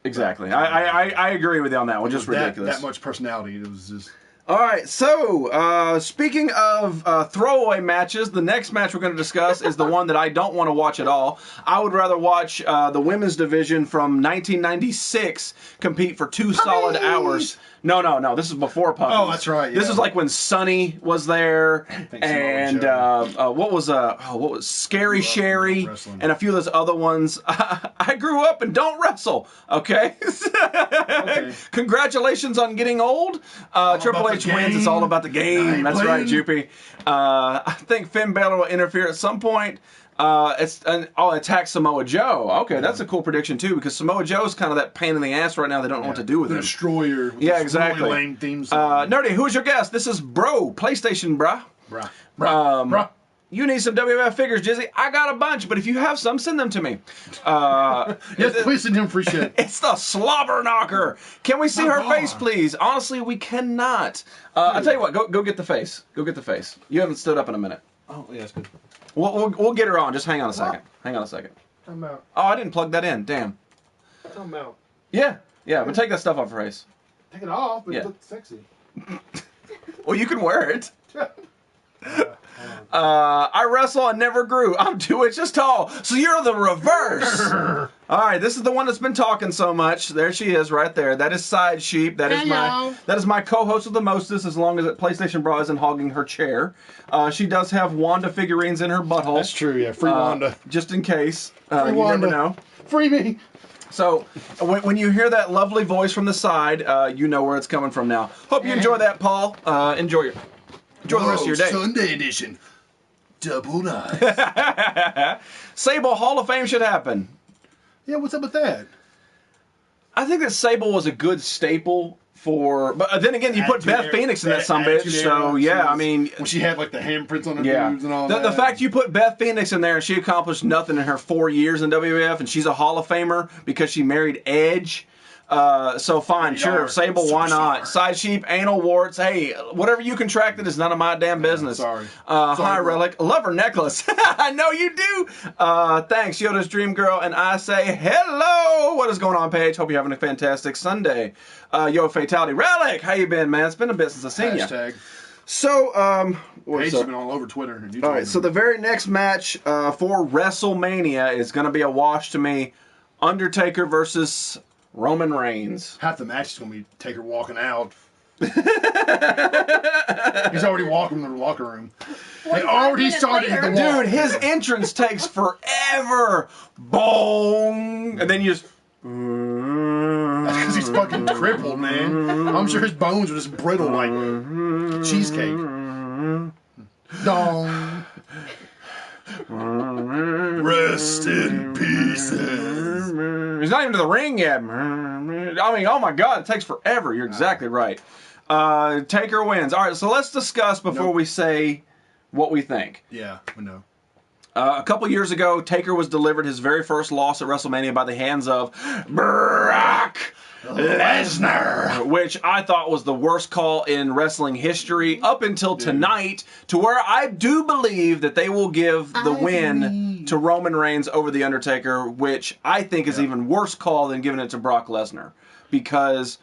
Exactly. I agree with you on that one. Just ridiculous. That much personality. It was just. All right, so speaking of throwaway matches, the next match we're going to discuss is the one that I don't want to watch at all. I would rather watch the women's division from 1996 compete for 2 solid hours. No. This is before Puppies. Oh, that's right, This yeah. is like when Sunny was there, think and what was Scary Sherry, wrestling. and a few of those other ones. I grew up and don't wrestle. Okay. Congratulations on getting old. Triple about H the wins. game. It's all about the game. I ain't That's right, playing. Joopy. I think Finn Balor will interfere at some point. I'll attack Samoa Joe. Okay, that's a cool prediction too, because Samoa Joe's kind of that pain in the ass right now. They don't know what to do with the him. Destroyer. with Yeah, this exactly. really lame theme song. Nerdy, who's your guest? This is Bro, PlayStation, bruh. Bruh. Um, Bruh. you need some WWF figures, Jizzy. I got a bunch, but if you have some, send them to me. Yes, please send him free shit. It's the Slobber Knocker. Can we see her face, please? Honestly, we cannot. I'll tell you what. Go get the face. Go get the face. You haven't stood up in a minute. Oh, yeah, that's good. We'll get her on. Just hang on a second. Hang on a second. I'm out. Oh, I didn't plug that in. Damn. I'm out. Yeah, but take that stuff off her face. Take it off, but Yeah. it looks sexy. Well, you can wear it. I wrestle and never grew. I'm 2 inches tall. So you're the reverse. All right, this is the one that's been talking so much. There she is, right there. That is Side Sheep. That is my co-host of the mostest, as long as PlayStation Bra isn't hogging her chair. She does have Wanda figurines in her butthole. That's true, yeah. Free Wanda. Just in case. Free you Wanda. never know. Free me. So, when you hear that lovely voice from the side, you know where it's coming from now. Hope you enjoy that, Paul. Enjoy the rest of your day. Sunday edition. Double knife. Sable Hall of Fame should happen. Yeah, what's up with that? I think that Sable was a good staple for, but then again, you put Beth Phoenix in that sumbitch, so yeah, I mean, when she had like the handprints on her boobs and all the, that. The fact you put Beth Phoenix in there and she accomplished nothing in her 4 years in WWF, and she's a Hall of Famer because she married Edge. So fine, sure, Sable, why not? Side Sheep, anal warts, hey, whatever you contracted is none of my damn business. Sorry. Hi, Relic. Love her necklace. I know you do. Thanks, Yoda's Dream Girl, and I say hello. What is going on, Paige? Hope you're having a fantastic Sunday. Yo, Fatality. Relic, how you been, man? It's been a bit since I've seen you. Hashtag. So, Paige has been all over Twitter. And all right, so the very next match for WrestleMania is going to be a wash to me. Undertaker versus Roman Reigns. Half the match is going to be Taker walking out. He's already walking to the locker room. They already started the walk. Dude, his entrance takes forever. Boom. And then you just... That's because he's fucking crippled, man. I'm sure his bones are just brittle like cheesecake. Dong. Rest in pieces. He's not even to the ring yet. I mean, oh my God, it takes forever. You're exactly right. Taker wins. All right, so let's discuss before we say what we think. Yeah, we know. A couple years ago, Taker was delivered his very first loss at WrestleMania by the hands of Brock Lesnar, which I thought was the worst call in wrestling history up until tonight, to where I do believe that they will give the win to Roman Reigns over The Undertaker, which I think is even worse call than giving it to Brock Lesnar, because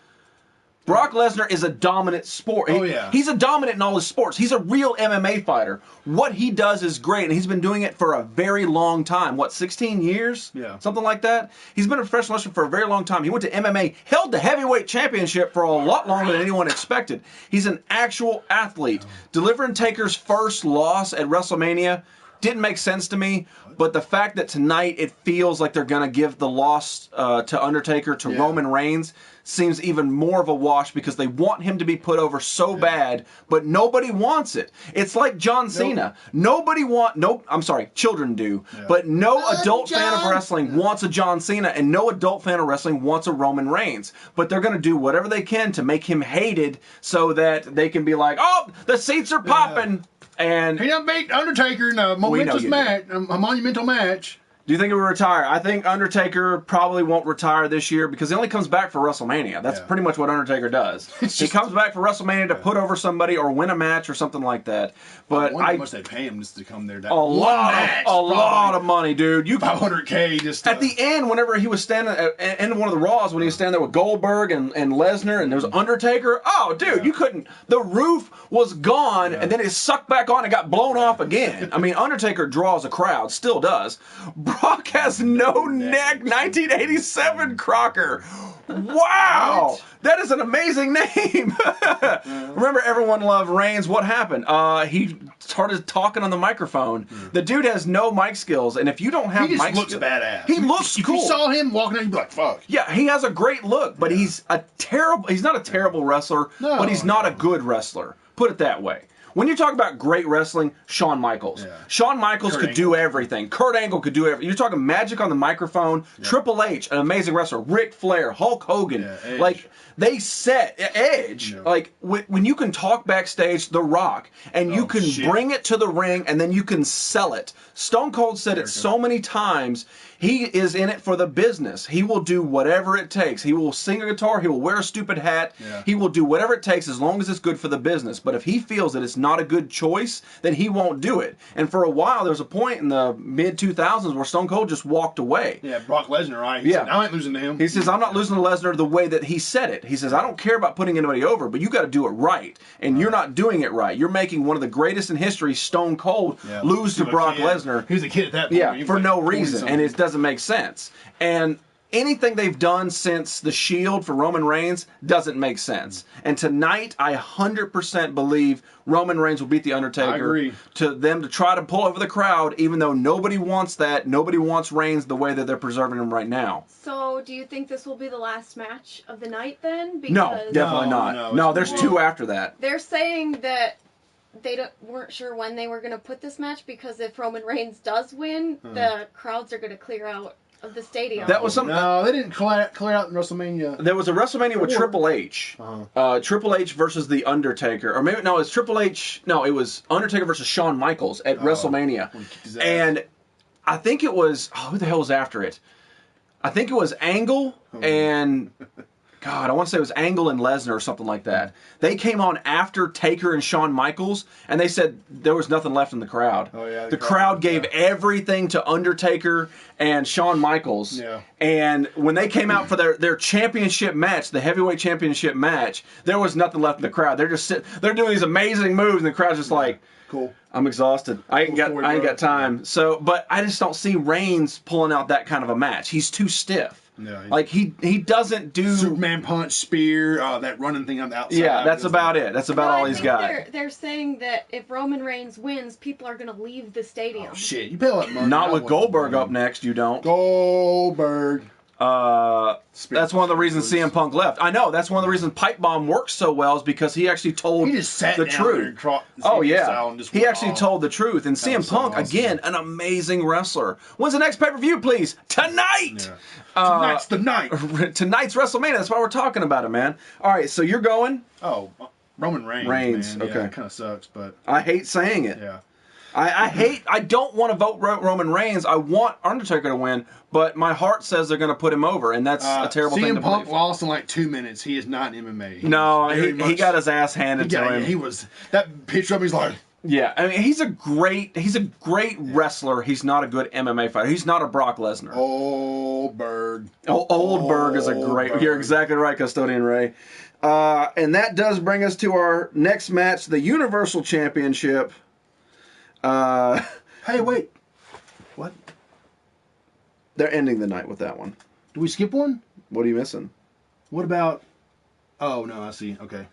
Brock Lesnar is a dominant sport. He's a dominant in all his sports. He's a real MMA fighter. What he does is great, and he's been doing it for a very long time. What, 16 years? Yeah. Something like that? He's been a professional wrestler for a very long time. He went to MMA, held the heavyweight championship for a lot longer than anyone expected. He's an actual athlete. Delivering Taker's first loss at WrestleMania didn't make sense to me, but the fact that tonight it feels like they're going to give the loss to Undertaker to Roman Reigns seems even more of a wash, because they want him to be put over so bad, but nobody wants it. It's like John Cena. Children do, but no adult fan of wrestling wants a John Cena, and no adult fan of wrestling wants a Roman Reigns. But they're going to do whatever they can to make him hated so that they can be like, oh, the seats are popping. And he done beat Undertaker in a momentous match, a monumental match. Do you think he will retire? I think Undertaker probably won't retire this year, because he only comes back for WrestleMania. That's pretty much what Undertaker does. He comes back for WrestleMania to put over somebody or win a match or something like that. But I wonder how much they pay him just to come there. A lot of money, dude. You $500K just at the end, whenever he was standing at end of one of the Raws, when he was standing there with Goldberg and Lesnar, and there was Undertaker. Oh, dude, you couldn't. The roof was gone, and then it sucked back on and got blown off again. I mean, Undertaker draws a crowd, still does. Brock has no neck. 1987 Crocker. Wow, that is an amazing name. Remember, everyone loved Reigns. What happened? He started talking on the microphone. The dude has no mic skills, and if you don't have he just mic looks skills, badass. He looks cool. If you saw him walking out, you'd be like, "Fuck." Yeah, he has a great look, but he's not a terrible wrestler, but he's not a good wrestler. Put it that way. when you talk about great wrestling, Shawn Michaels. Yeah. Shawn Michaels Kurt could do everything. Kurt Angle could do everything. You're talking magic on the microphone. Yeah. Triple H, an amazing wrestler. Ric Flair, Hulk Hogan. Yeah, Edge. Like, they set Edge. Yeah. Like, when you can talk backstage, The Rock, and you can bring it to the ring, and then you can sell it. Stone Cold said it so many times. He is in it for the business. He will do whatever it takes. He will sing a guitar. He will wear a stupid hat. Yeah. He will do whatever it takes as long as it's good for the business. But if he feels that it's not a good choice, then he won't do it. And for a while, there was a point in the mid-2000s where Stone Cold just walked away. Yeah, Brock Lesnar, right? He said, I ain't losing to him. He says, I'm not losing to Lesnar the way that he said it. He says, I don't care about putting anybody over, but you got to do it right. And you're not doing it right. You're making one of the greatest in history, Stone Cold, lose to Brock Lesnar. He was a kid at that point. Yeah, for no reason. And it doesn't make sense. And anything they've done since the Shield for Roman Reigns doesn't make sense. And tonight, I 100% believe Roman Reigns will beat The Undertaker. I agree. To them to try to pull over the crowd, even though nobody wants that. Nobody wants Reigns the way that they're preserving him right now. So, do you think this will be the last match of the night then? No, definitely not. No, there's two after that. They're saying that they weren't sure when they were going to put this match because if Roman Reigns does win, the crowds are going to clear out of the stadium. That was something. No, they didn't clear out in WrestleMania. There was a WrestleMania with Triple H. Triple H versus The Undertaker. Or maybe, no, it was Triple H. No, it was Undertaker versus Shawn Michaels at WrestleMania. And I think it was, who the hell was after it? I think it was Angle and... God, I want to say it was Angle and Lesnar or something like that. They came on after Taker and Shawn Michaels, and they said there was nothing left in the crowd. Oh, yeah, the crowd gave everything to Undertaker and Shawn Michaels. Yeah. And when they came out for their championship match, the heavyweight championship match, there was nothing left in the crowd. They're just they're doing these amazing moves, and the crowd's just like, cool. I'm exhausted. I ain't got time. So, but I just don't see Reigns pulling out that kind of a match. He's too stiff. Yeah, like he doesn't do Superman punch, spear, that running thing on the outside. Yeah, that's about it. That's about all he's got. They're saying that if Roman Reigns wins, people are going to leave the stadium. Oh, shit, you pay all that money. Not with Goldberg up next, you don't. Goldberg. That's one of the reasons CM Punk left. I know, that's one of the reasons Pipe Bomb works so well is because he actually told the truth. He actually told the truth. And CM Punk, again, an amazing wrestler. When's the next pay-per-view, please? Tonight! Yeah. Tonight's the night. Tonight's WrestleMania. That's why we're talking about it, man. All right, so you're going? Oh, Roman Reigns. Reigns, man. okay. Yeah, it kind of sucks, but... I hate saying it. Yeah. I don't want to vote Roman Reigns. I want Undertaker to win, but my heart says they're going to put him over, and that's a terrible thing to CM Punk believe. lost in like 2 minutes. He is not in MMA. He got his ass handed to him. He was that picture of him. He's like, yeah. I mean, he's a great wrestler. He's not a good MMA fighter. He's not a Brock Lesnar. Oldberg. Oldberg is a great. You're exactly right, Custodian Ray. And that does bring us to our next match, the Universal Championship. Hey, wait. What? They're ending the night with that one. Do we skip one? What are you missing? What about... Oh, no, I see. Okay.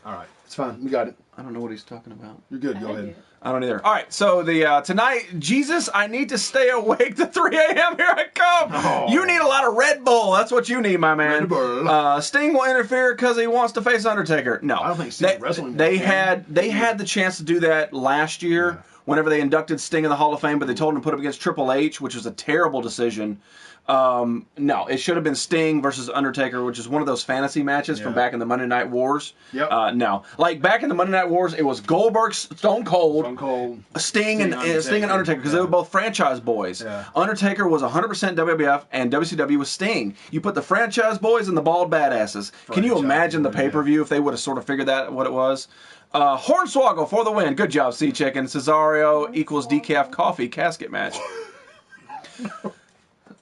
All right. It's fine. We got it. I don't know what he's talking about. You're good. Go ahead. I don't either. All right, so the tonight, Jesus, I need to stay awake to 3 a.m. Here I come. Oh. You need a lot of Red Bull. That's what you need, my man. Red Bull. Sting will interfere because he wants to face Undertaker. No, I don't think Sting's wrestling. They had the chance to do that last year whenever they inducted Sting in the Hall of Fame, but they told him to put him against Triple H, which was a terrible decision. No, it should have been Sting versus Undertaker, which is one of those fantasy matches from back in the Monday Night Wars. Yep. No, like back in the Monday Night Wars, it was Goldberg, Stone Cold, Sting and Undertaker because they were both franchise boys. Yeah. Undertaker was 100% WWF and WCW was Sting. You put the franchise boys and the bald badasses. Can you imagine the pay-per-view if they would have sort of figured that what it was? Hornswoggle for the win. Good job, Sea Chicken. Cesario equals decaf coffee casket match.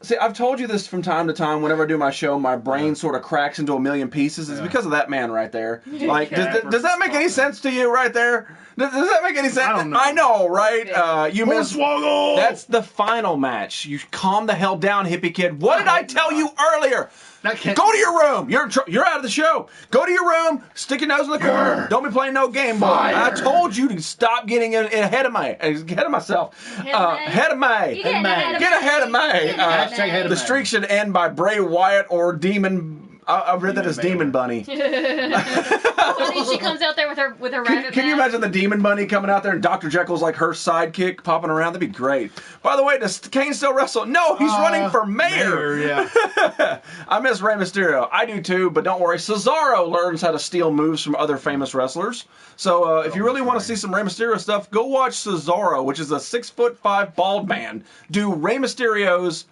See, I've told you this from time to time. Whenever I do my show, my brain sort of cracks into a million pieces. It's because of that man right there. Like, does that make any sense to you right there? Does that make any sense? I don't know. I know, right? You missed. Hornswoggle! That's the final match. You calm the hell down, hippie kid. What did I tell you earlier? Go to your room. You're out of the show. Go to your room. Stick your nose in the corner. Don't be playing no game boy. I told you to stop getting ahead of myself. Ahead of me. Get ahead of me. Get ahead of me. Hashtag ahead of The me. streak should end by Bray Wyatt or Demon I read that as Demon Bunny. Funny, she comes out there with her rabbit Can you mask. imagine the Demon Bunny coming out there and Dr. Jekyll's like her sidekick popping around? That'd be great. By the way, does Kane still wrestle? No, he's running for mayor. Yeah. I miss Rey Mysterio. I do too, but don't worry. Cesaro learns how to steal moves from other famous wrestlers. So if you really want to see some Rey Mysterio stuff, go watch Cesaro, which is a 6'5" bald man, do Rey Mysterio's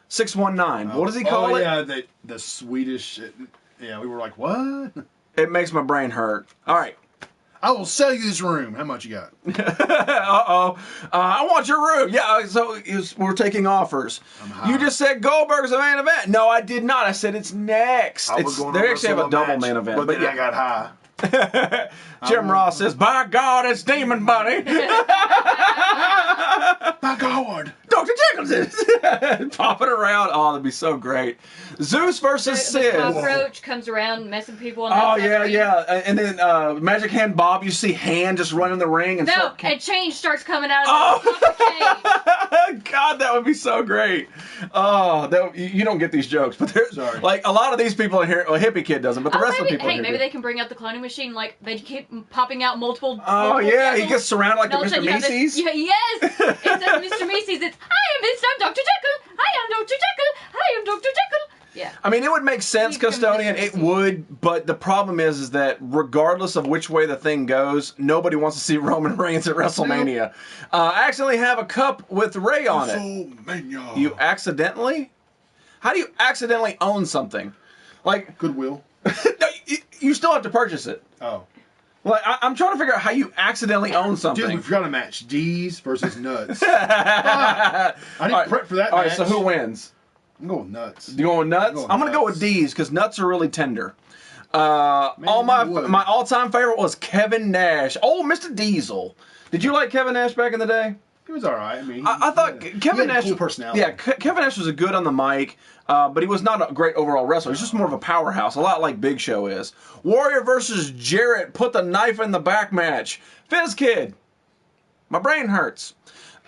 619. What does he call it? Yeah, the Swedish. Yeah, we were like, what? It makes my brain hurt. All right. I will sell you this room. How much you got? Uh-oh. I want your room. Yeah, so we're taking offers. You just said Goldberg's the main event. No, I did not. I said it's next. I was going to They actually have a wrestle double match, main event. but then I got high. Jim Ross says, by God, it's Demon Bunny. My God. Dr. Jekyll's is popping around. Oh, that'd be so great. Zeus versus The Sid. cockroach comes around messing people on Oh, the yeah, ring. yeah. And then Magic Hand Bob, you see Hand just running the ring. And No, and change starts coming out of Oh. the cage. God, that would be so great. Oh, you don't get these jokes, but there's Sorry. like a lot of these people in here. Well, Hippie Kid doesn't, but the rest of the maybe, people. hey, in here maybe do. they can bring out the cloning machine. Like they keep popping out multiple. Oh multiple yeah, he Jekylls. gets surrounded like And all the of a Mr. sudden you have this- Macy's. Yeah, yes, it says Mr. Macy's. It's I'm Dr. Jekyll. I am Dr. Jekyll. I am Dr. Jekyll. Yeah. I mean, it would make sense, He's gonna Custodian. be It Mr. would, but the problem is that regardless of which way the thing goes, nobody wants to see Roman Reigns at WrestleMania. I accidentally have a cup with Ray on it. WrestleMania. You accidentally? How do you accidentally own something? Like, Goodwill. no, you still have to purchase it. Oh. Like, I'm trying to figure out how you accidentally own Dude, we something. forgot a match. D's versus Nuts. I I didn't prep for that All right, match. so who wins? I'm going Nuts. You going nuts? going I'm gonna go nuts. with D's because nuts are really tender. Man, All my you would. my all-time favorite was Kevin Nash. Oh, Mr. Diesel. Did you like Kevin Nash back in the day? He was all right. I mean, I thought he Kevin had a Nash. cool personality. Yeah, Kevin Nash was a good on the mic, but he was not a great overall wrestler. He's just more of a powerhouse, a lot like Big Show is. Warrior versus Jarrett put the knife in the back match. Fizz Kid, my brain hurts.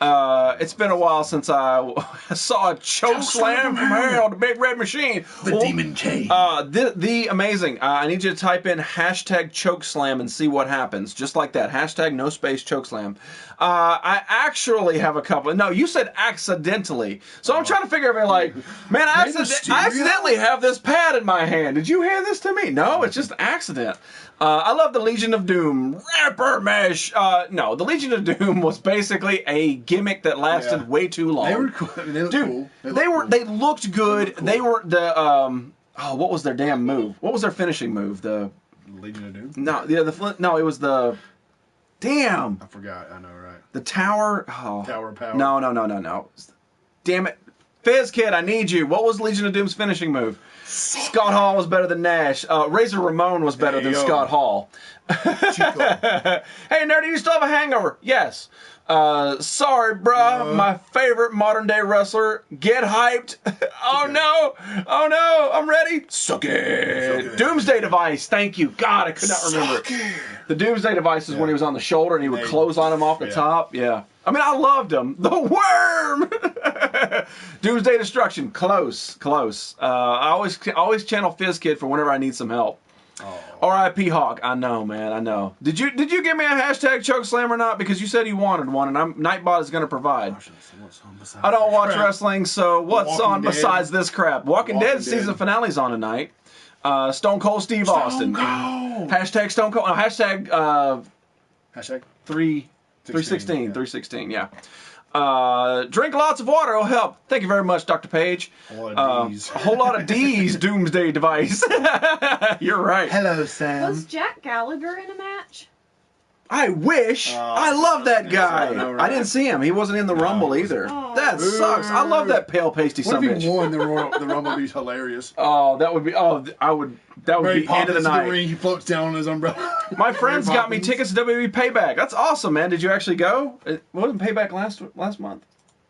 It's been a while since I saw a choke slam from hell, the Big Red Machine. The Demon King. The amazing. I need you to type in hashtag chokeslam and see what happens. Just like that. Hashtag no space chokeslam. I actually have a couple. No, you said accidentally. So I'm trying to figure out, like, man, I accidentally have this pad in my hand. Did you hand this to me? No, it's just an accident. I love the Legion of Doom. Rapper Mesh. No, the Legion of Doom was basically a gimmick that lasted way too long. They were cool. I mean, they looked Dude, cool. they looked good. cool. They were the what was their damn move? What was their finishing move? The Legion of Doom? no, it was the damn I forgot. I know, right? the tower. Oh, Tower of Power. No. Damn it, Fizz Kid, I need you. What was Legion of Doom's finishing move? Scott Hall was better than Nash. Razor Ramon was better There than you go. Scott Hall. Chico. Hey, Nerdy, you still have a hangover? Yes. Sorry, bruh. My favorite modern day wrestler. Get hyped. Oh no. I'm ready. Suck it. Doomsday Device. Thank you. God, I could not remember it. The Doomsday Device is when he was on the shoulder and he would close on him off the top. Yeah. I mean, I loved him. The Worm. Doomsday Destruction. Close. I always channel Fizz Kid for whenever I need some help. R.I.P. Hawk. I know, man. I know. Did you give me a hashtag chokeslam or not? Because you said you wanted one, and Nightbot is going to provide. I don't watch wrestling, so what's Walking on Dead. besides this crap? Walking Dead Dead. season finale's on tonight. Stone Cold Steve Austin. Cold. Hashtag Stone Cold. Hashtag Hashtag 316. Yeah. Drink lots of water. It'll help. Thank you very much, Dr. Page. A lot of D's. A whole lot of D's. Doomsday Device. You're right. Hello, Sam. Was Jack Gallagher in a match? I wish. I love that guy. I know, right? I didn't see him. He wasn't in the Rumble either. Oh. That sucks. I love that pale pasty What son if of a he bitch. won the Rumble? Be hilarious. Oh, that would be. Oh, I would. That would He be end of the pops into night. ring. He floats down on his umbrella. My friends Mary got me Poppins. tickets to WWE Payback. That's awesome, man. Did you actually go? It wasn't Payback last month.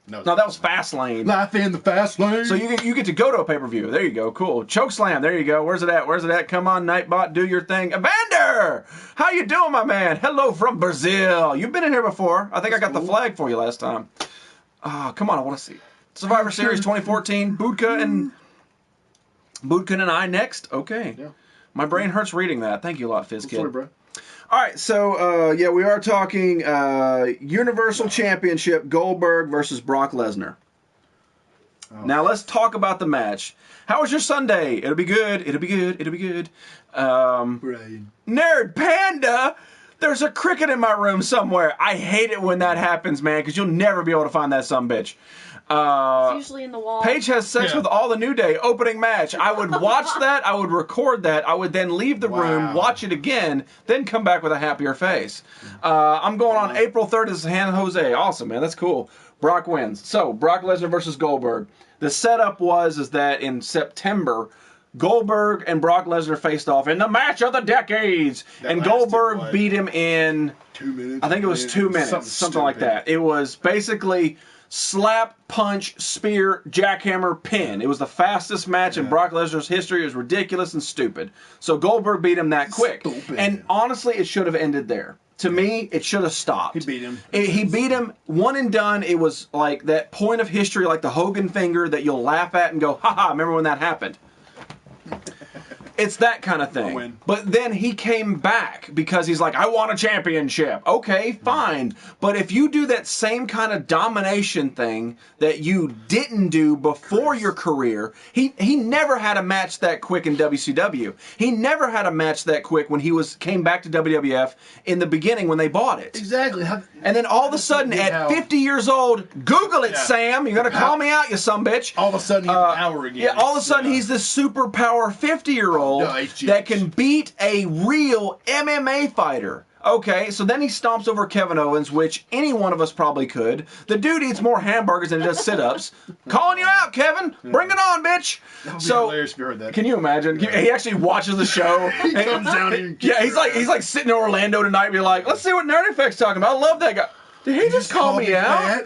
No, No, that was Fastlane. Life in the fast lane. So you get to go to a pay-per-view. There you go. Cool. Chokeslam. There you go. Where's it at? Come on, Nightbot. Do your thing. Evander! How you doing, my man? Hello from Brazil. You've been in here before. I think I got the flag for you last time. Come on. I want to see. Survivor Series 2014. Budka and Bootkin and I next? Okay. Yeah. My brain hurts reading that. Thank you a lot, Fizz Good Kid. story, bro. All right, so, yeah, we are talking Universal Championship, Goldberg versus Brock Lesnar. Oh. Now, let's talk about the match. How was your Sunday? It'll be good. It'll be good. It'll be good. Brian. Nerd Panda! There's a cricket in my room somewhere. I hate it when that happens, man, because you'll never be able to find that sumbitch. It's usually in the wall. Paige has sex with All the New Day opening match. I would watch that. I would record that. I would then leave the room, watch it again, then come back with a happier face. I'm going on April 3rd. This is San Jose. Awesome, man. That's cool. Brock wins. So, Brock Lesnar versus Goldberg. The setup is that in September, Goldberg and Brock Lesnar faced off in the match of the decades. And Goldberg beat him in 2 minutes. I think it was 2 minutes, something like that. It was basically slap, punch, spear, jackhammer, pin. It was the fastest match in Brock Lesnar's history. It was ridiculous and stupid. So Goldberg beat him that quick. And honestly, it should have ended there. To me, it should have stopped. He beat him. He beat him, one and done. It was like that point of history, like the Hogan finger that you'll laugh at and go, haha, remember when that happened? It's that kind of thing. But then he came back because he's like, I want a championship. Okay, fine. But if you do that same kind of domination thing that you didn't do before your career, he never had a match that quick in WCW. He never had a match that quick when he came back to WWF in the beginning when they bought it. Exactly. And then all of a sudden, at 50 years old, Google it, Sam. You're going to call me out, you sumbitch. All of a sudden, he's power again. Yeah, all of a sudden, he's this superpower 50-year-old that can beat a real MMA fighter. Okay, so then he stomps over Kevin Owens, which any one of us probably could. The dude eats more hamburgers than he does sit-ups. Calling you out, Kevin. Bring it on, bitch. That would be hilarious if you heard that. Can you imagine? He actually watches the show. He comes down here. Yeah, he's like sitting in Orlando tonight and be like, let's see what Nerd Effect's talking about. I love that guy. Did he just call me out?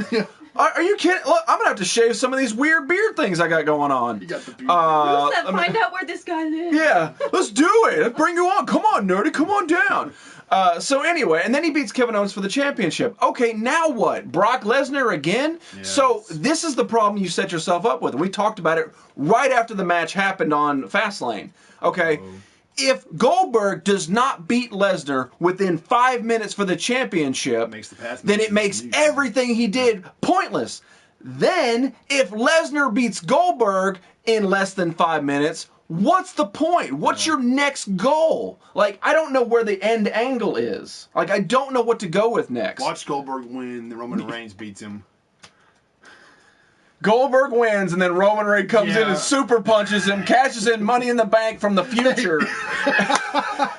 Are you kidding? Look, I'm going to have to shave some of these weird beard things I got going on. You got the beard. Find out where this guy lives. Yeah, let's do it. Let's bring you on. Come on, Nerdy. Come on down. So anyway, and then he beats Kevin Owens for the championship. Okay, now what? Brock Lesnar again? Yes. So this is the problem you set yourself up with. And we talked about it right after the match happened on Fastlane. Okay. If Goldberg does not beat Lesnar within 5 minutes for the championship, then it makes everything he did pointless. Then, if Lesnar beats Goldberg in less than 5 minutes, what's the point? What's your next goal? Like, I don't know where the end angle is. Like, I don't know what to go with next. Watch Goldberg win, then Roman Reigns beats him. Goldberg wins, and then Roman Reigns comes in and super punches him, cashes in Money in the Bank from the future.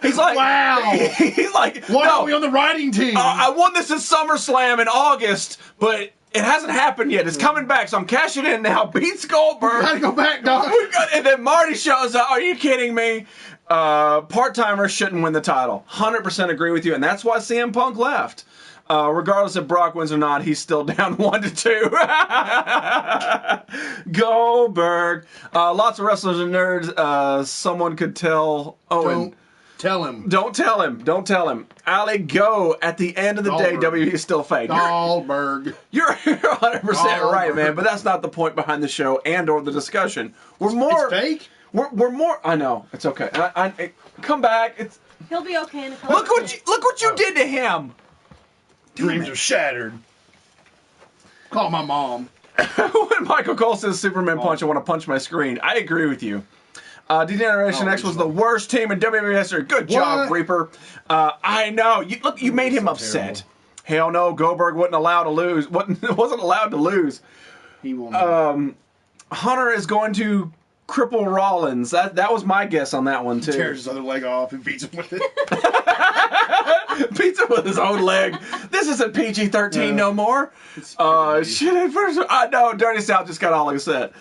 He's like, wow. He's like, why are we on the writing team? I won this in SummerSlam in August, but it hasn't happened yet. It's coming back, so I'm cashing in now. Beats Goldberg. Gotta go back, dog. And then Marty shows up. Are you kidding me? Part-timers shouldn't win the title. 100% agree with you, and that's why CM Punk left. Regardless if Brock wins or not, he's still down 1-2. Goldberg. Lots of wrestlers and nerds. Someone could tell Owen. Don't tell him. Don't tell him. Don't tell him. Ali, go. At the end of the day, WWE is still fake. Goldberg. You're 100% right, man. But that's not the point behind the show and or the discussion. We're more. It's fake? We're more. I know. It's okay. Come back. He'll be okay in a couple Look what you did to him. Dreams are shattered. Call my mom. When Michael Cole says Superman punch, I want to punch my screen. I agree with you. D-Generation X was the worst team in WWE history. Good job, Reaper. I know. You made him upset. Hell no, Goldberg wasn't allowed to lose. Wasn't allowed to lose. He won't. Hunter is going to cripple Rollins. That was my guess on that one too. Tears his other leg off and beats him with it. Beats him with his own leg. This isn't PG-13 no more. Shit. I know. Dirty South just got all upset.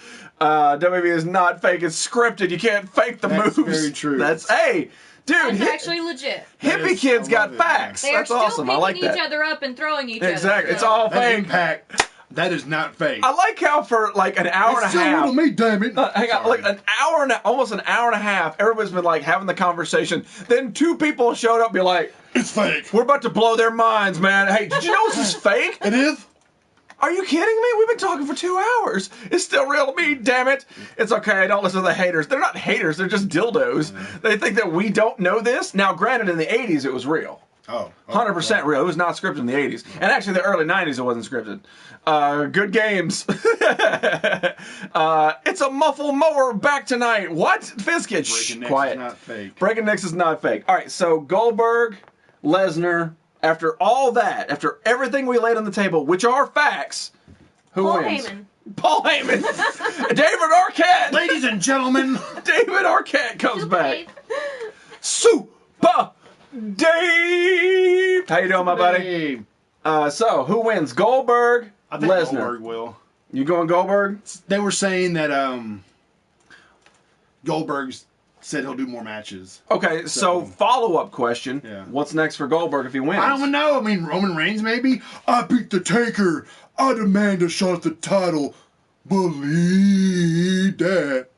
WWE is not fake. It's scripted. You can't fake the moves. That's very true. Hey, dude. That's actually legit. Hippie kids got facts. They're That's awesome. I like picking that. each other up and throwing each other. Exactly. It's all fake. Impact. That is not fake. I like how for like an hour and a half. It's me, damn it. Hang on, like almost an hour and a half. Everybody's been like having the conversation. Then two people showed up, and be like, "It's fake. We're about to blow their minds, man. Hey, did you know this is fake?" It is. Are you kidding me? We've been talking for 2 hours. It's still real to me, damn it. It's okay, I don't listen to the haters. They're not haters, they're just dildos. They think that we don't know this. Now, granted, in the 80s, it was real. 100% real. It was not scripted in the 80s. And actually, the early 90s, it wasn't scripted. Good games. It's a muffle mower back tonight. What? Fiskit, shh, quiet. Breaking Next is not fake. Breaking Next is not fake. All right, so Goldberg, Lesnar, after all that, after everything we laid on the table, which are facts, who Paul wins? Heyman. Paul Heyman. David Arquette. Ladies and gentlemen, David Arquette comes Super back. Dave. Super Dave. How you doing, my buddy? Dave. So, who wins? Goldberg, I think Lesnar. Goldberg will. You going Goldberg? They were saying that Goldberg's said he'll do more matches. Okay, so follow-up question. Yeah. What's next for Goldberg if he wins? I don't know. I mean, Roman Reigns maybe. I beat the Taker. I demand a shot at the title. Believe that.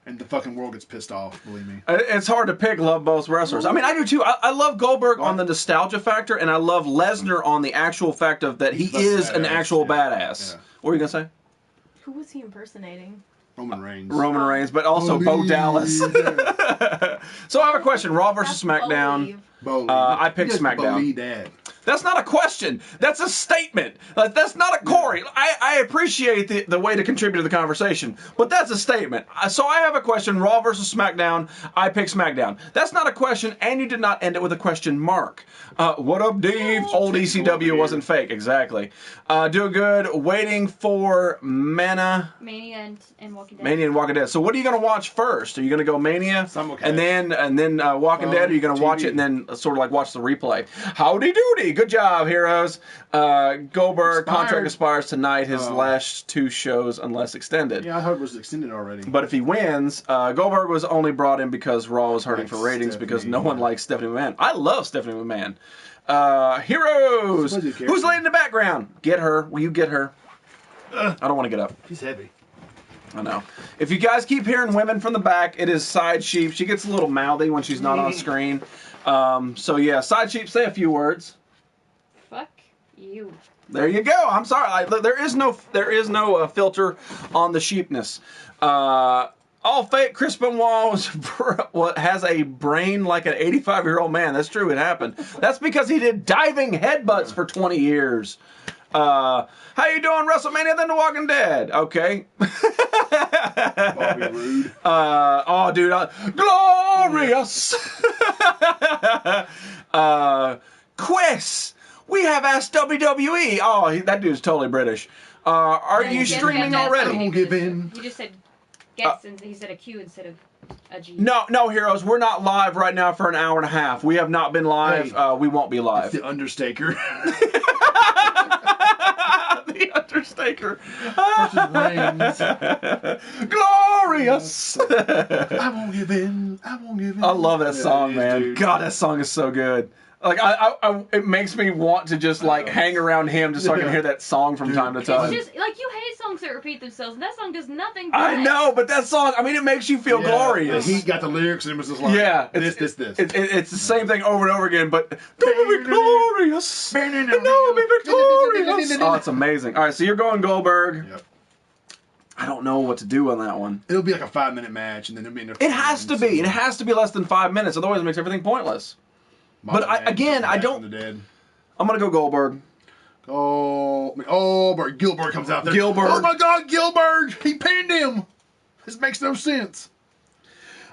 And the fucking world gets pissed off, believe me. It's hard to pick. Love both wrestlers. I mean, I do too. I love Goldberg on the nostalgia factor, and I love Lesnar on the actual fact of that he is an actual badass. Yeah. What were you going to say? Who was he impersonating? Roman Reigns. Roman Reigns, but also Bo Dallas. So I have a question. Raw versus SmackDown. Believe. I picked SmackDown. Believe that. That's not a question. That's a statement. Like, that's not a Corey. I appreciate the way to contribute to the conversation, but that's a statement. So I have a question. Raw versus SmackDown. I pick SmackDown. That's not a question, and you did not end it with a question mark. What up, Dave? Old ECW wasn't fake. Exactly. Doing good. Waiting for Mania and Walking Dead. Mania and Walking Dead. So what are you going to watch first? Are you going to go Mania Simulcast. and then Walking Dead? Or are you going to watch it and then sort of like watch the replay? Howdy doody. Good job, heroes. Goldberg contract expires tonight. His last 2 shows, unless extended. Yeah, I heard it was extended already. But if he wins, Goldberg was only brought in because Raw was hurting Like for ratings Stephanie because no one McMahon. likes Stephanie McMahon. I love Stephanie McMahon. Heroes. Who's laying in the background? Get her. Will you get her? I don't want to get up. She's heavy. I know. If you guys keep hearing women from the back, it is Side Sheep. She gets a little mouthy when she's not on screen. So yeah, Side Sheep, say a few words. Fuck you. There you go. I'm sorry. There is no filter on the sheepness. All fake. Chris Benoit has a brain like an 85-year-old man. That's true. It happened. That's because he did diving headbutts for 20 years. How you doing, WrestleMania? Then The Walking Dead. Okay. Bobby Roode. Oh, dude. Glorious. Quiz. We have asked WWE. Oh, that dude's totally British. Are you streaming already? Don't give in. You just said guess, and he said a Q instead of a G. No, heroes. We're not live right now for an hour and a half. We have not been live. Hey, we won't be live. It's the Undertaker. The Undertaker. Versus Reigns. Glorious. I won't give in. I won't give in. I love that song, it is, man. dude. God, that song is so good. Like, it makes me want to just like hang around him just so I can hear that song from time to time. It's just like you hate songs that repeat themselves, and that song does nothing but. I know, but that song, I mean, it makes you feel glorious. He got the lyrics and it was just like, this. It's the same thing over and over again, but don't be glorious. And now be victorious. Oh, it's amazing. All right, so you're going Goldberg. Yep. I don't know what to do on that one. It'll be like a 5-minute match, and then it'll be in there. It has to be. It has to be less than 5 minutes, otherwise it makes everything pointless. But I don't. I'm gonna go Goldberg. Gilbert comes out there. Gilbert. Oh my God, Gilbert! He pinned him. This makes no sense.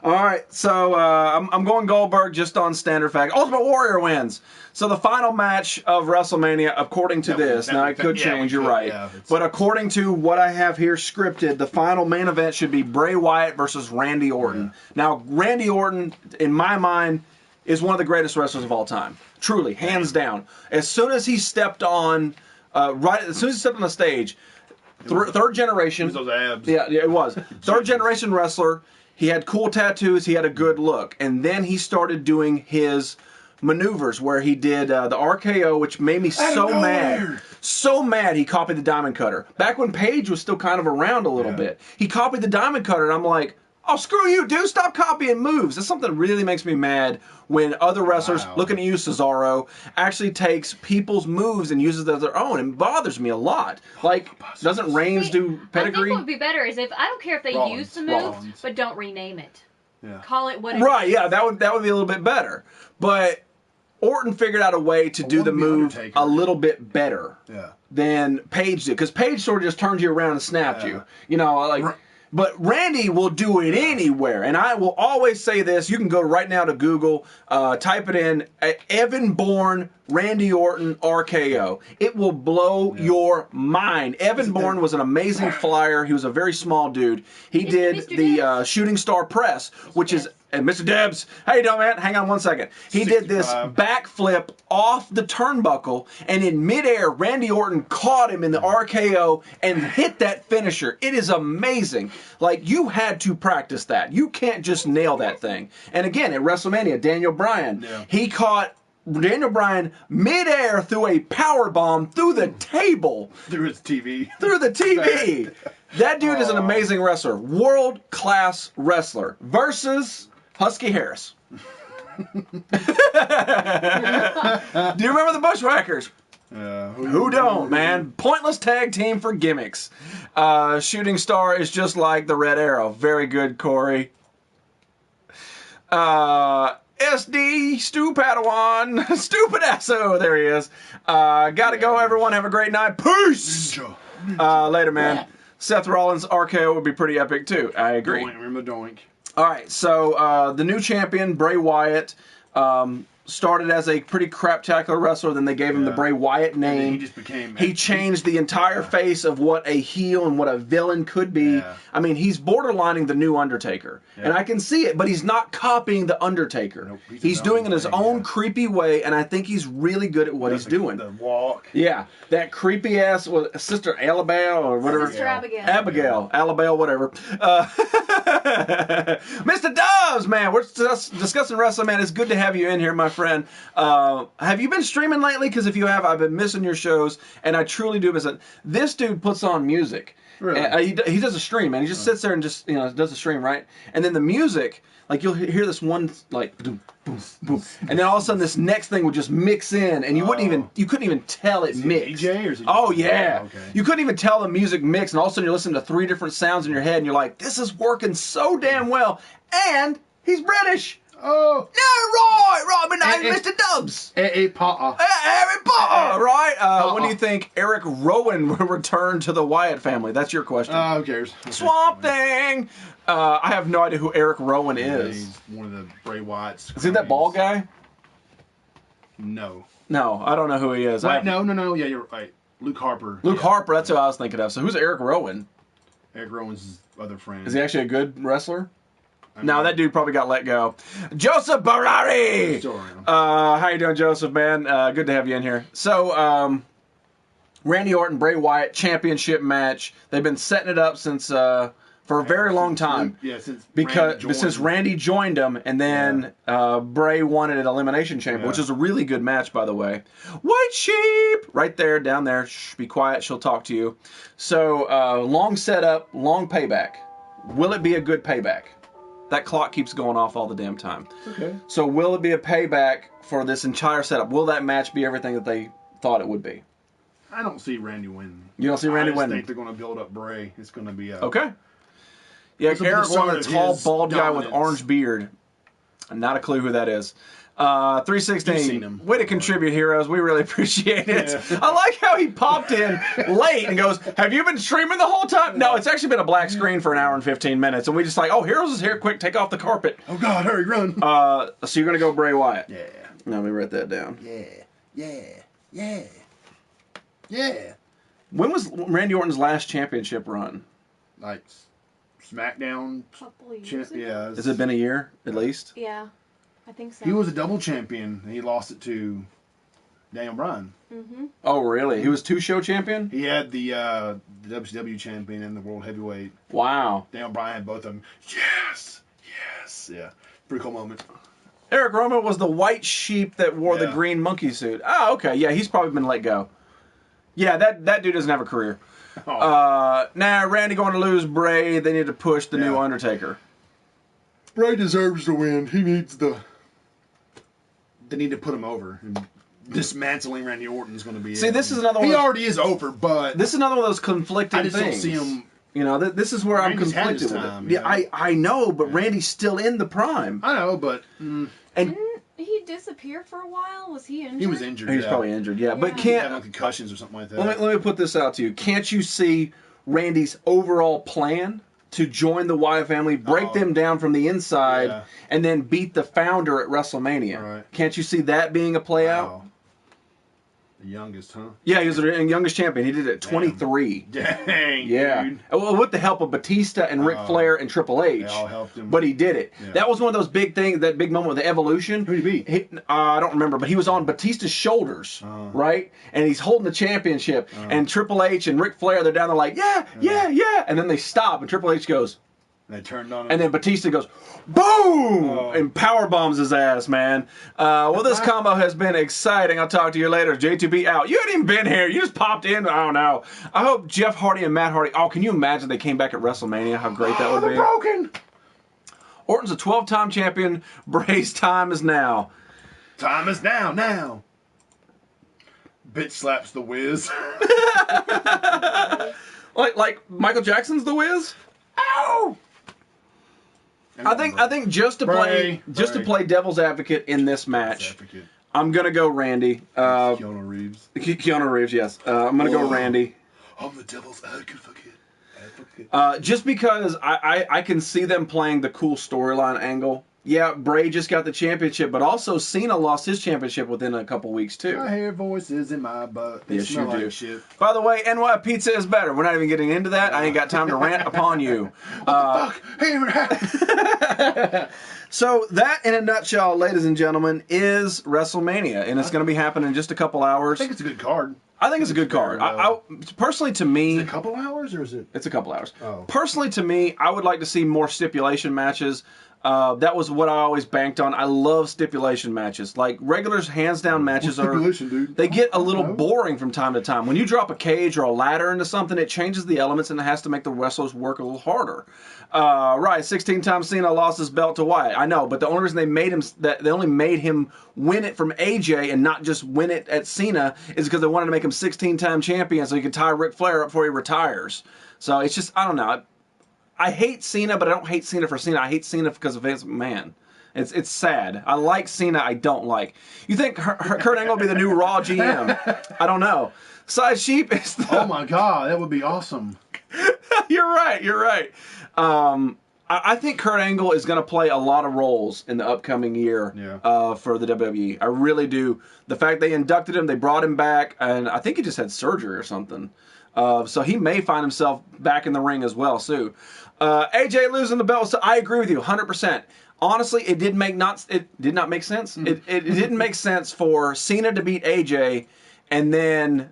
All right, so I'm going Goldberg just on standard fact. Ultimate Warrior wins. So the final match of WrestleMania, according to this, now it could change, you're right. Yeah, but according to what I have here scripted, the final main event should be Bray Wyatt versus Randy Orton. Now, Randy Orton, in my mind, is one of the greatest wrestlers of all time. Truly, hands down. As soon as he stepped on, as soon as he stepped on the stage, third generation. Those abs. Yeah, it was. Third generation wrestler. He had cool tattoos. He had a good look. And then he started doing his maneuvers where he did the RKO, which made me so mad. So mad he copied the Diamond Cutter. Back when Paige was still kind of around a little bit. He copied the Diamond Cutter, and I'm like, Oh, screw you, dude. Stop copying moves. That's something that really makes me mad when other wrestlers, looking at you, Cesaro, actually takes people's moves and uses them as their own. It bothers me a lot. Like, doesn't Reigns do pedigree? I think what would be better is if, I don't care if they Rollins. use the move, Rollins. but don't rename it. Yeah. Call it what it Right, is. yeah, that would be a little bit better. But Orton figured out a way to do the move Undertaker. a little bit better Yeah. than Paige did. Because Paige sort of just turned you around and snapped you. You know, like... But Randy will do it anywhere. And I will always say this. You can go right now to Google, type it in, Evan Bourne, Randy Orton, RKO. It will blow your mind. Evan Bourne was an amazing flyer. He was a very small dude. He did Mr. the Debs. Shooting Star Press, which is... And Mr. Debs, how you doing, man? Hang on one second. He did this 65. backflip off the turnbuckle, and in midair, Randy Orton caught him in the RKO and hit that finisher. It is amazing. Like, you had to practice that. You can't just nail that thing. And again, at WrestleMania, Daniel Bryan, he caught Daniel Bryan midair through a power bomb through the table. Through his TV. Through the TV. That dude is an amazing wrestler. World-class wrestler. Versus Husky Harris. Do you remember the Bushwhackers? Who don't, man? Pointless tag team for gimmicks. Shooting Star is just like the Red Arrow. Very good, Corey. SD, Stu Padawan, Stupidasso. There he is. Gotta go, everyone. Have a great night. Peace. Later, man. Seth Rollins' RKO would be pretty epic, too. I agree. Doink, remember Doink. All right, so the new champion, Bray Wyatt, started as a pretty craptacular wrestler. Then they gave him the Bray Wyatt name. And then he just became... He changed the entire face of what a heel and what a villain could be. Yeah. I mean, he's borderlining the new Undertaker. Yeah. And I can see it, but he's not copying the Undertaker. Nope, he's he's his doing own it his thing, own yeah. creepy way, and I think he's really good at what he's doing. The walk. Yeah, that creepy ass Sister Alabama or whatever. Sister Abigail. Abigail, Alabama, whatever. Mr. Dobbs, man, we're discussing wrestling, man. It's good to have you in here, my friend. Have you been streaming lately? Because if you have, I've been missing your shows, and I truly do miss it. This dude puts on music. Really? He does a stream, and he just sits there and just does a stream, right? And then the music, like you'll hear this one like boom, boom, boom, and then all of a sudden this next thing would just mix in, and you couldn't even tell it mixed. DJ or is it Oh just- yeah, Oh, okay. you couldn't even tell the music mixed, and all of a sudden you're listening to 3 different sounds in your head, and you're like, this is working so damn well, and he's British. Oh! Yeah, right, my name Eh, is Mr. Dubs. Potter. Harry Potter, right? When do you think Eric Rowan will return to the Wyatt family? That's your question. Who cares? Okay. Swamp Thing. I have no idea who Eric Rowan is. He's one of the Bray Wyatts. Is he that bald guy? No. No, I don't know who he is. Wait, no. Yeah, you're right. Luke Harper. Luke Yeah. Harper, that's who I was thinking of. So who's Eric Rowan? Eric Rowan's his other friend. Is he actually a good wrestler? I mean, No, that dude probably got let go. Joseph Barari! Still around. How you doing, Joseph, man? Good to have you in here. So, Randy Orton, Bray Wyatt, championship match. They've been setting it up since for a very long time. Yeah, since Randy joined them, and then Bray won it at Elimination Chamber, which is a really good match, by the way. White Sheep! Right there, down there. Shh, be quiet, she'll talk to you. So, long setup, long payback. Will it be a good payback? That clock keeps going off all the damn time. Okay. So will it be a payback for this entire setup? Will that match be everything that they thought it would be? I don't see Randy winning. You don't see Randy I just winning? think they're going to build up Bray. It's going to be a... Okay. Yeah, This will be Eric the start Rowan, a of tall, his bald guy with dominance. orange beard. Not a clue who that is. You've 316. seen him. Way to contribute, heroes. We really appreciate it. Yeah. I like how he popped in late and goes, have you been streaming the whole time? No, it's actually been a black screen for an hour and 15 minutes. And we just like, oh, Heroes is here. Quick, take off the carpet. Oh, God, hurry, run. So you're going to go Bray Wyatt. Yeah. Let me write that down. Yeah. When was Randy Orton's last championship run? Like, SmackDown. Couple years ago. Yeah. Has it been a year, at least? Yeah, I think so. He was a double champion, and he lost it to Daniel Bryan. Mm-hmm. Oh, really? He was 2-show champion? He had the WCW champion and the World Heavyweight. Wow. Daniel Bryan had both of them. Yes. Yeah. Pretty cool moment. Eric Rowan was the white sheep that wore the Yeah. green monkey suit. Oh, okay. Yeah, he's probably been let go. Yeah, that dude doesn't have a career. Oh. Randy going to lose Bray. They need to push the new Yeah. Undertaker. Bray deserves to win. He needs the. They need to put him over. And dismantling Randy Orton's going to be. See, this is another one. He already is over, but this is another one of those conflicting I just things. don't see him. You know, this is where Randy's I'm had his conflicted time, with it. you Yeah, know? I know, but Randy's still in the prime. I know, but And Didn't he disappear for a while? Was he injured? he was injured. he's yeah. probably injured, yeah. But He had can't. like concussions or something like that. Let me put this out to you. Can't you see Randy's overall plan to join the Wyatt family, break them down from the inside, Yeah. and then beat the founder at WrestleMania? Right. Can't you see that being a play out? Wow. The youngest, huh? Yeah, he was the youngest champion. He did it at 23. Dang, Yeah. dude. Well, with the help of Batista and Ric Flair and Triple H. They all helped him. But he did it. Yeah. That was one of those big things, that big moment with the evolution. Who'd he beat? I don't remember, but he was on Batista's shoulders, right? And he's holding the championship. And Triple H and Ric Flair, they're down there like, yeah. And then they stop, and Triple H goes, They turned on him. and then Batista goes, boom! And power bombs his ass, man. Well, this combo has been exciting. I'll talk to you later. J2B out. You hadn't even been here. You just popped in. I don't know. I hope Jeff Hardy and Matt Hardy. Oh, can you imagine they came back at WrestleMania? How great that would they're be. broken. Orton's a 12-time champion. Bray's time is now. Time is now. Bitch slaps the Wiz. Like Michael Jackson's The Wiz? Ow! I think just to play devil's advocate in this match, I'm gonna go Randy. Keanu Reeves. Keanu Reeves, yes. I'm gonna go Randy. I'm the devil's advocate. Just because I can see them playing the cool storyline angle. Yeah, Bray just got the championship, but also Cena lost his championship within a couple weeks too. I hear voices in my butt. They Yes, you smell like do. shit. By the way, NY Pizza is better. We're not even getting into that. I ain't got time to rant upon you. Fuck! Hey, So that, in a nutshell, ladies and gentlemen, is WrestleMania, and it's going to be happening in just a couple hours. I think it's a good card. I think it's a good card. I personally, to me, Is it a couple hours or is it? it's a couple hours. Oh. Personally, to me, I would like to see more stipulation matches. That was what I always banked on. I love stipulation matches. Like regulars, hands down matches are. Stipulation, dude? They get a little know. boring from time to time. When you drop a cage or a ladder into something, it changes the elements and it has to make the wrestlers work a little harder. Right, 16 times Cena lost his belt to Wyatt. I know, but the only reason they only made him win it from AJ and not just win it at Cena is because they wanted to make him 16-time champion so he could tie Ric Flair up before he retires. So it's just, I don't know. I hate Cena, but I don't hate Cena for Cena. I hate Cena because of Vince McMahon. It's sad. I like Cena. I don't like. You think Kurt Angle will be the new Raw GM? I don't know. Side Sheep is the... Oh my god, that would be awesome. You're right. I think Kurt Angle is going to play a lot of roles in the upcoming year for the WWE. I really do. The fact they inducted him, they brought him back, and I think he just had surgery or something. So he may find himself back in the ring as well, too. AJ losing the belt, so I agree with you 100%. Honestly, it did not make sense. It didn't make sense for Cena to beat AJ and then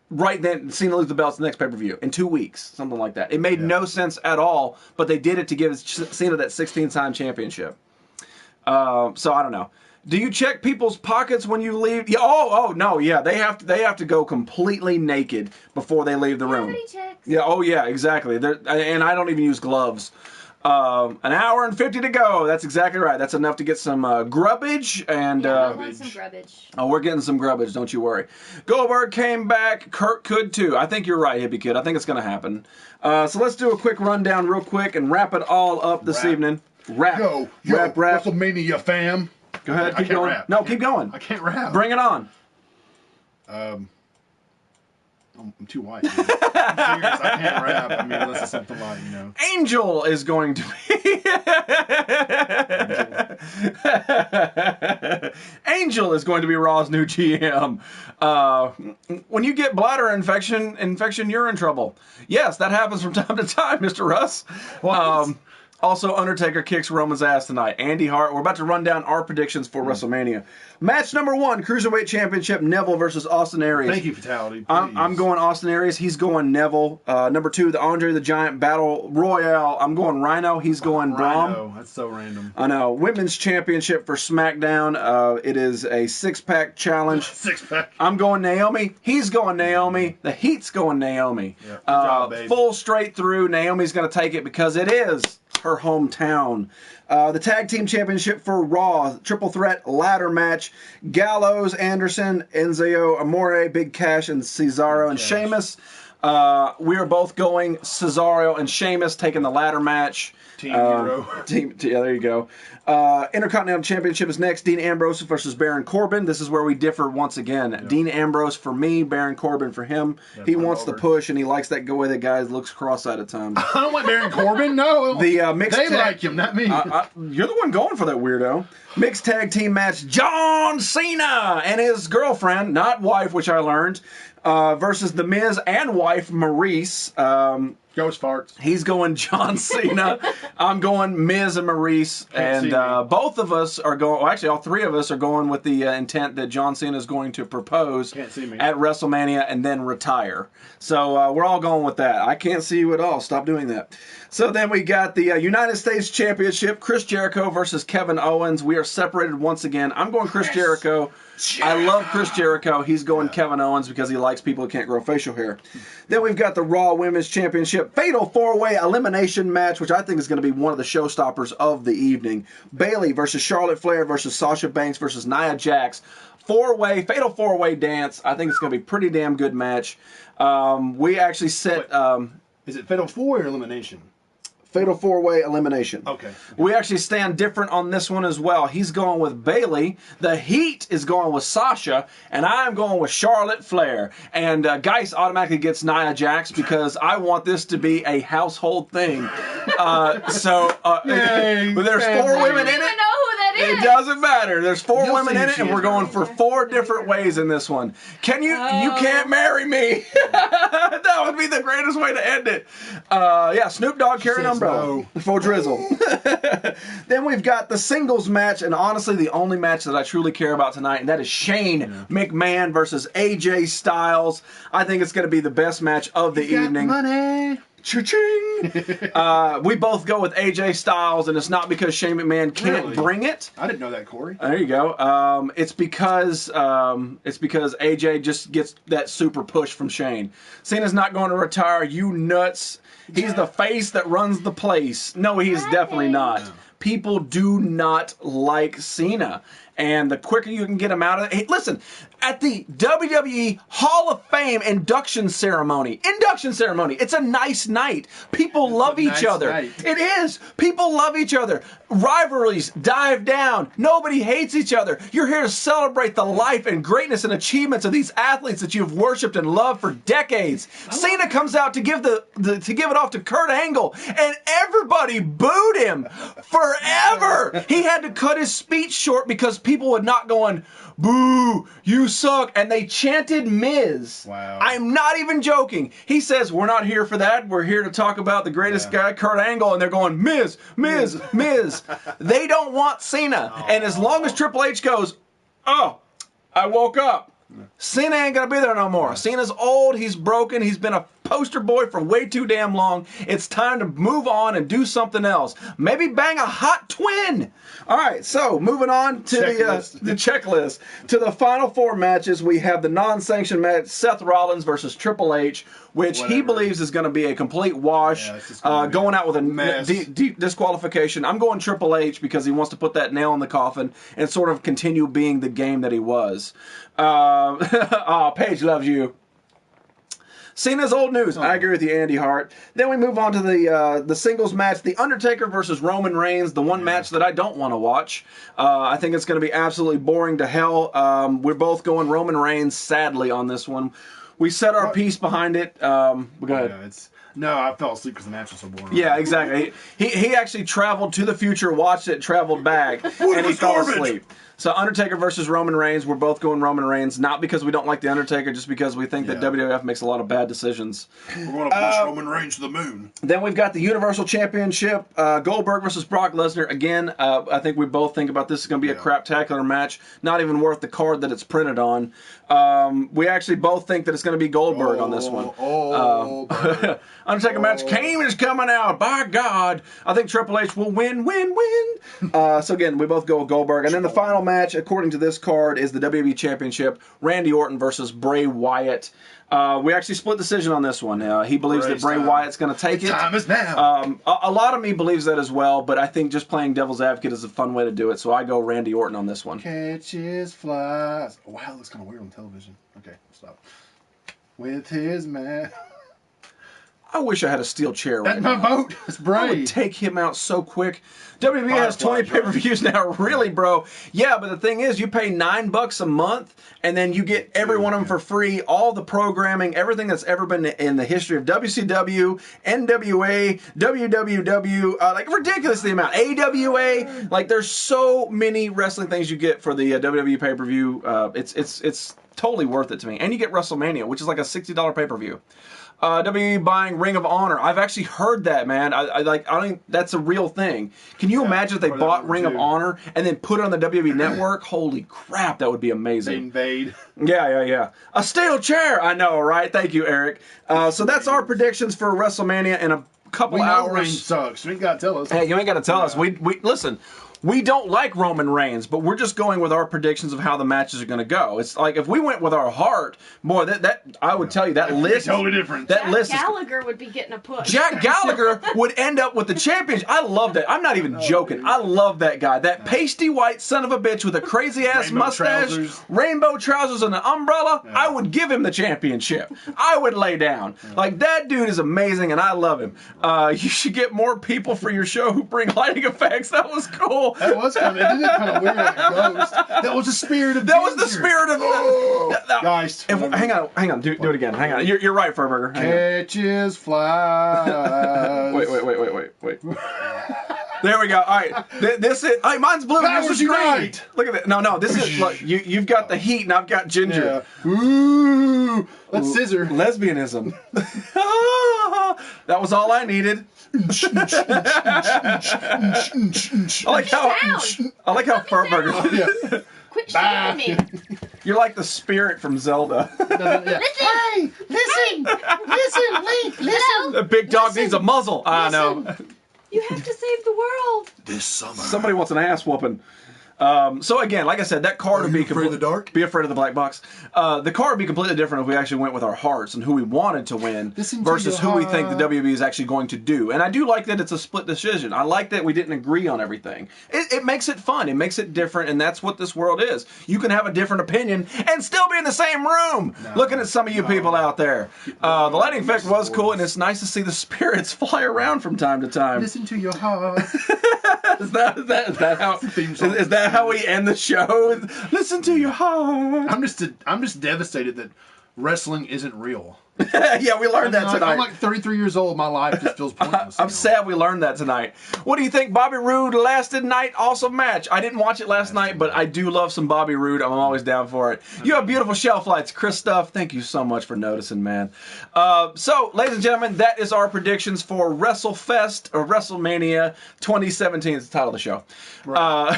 right then Cena lose the belts the next pay-per-view in 2 weeks, something like that. It made no sense at all, but they did it to give Cena that 16-time championship. So I don't know. Do you check people's pockets when you leave? Yeah, no, yeah. They have to go completely naked before they leave the room. Gravity checks. Yeah, oh yeah, exactly. And I don't even use gloves. An hour and 50 to go. That's exactly right. That's enough to get some grubbage and. I want some grubbage. Oh, we're getting some grubbage. Don't you worry. Goldberg came back. Kurt could too. I think you're right, Hippie Kid. I think it's going to happen. So let's do a quick rundown real quick and wrap it all up this evening. Rap. Yo, Rap. WrestleMania fam. Go ahead. I Keep can't going. rap. No, keep going. I can't rap. Bring it on. I'm too white. Dude. I'm serious. I can't rap. I mean, unless it's something like, you know. Angel is going to be. Angel is going to be Raw's new GM. When you get bladder infection, you're in trouble. Yes, that happens from time to time, Mr. Russ. Also, Undertaker kicks Roman's ass tonight. Andy Hart. We're about to run down our predictions for WrestleMania. Match number 1, Cruiserweight Championship, Neville versus Austin Aries. Thank you, Fatality. I'm going Austin Aries. He's going Neville. Number 2, the Andre the Giant Battle Royale. I'm going Rhino. He's going Dom. Rhino. That's so random. I know. Women's Championship for SmackDown. It is a 6-pack challenge. 6-pack. I'm going Naomi. He's going Naomi. The Heat's going Naomi. Yeah, good job, babe. Full straight through. Naomi's going to take it because it is her hometown. The Tag Team Championship for Raw, triple threat ladder match. Gallows, Anderson, Enzo Amore, Big Cash, and Cesaro and Sheamus. We are both going Cesaro and Sheamus taking the ladder match. Team Hero. Yeah, there you go. Intercontinental Championship is next. Dean Ambrose versus Baron Corbin. This is where we differ once again. Yeah. Dean Ambrose for me, Baron Corbin for him. That's he wants the push, and he likes that way the guy looks cross-eyed at times. I don't like Baron Corbin, no. The mixed they like him, not me. You're the one going for that weirdo. Mixed tag team match, John Cena and his girlfriend, not wife, which I learned, versus The Miz and wife, Maurice. Ghost farts. He's going John Cena. I'm going Miz and Maurice. And both of us are going, well, actually, all three of us are going with the intent that John Cena is going to propose at WrestleMania and then retire. So we're all going with that. I can't see you at all. Stop doing that. So then we got the United States Championship, Chris Jericho versus Kevin Owens. We are separated once again. I'm going Chris Jericho. I love Chris Jericho. He's going Kevin Owens because he likes people who can't grow facial hair. Then we've got the Raw Women's Championship Fatal 4-Way Elimination Match, which I think is going to be one of the showstoppers of the evening. Bayley versus Charlotte Flair versus Sasha Banks versus Nia Jax. Fatal 4-Way dance. I think it's going to be a pretty damn good match. We actually set... is it Fatal 4 or Elimination? Fatal 4-Way Elimination. Okay. We actually stand different on this one as well. He's going with Bayley. The Heat is going with Sasha. And I'm going with Charlotte Flair. And Geis automatically gets Nia Jax because I want this to be a household thing. There's 4 women in it. It doesn't matter. There's 4 women in it, and we're going for 4 different ways in this one. You can't marry me. That would be the greatest way to end it. Snoop Dogg carrying an umbrella. For drizzle. Then we've got the singles match, and honestly, the only match that I truly care about tonight, and that is Shane McMahon versus AJ Styles. I think it's going to be the best match of the evening. Money. Cha-ching! We both go with AJ Styles, and it's not because Shane McMahon can't bring it. I didn't know that, Corey. There you go. It's because AJ just gets that super push from Shane. Cena's not going to retire. You nuts. He's the face that runs the place. No, he is definitely not. People do not like Cena. And the quicker you can get him out of it. Hey, listen, at the WWE Hall of Fame induction ceremony, it's a nice night. People love each other. It is. People love each other. Rivalries dive down. Nobody hates each other. You're here to celebrate the life and greatness and achievements of these athletes that you've worshipped and loved for decades. Cena comes out to give to give it off to Kurt Angle, and everybody booed him forever. He had to cut his speech short because people were not going, boo, you suck, and they chanted Miz. Wow. I'm not even joking. He says, we're not here for that. We're here to talk about the greatest guy, Kurt Angle, and they're going, Miz, Miz, Miz. They don't want Cena. And as long as Triple H goes, oh, I woke up. Cena ain't gonna be there no more. Cena's old, he's broken, he's been a poster boy for way too damn long. It's time to move on and do something else. Maybe bang a hot twin. Alright, so moving on to the checklist. To the final 4 matches, we have the non-sanctioned match, Seth Rollins versus Triple H, which he believes is going to be a complete wash, going out with a deep disqualification. I'm going Triple H because he wants to put that nail in the coffin and sort of continue being the game that he was. Paige loves you. Cena's old news. I agree with you, Andy Hart. Then we move on to the singles match, The Undertaker versus Roman Reigns, the one match that I don't want to watch. I think it's going to be absolutely boring to hell. We're both going Roman Reigns, sadly, on this one. We set our piece behind it. Go ahead. No, I fell asleep because the match was so boring. Yeah, exactly. He actually traveled to the future, watched it, traveled back, and he fell asleep. So Undertaker versus Roman Reigns, we're both going Roman Reigns, not because we don't like The Undertaker, just because we think that WWF makes a lot of bad decisions. We're going to push Roman Reigns to the moon. Then we've got the Universal Championship, Goldberg versus Brock Lesnar. Again, I think we both think about this is going to be a craptacular match, not even worth the card that it's printed on. We actually both think that it's going to be Goldberg on this one. Undertaker match. Kane is coming out. By God. I think Triple H will win. So again, we both go with Goldberg. And then the final match, according to this card, is the WWE Championship. Randy Orton versus Bray Wyatt. We actually split decision on this one. He believes that Bray Wyatt's going to take it. Time is now. A lot of me believes that as well, but I think just playing devil's advocate is a fun way to do it, so I go Randy Orton on this one. Catches flies. Oh, wow, that looks kind of weird on television. Okay, stop. With his man. I wish I had a steel chair right That's now. my vote. It's I Bray. would take him out so quick. WWE has 20 pay-per-views now. Really, bro? Yeah, but the thing is, you pay $9 a month, and then you get every one of them for free. All the programming, everything that's ever been in the history of WCW, NWA, WWW, like ridiculous the amount. AWA, like there's so many wrestling things you get for the WWE pay-per-view. It's totally worth it to me. And you get WrestleMania, which is like a $60 pay-per-view. WWE buying Ring of Honor. I've actually heard that, man. I don't think that's a real thing. Can you imagine if they bought Ring of Honor and then put it on the WWE Network? Holy crap, that would be amazing. Invade. Yeah. A steel chair. I know, right? Thank you, Eric. So that's our predictions for WrestleMania in a couple hours. Reign sucks. You ain't got to tell us. Hey, you ain't got to tell us. We listen. We don't like Roman Reigns, but we're just going with our predictions of how the matches are going to go. It's like if we went with our heart, boy, that I would tell you that list totally different. That Jack list Gallagher would be getting a push. Jack Gallagher would end up with the championship. I love that. I'm not even joking. I love that guy. That pasty white son of a bitch with a crazy ass mustache, rainbow trousers, and an umbrella. Yeah. I would give him the championship. I would lay down. Like that dude is amazing, and I love him. You should get more people for your show who bring lighting effects. That was cool. That was kind of, isn't it kind of weird like a ghost? That was the spirit of That was the spirit of guys. Hang on, do it again. Hang on. You're right, Furburger. Catches flies. Wait. There we go. All right. This is. Hey, mine's blue. Yours is green. Look at that. No. This is. Look, you've got the heat, and I've got ginger. Yeah. Ooh. Let's scissor. Lesbianism. That was all I needed. I like how Furburger. Yeah. Quit shooting me. You're like the spirit from Zelda. Hey, listen, Link, listen. The big dog needs a muzzle. I know. You have to save the world. This summer. Somebody wants an ass whooping. So again, like I said, that card would be afraid of the dark? Be afraid of the black box. The card would be completely different if we actually went with our hearts and who we wanted to win versus who we think the WWE is actually going to do. And I do like that it's a split decision. I like that we didn't agree on everything. It makes it fun. It makes it different, and that's what this world is. You can have a different opinion and still be in the same room. Looking at some of you people out there. The lighting effect was cool, and it's nice to see the spirits fly around from time to time. Listen to your heart. Is that how we end the show? Listen to your heart. I'm just devastated that wrestling isn't real. Yeah, we learned that tonight. I'm like 33 years old. My life just feels pointless. I'm sad we learned that tonight. What do you think? Bobby Roode lasted night, awesome match. I didn't watch it last night, but I do love some Bobby Roode. I'm always down for it. You have beautiful shelf lights, Chris Stuff. Thank you so much for noticing, man. So, ladies and gentlemen, that is our predictions for WrestleFest or WrestleMania 2017. It's the title of the show. Right.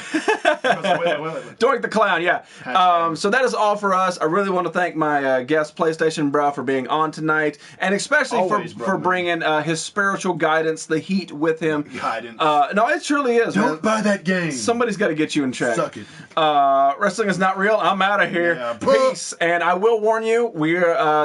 Doink the Clown, yeah. So that is all for us. I really want to thank my guest, PlayStation Bro, for being on tonight, and especially for bringing his spiritual guidance, the heat with him. Guidance. No, it truly is. Don't buy that game. Somebody's got to get you in check. Suck it. Wrestling is not real. I'm out of here. Yeah, Peace. And I will warn you,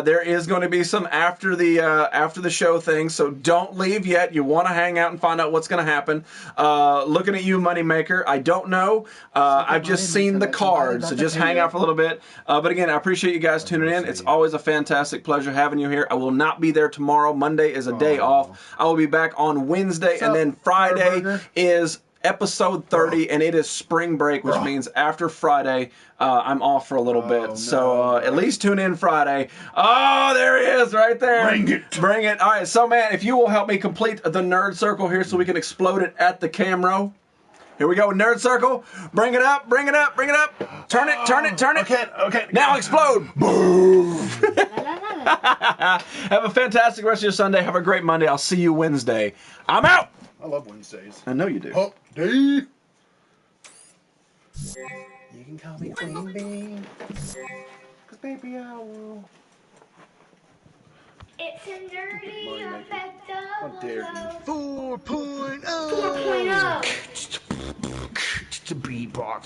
there is going to be some after the show things, so don't leave yet. You want to hang out and find out what's going to happen. Looking at you, Moneymaker. I don't know. I've just seen the card, so just hang out for a little bit. But again, I appreciate you guys tuning in. It's always a fantastic pleasure having you here. I will not be there tomorrow. Monday is a day off. I will be back on Wednesday, and then Friday is episode 30, and it is spring break, which means after Friday, I'm off for a little bit. So at least tune in Friday. Oh, there he is right there. Bring it. All right, so man, if you will help me complete the nerd circle here so we can explode it at the camera. Here we go, nerd circle. Bring it up. Turn it. Okay. Now explode. Boom. Have a fantastic rest of your Sunday. Have a great Monday. I'll see you Wednesday. I'm out. I love Wednesdays. I know you do. Hump day. You can call me Queen Bee. 'Cause baby, I will. It's a nerdy effect How dare you? 4.0. 4.0. Beatbox.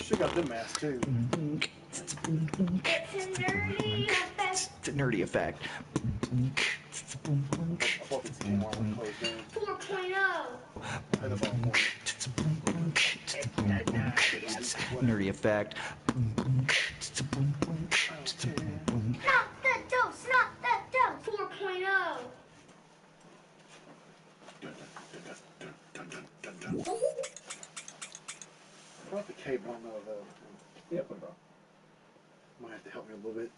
She got them ass too. It's a nerdy effect. It's a nerdy effect. I thought this came on when closed down. 4.0. And the bottom one. Nerdy effect. Not the dose, not the dose. 4.0. I brought the cable on though. Yeah, put it on. Might have to help me a little bit.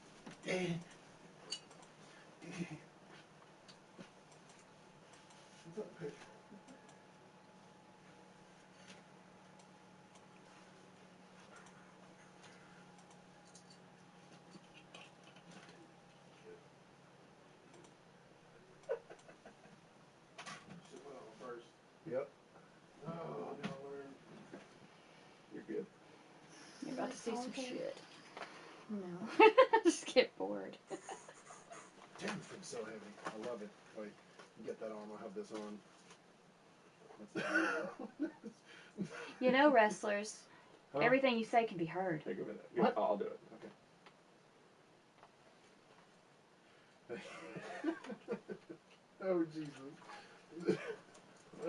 Yep. Oh, now we're. You're good. You're about to see some shit. No. Just get bored. Damn, this thing's so heavy. I love it. Wait, you get that on. I'll have this on. You know, wrestlers, Huh? everything you say can be heard. Take a minute. What? I'll do it. Okay. Oh, Jesus. I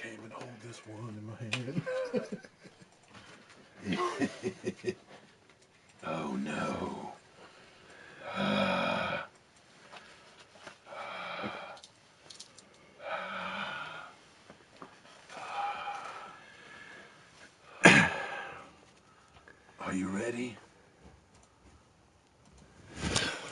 can't even hold this one in my hand. Oh, no. Are you ready?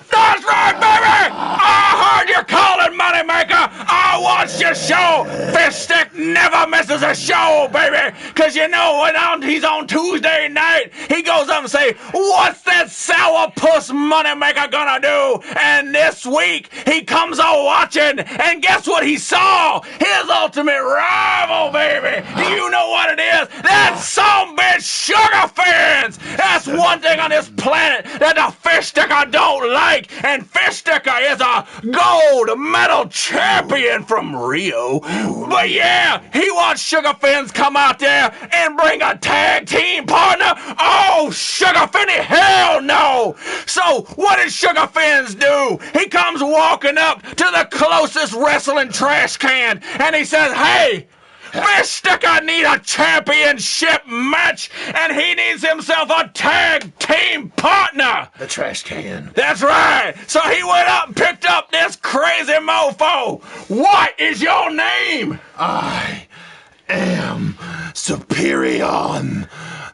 That's right, baby! I heard you calling, Moneymaker! I watched your show! Fish Stick never misses a show, baby! Cause you know when he's on Tuesday night, he goes up and say, what's that sourpuss Moneymaker gonna do? And this week, he comes on watching, and guess what he saw? His ultimate rival, baby! Do you know what it is? That sumbitch Sugar Fins! That's one thing on this planet that the Fish Sticker don't like, and Fish Sticker is a gold medal champion from Rio. But yeah, he wants Sugar Fins come out there and bring a tag team partner. Oh, Sugar Finny, hell no! So what does Sugar Fins do? He comes walking up to the closest wrestling trash can, and he says, hey, Fish Sticker need a championship match, and he needs himself a tag team partner. The trash can. That's right. So he went up and picked up this crazy mofo. What is your name? I am Superion,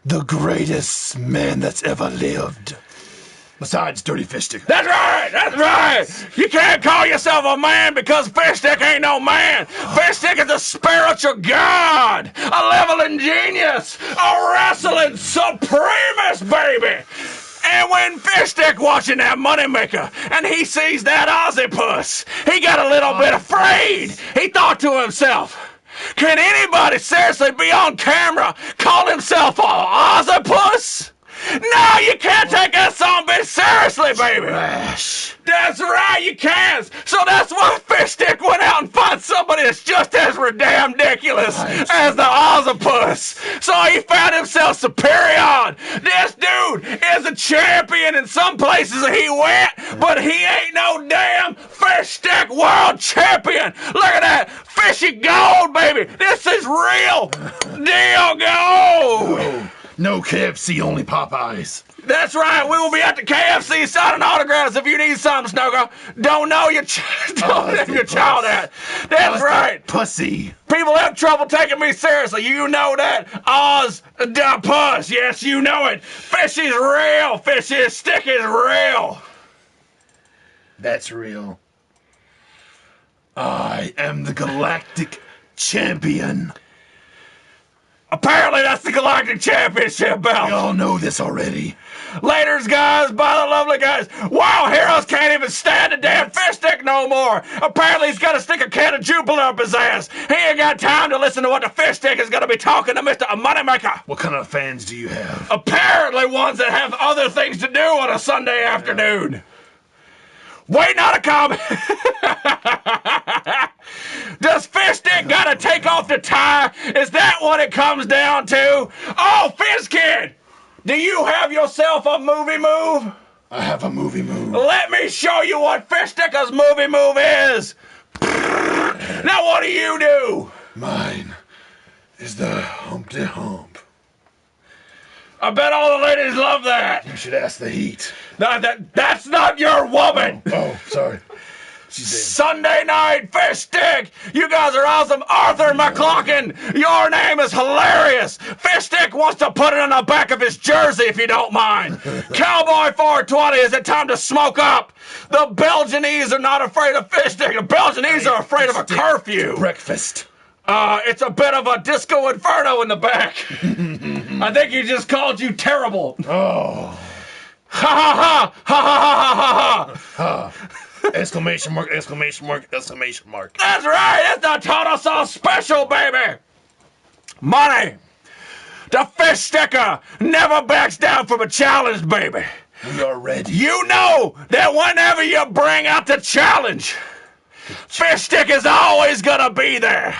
the greatest man that's ever lived. Besides Dirty Fish Stick. That's right. That's right. You can't call yourself a man because Fish Stick ain't no man. Fish Stick is a spiritual god, a leveling genius, a wrestling supremacist, baby. And when Fish Stick watching that Moneymaker and he sees that Aussie puss, he got a little bit afraid. He thought to himself, can anybody seriously be on camera call himself a Aussie puss? No, you can't take that song seriously, baby. Trash. That's right, you can't. So that's why Fish Stick went out and found somebody that's just as damn ridiculous as the Ozzipus. So he found himself Superion. This dude is a champion in some places he went, but he ain't no damn Fish Stick world champion. Look at that fishy gold, baby. This is real deal gold. No KFC, only Popeyes. That's right. We will be at the KFC signing autographs if you need something, Snooker. Don't know your don't name your child that. That's right. Pussy. People have trouble taking me seriously. You know that. Oz the puss. Yes, you know it. Fish is real. Fish is stick is real. That's real. I am the galactic champion. Apparently that's the Galactic Championship belt. We all know this already. Laters, guys, by the lovely guys. Wow, Heroes can't even stand the damn fish stick no more. Apparently he's got to stick a can of Jupiter up his ass. He ain't got time to listen to what the fish stick is going to be talking to Mr. Moneymaker. What kind of fans do you have? Apparently ones that have other things to do on a Sunday afternoon. Waiting on a comment. Does Fish Stick gotta take off the tie? Is that what it comes down to? Oh, Fizz Kid, do you have yourself a movie move? I have a movie move. Let me show you what Fish Sticker's movie move is. Now what do you do? Mine is the Humpty Hump. I bet all the ladies love that. You should ask the Heat. No, that's not your woman. Oh, sorry. She's dead. Sunday night fish stick. You guys are awesome. Arthur McLaughlin, your name is hilarious. Fish stick wants to put it on the back of his jersey if you don't mind. Cowboy 420, is it time to smoke up? The Belgianese are not afraid of fish stick. The Belgianese are afraid of a curfew. Breakfast. It's a bit of a disco inferno in the back. I think he just called you terrible. Oh. Ha ha ha ha ha ha ha Ha. Exclamation mark, exclamation mark, exclamation mark. That's right, it's the Total Sauce Special, baby! Money! The fish sticker never backs down from a challenge, baby! We are ready. You know that whenever you bring out the challenge, fish stick is always gonna be there.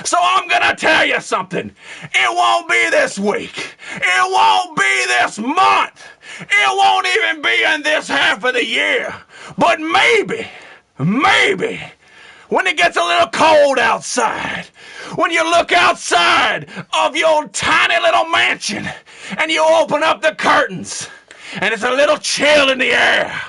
So I'm gonna tell you something. It won't be this week. It won't be this month. It won't even be in this half of the year. But maybe, when it gets a little cold outside, when you look outside of your tiny little mansion and you open up the curtains and it's a little chill in the air,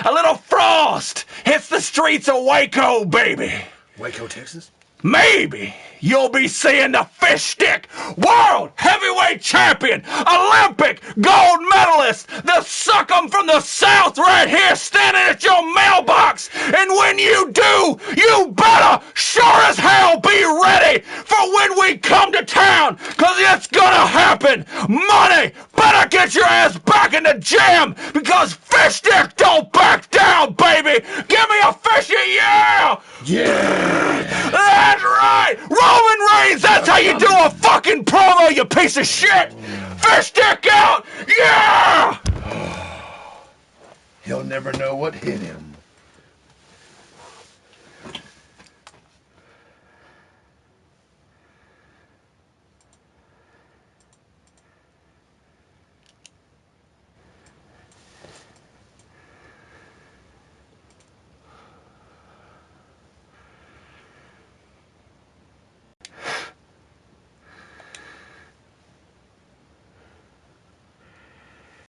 a little frost hits the streets of Waco, baby. Waco, Texas? Maybe you'll be seeing the fish stick world heavyweight champion, Olympic gold medalist, the suck-em from the South right here standing at your mailbox. And when you do, you better sure as hell be ready for when we come to town, because it's gonna happen. Money, better get your ass back in the gym, because fish stick don't back down, baby. Give me a fishy yeah! Yeah! That's right! Roman Reigns, that's how you do a fucking promo, you piece of shit! Fish stick out! Yeah! He'll never know what hit him.